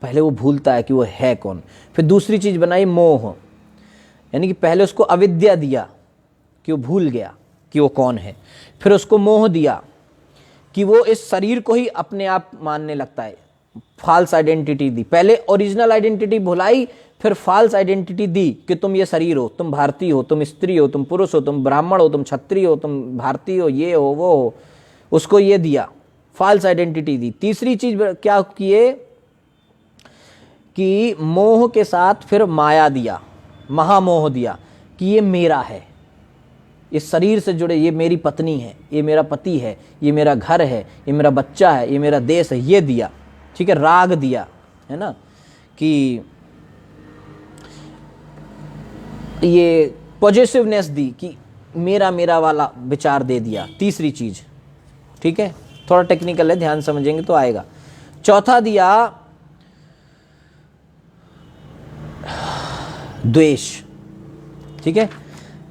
पहले वो भूलता है कि वो है कौन। फिर दूसरी चीज बनाई मोह, यानी कि पहले उसको अविद्या दिया कि वो भूल गया कि वो कौन है। फिर उसको मोह दिया कि वो इस शरीर को ही अपने आप मानने लगता है, फॉल्स आइडेंटिटी दी। पहले ओरिजिनल आइडेंटिटी भुलाई, फिर फॉल्स आइडेंटिटी दी कि तुम ये शरीर हो, तुम भारतीय हो, तुम स्त्री हो, तुम पुरुष हो, तुम ब्राह्मण हो, तुम क्षत्रिय हो, तुम भारतीय हो, ये हो वो हो, उसको ये दिया, फॉल्स आइडेंटिटी दी। तीसरी चीज क्या किए कि मोह के साथ फिर माया दिया, महामोह दिया कि ये मेरा है, इस शरीर से जुड़े, ये मेरी पत्नी है, ये मेरा पति है, ये मेरा घर है, ये मेरा बच्चा है, ये मेरा देश है, ये दिया। ठीक है, राग दिया, है ना, कि ये पॉजिटिवनेस दी कि मेरा मेरा वाला विचार दे दिया, तीसरी चीज। ठीक है, थोड़ा टेक्निकल है, ध्यान समझेंगे तो आएगा। चौथा दिया द्वेष। ठीक है,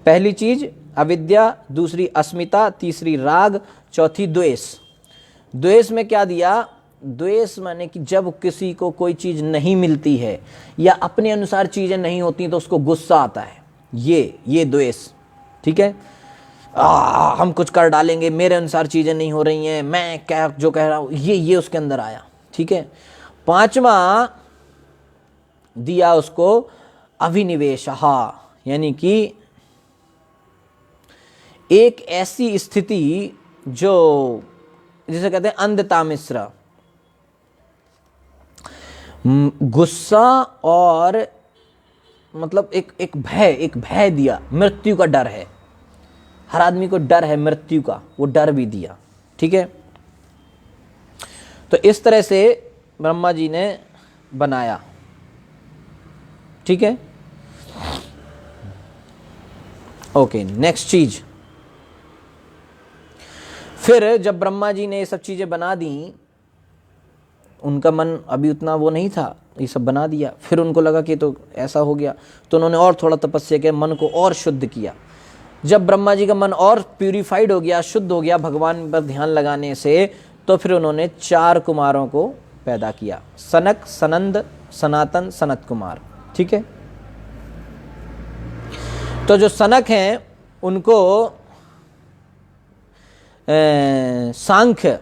पहली चीज अविद्या, दूसरी अस्मिता, तीसरी राग, चौथी द्वेष। द्वेष में क्या दिया, द्वेष माने कि जब किसी को कोई चीज नहीं मिलती है या अपने अनुसार चीजें नहीं होती तो उसको गुस्सा आता है, ये द्वेष। ठीक है, हम कुछ कर डालेंगे, मेरे अनुसार चीजें नहीं हो रही हैं, मैं क्या जो कह रहा हूं, ये उसके अंदर आया। ठीक है, पांचवा दिया उसको अभिनिवेश, यानी कि एक ऐसी स्थिति जो जिसे कहते हैं अंधता मिश्र, गुस्सा और मतलब एक भय दिया, मृत्यु का डर है, हर आदमी को डर है मृत्यु का, वो डर भी दिया। ठीक है, तो इस तरह से ब्रह्मा जी ने बनाया। ठीक है, ओके, नेक्स्ट चीज। फिर जब ब्रह्मा जी ने ये सब चीजें बना दी, उनका मन अभी उतना वो नहीं था, ये सब बना दिया, फिर उनको लगा कि तो ऐसा हो गया, तो उन्होंने और थोड़ा तपस्या किया, मन को और शुद्ध किया। जब ब्रह्मा जी का मन और प्यूरिफाइड हो गया, शुद्ध हो गया भगवान पर ध्यान लगाने से, तो फिर उन्होंने 4 कुमारों को पैदा किया, सनक, सनंद, सनातन, सनत कुमार। ठीक है, तो जो सनक हैं उनको सांख्य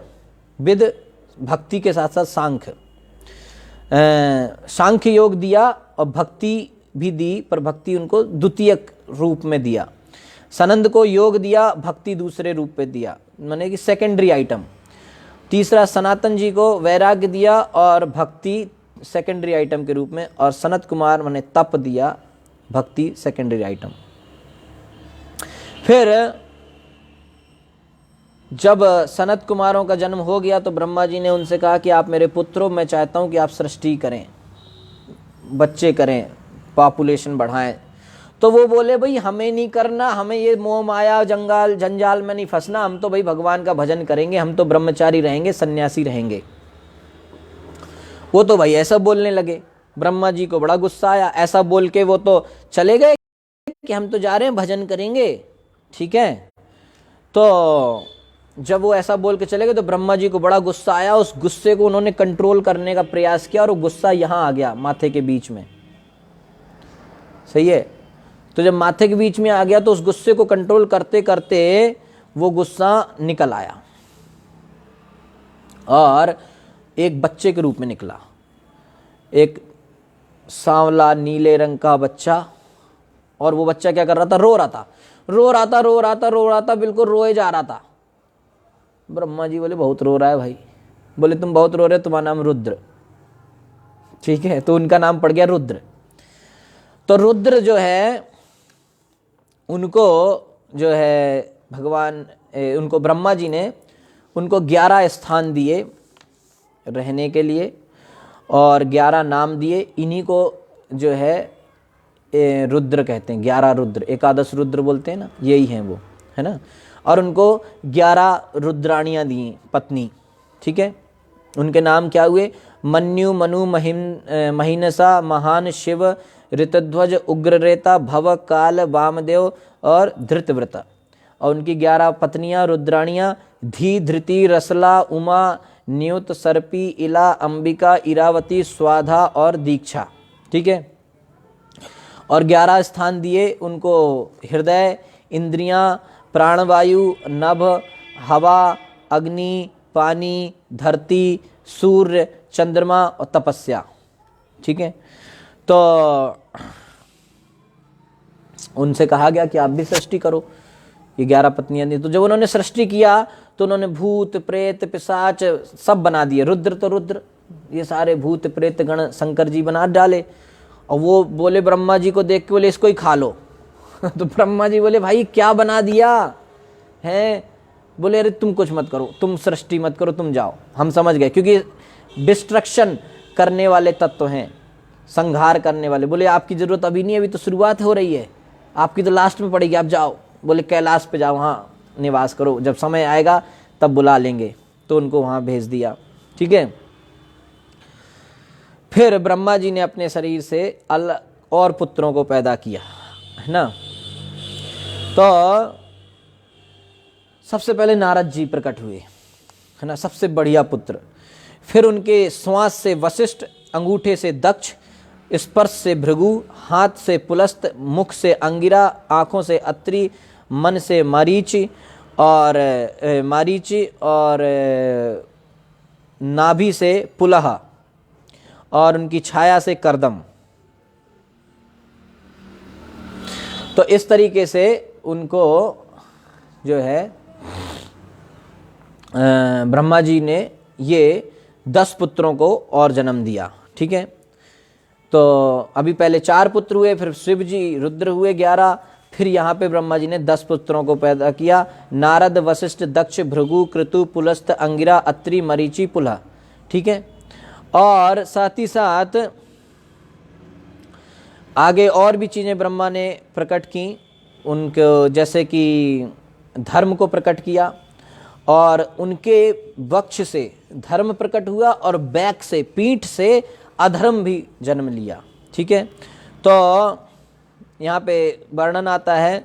विद, भक्ति के साथ साथ सांख्य योग दिया और भक्ति भी दी, पर भक्ति उनको द्वितीयक रूप में दिया। सनंद को योग दिया, भक्ति दूसरे रूप में दिया, माने कि सेकेंडरी आइटम। तीसरा सनातन जी को वैराग्य दिया और भक्ति सेकेंडरी आइटम के रूप में, और सनत कुमार माने तप दिया, भक्ति सेकेंडरी आइटम। फिर जब सनत कुमारों का जन्म हो गया तो ब्रह्मा जी ने उनसे कहा कि आप मेरे पुत्रों, मैं चाहता हूं कि आप सृष्टि करें, बच्चे करें, पॉपुलेशन बढ़ाएं। तो वो बोले भाई हमें नहीं करना, हमें ये मोह माया जंजाल में नहीं फंसना, हम तो भाई भगवान का भजन करेंगे, हम तो ब्रह्मचारी रहेंगे, सन्यासी रहेंगे। वो तो भाई ऐसा बोलने लगे, ब्रह्मा जी को बड़ा गुस्सा आया। ऐसा बोल के वो तो चले गए कि हम तो जा रहे हैं भजन करेंगे। ठीक है, तो जब वो ऐसा बोल के चले गए तो ब्रह्मा जी को बड़ा गुस्सा आया। उस गुस्से को उन्होंने कंट्रोल करने का प्रयास किया और वो गुस्सा यहां आ गया, माथे के बीच में। सही है, तो जब माथे के बीच में आ गया तो उस गुस्से को कंट्रोल करते करते वो गुस्सा निकल आया और एक बच्चे के रूप में निकला, एक सांवला नीले रंग का बच्चा। और वो बच्चा क्या कर रहा था, रो रहा था, बिल्कुल रोए जा रहा था। ब्रह्मा जी बोले बहुत रो रहा है भाई। बोले तुम बहुत रो रहे हो, तुम्हारा नाम रुद्र। ठीक है, तो उनका नाम पड़ गया रुद्र। तो रुद्र जो है उनको जो है भगवान उनको ब्रह्मा जी ने उनको 11 स्थान दिए रहने के लिए और 11 नाम दिए। इन्हीं को जो है रुद्र कहते हैं, 11 रुद्र, एकादश रुद्र बोलते हैं ना, यही हैं वो, है ना। और उनको 11 रुद्राणियाँ दी पत्नी। ठीक है, उनके नाम क्या हुए, मन्यु, मनु, महिनसा, महान, शिव, ऋतध्वज, उग्ररेता, भव, काल, वामदेव और धृतव्रत। और उनकी 11 पत्नियां रुद्राणियां धी, धृति, रसला, उमा, न्युत, सर्पी, इला, अंबिका, इरावती, स्वाधा और दीक्षा। ठीक है, और 11 स्थान दिए उनको हृदय, इंद्रियां, प्राणवायु, नभ, हवा, अग्नि, पानी, धरती, सूर्य, चंद्रमा और तपस्या। ठीक है, तो उनसे कहा गया कि आप भी सृष्टि करो। ये 11 पत्नियां थी, तो जब उन्होंने सृष्टि किया तो उन्होंने भूत, प्रेत, पिशाच सब बना दिए। रुद्र तो रुद्र, ये सारे भूत प्रेत गण शंकर जी बना डाले। और वो बोले ब्रह्मा जी को देख के बोले इसको ही खा लो। तो ब्रह्मा जी बोले भाई क्या बना दिया है? बोले अरे तुम कुछ मत करो, तुम सृष्टि मत करो, तुम जाओ, हम समझ गए, क्योंकि डिस्ट्रक्शन करने वाले तत्व हैं, संहार करने वाले। बोले आपकी जरूरत अभी नहीं है, अभी तो शुरुआत हो रही है, आपकी तो लास्ट में पड़ेगी, आप जाओ। बोले कैलाश पे जाओ, वहाँ निवास करो, जब समय आएगा तब बुला लेंगे। तो उनको वहाँ भेज दिया। ठीक है, फिर ब्रह्मा जी ने अपने शरीर से और पुत्रों को पैदा किया, है ना। तो सबसे पहले नारद जी प्रकट हुए, है ना, सबसे बढ़िया पुत्र। फिर उनके श्वास से वशिष्ठ, अंगूठे से दक्ष, स्पर्श से भृगु, हाथ से पुलस्त, मुख से अंगिरा, आंखों से अत्रि, मन से मारीचि और नाभि से पुलह और उनकी छाया से करदम। तो इस तरीके से उनको जो है ब्रह्मा जी ने ये 10 पुत्रों को और जन्म दिया। ठीक है, तो अभी पहले 4 पुत्र हुए, फिर शिव जी रुद्र हुए 11, फिर यहाँ पे ब्रह्मा जी ने 10 पुत्रों को पैदा किया। नारद, वशिष्ठ, दक्ष, भृगु, कृतु, पुलस्त, अंगिरा, अत्रि, मरीचि, पुलह। ठीक है, और साथ ही साथ आगे और भी चीज़ें ब्रह्मा ने प्रकट की उनको, जैसे कि धर्म को प्रकट किया, और उनके वक्ष से धर्म प्रकट हुआ और बैक से, पीठ से अधर्म भी जन्म लिया। ठीक है, तो यहाँ पे वर्णन आता है,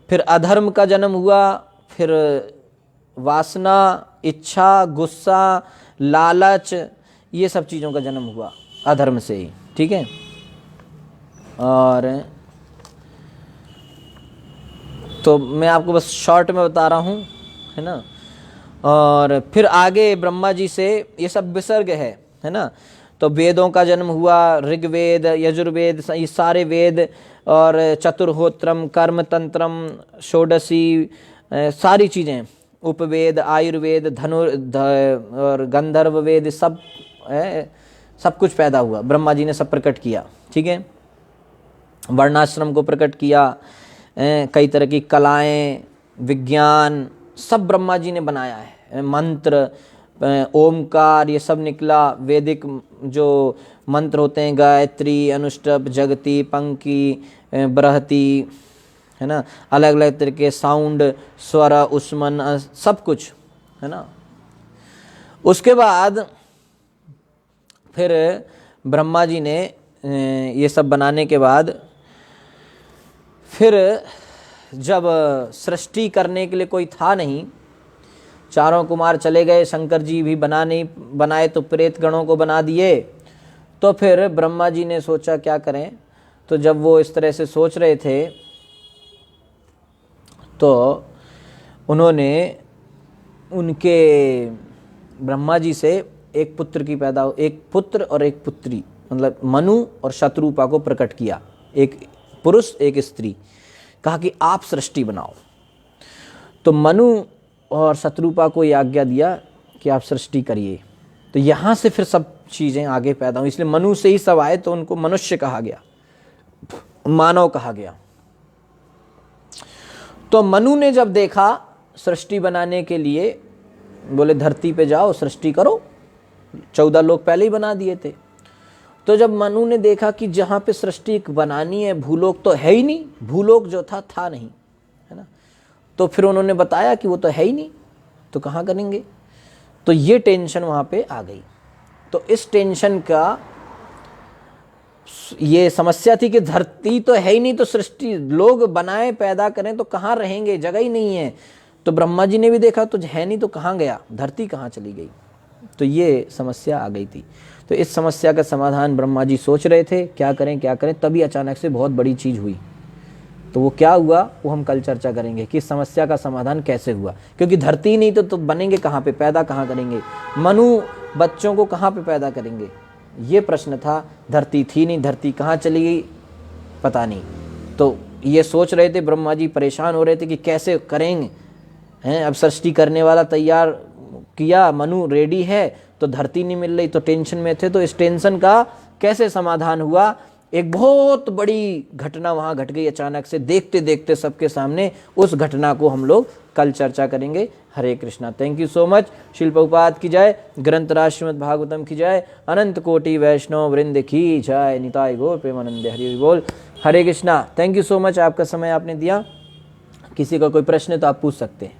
फिर अधर्म का जन्म हुआ, फिर वासना, इच्छा, गुस्सा, लालच, ये सब चीज़ों का जन्म हुआ अधर्म से ही। ठीक है, और तो मैं आपको बस शॉर्ट में बता रहा हूँ, है ना। और फिर आगे ब्रह्मा जी से ये सब विसर्ग है ना। तो वेदों का जन्म हुआ, ऋग्वेद, यजुर्वेद, ये सारे वेद, और चतुर्होत्रम, कर्म तंत्रम, षोडशी, सारी चीज़ें, उपवेद, आयुर्वेद, और गंधर्व वेद, सब कुछ पैदा हुआ, ब्रह्मा जी ने सब प्रकट किया। ठीक है, वर्णाश्रम को प्रकट किया, कई तरह की कलाएं, विज्ञान, सब ब्रह्मा जी ने बनाया है। मंत्र, ओमकार, ये सब निकला। वैदिक जो मंत्र होते हैं, गायत्री, अनुष्टप, जगती, पंक्ति, बृहति, है ना, अलग अलग तरह के साउंड, स्वर, उष्मन, सब कुछ, है ना। उसके बाद फिर ब्रह्मा जी ने ये सब बनाने के बाद फिर जब सृष्टि करने के लिए कोई था नहीं, चारों कुमार चले गए, शंकर जी भी बनाए तो प्रेत गणों को बना दिए। तो फिर ब्रह्मा जी ने सोचा क्या करें। तो जब वो इस तरह से सोच रहे थे तो उन्होंने उनके ब्रह्मा जी से एक पुत्र और एक पुत्री, मतलब मनु और शत्रुपा को प्रकट किया, एक पुरुष एक स्त्री। कहा कि आप सृष्टि बनाओ। तो मनु और शत्रुपा को ये आज्ञा दिया कि आप सृष्टि करिए। तो यहाँ से फिर सब चीज़ें आगे पैदा हुई, इसलिए मनु से ही सब आए, तो उनको मनुष्य कहा गया, मानव कहा गया। तो मनु ने जब देखा सृष्टि बनाने के लिए, बोले धरती पे जाओ सृष्टि करो, 14 लोग पहले ही बना दिए थे। तो जब मनु ने देखा कि जहाँ पे सृष्टि बनानी है भूलोक तो है ही नहीं, भूलोक जो था नहीं, है ना। तो फिर उन्होंने बताया कि वो तो है ही नहीं, तो कहाँ करेंगे। तो ये टेंशन वहाँ पे आ गई। तो इस टेंशन का ये समस्या थी कि धरती तो है ही नहीं, तो सृष्टि लोग बनाए पैदा करें तो कहाँ रहेंगे, जगह ही नहीं है। तो ब्रह्मा जी ने भी देखा तो है नहीं, तो कहाँ गया, धरती कहाँ चली गई। तो ये समस्या आ गई थी। तो इस समस्या का समाधान ब्रह्मा जी सोच रहे थे क्या करें क्या करें, तभी अचानक से बहुत बड़ी चीज़ हुई। तो वो क्या हुआ वो हम कल चर्चा करेंगे कि समस्या का समाधान कैसे हुआ, क्योंकि धरती नहीं तो बनेंगे कहाँ पे, पैदा कहाँ करेंगे, मनु बच्चों को कहाँ पे पैदा करेंगे, ये प्रश्न था। धरती थी नहीं, धरती कहाँ चली गई पता नहीं। तो ये सोच रहे थे, ब्रह्मा जी परेशान हो रहे थे कि कैसे करेंगे हैं। अब सृष्टि करने वाला तैयार किया, मनु रेडी है, तो धरती नहीं मिल रही, तो टेंशन में थे। तो इस टेंशन का कैसे समाधान हुआ, एक बहुत बड़ी घटना वहाँ घट गई अचानक से, देखते देखते सबके सामने। उस घटना को हम लोग कल चर्चा करेंगे। Hare Krishna. Thank you so much. शिल प्रभुपाद की जय, ग्रंथराज श्रीमद् भागवतम की जय, अनंत कोटि वैष्णव वृंद की जय, निताय गौर प्रेमानंद हरि बोल। Hare Krishna. Thank you so much, आपका समय आपने दिया। किसी का कोई प्रश्न तो आप पूछ सकते हैं।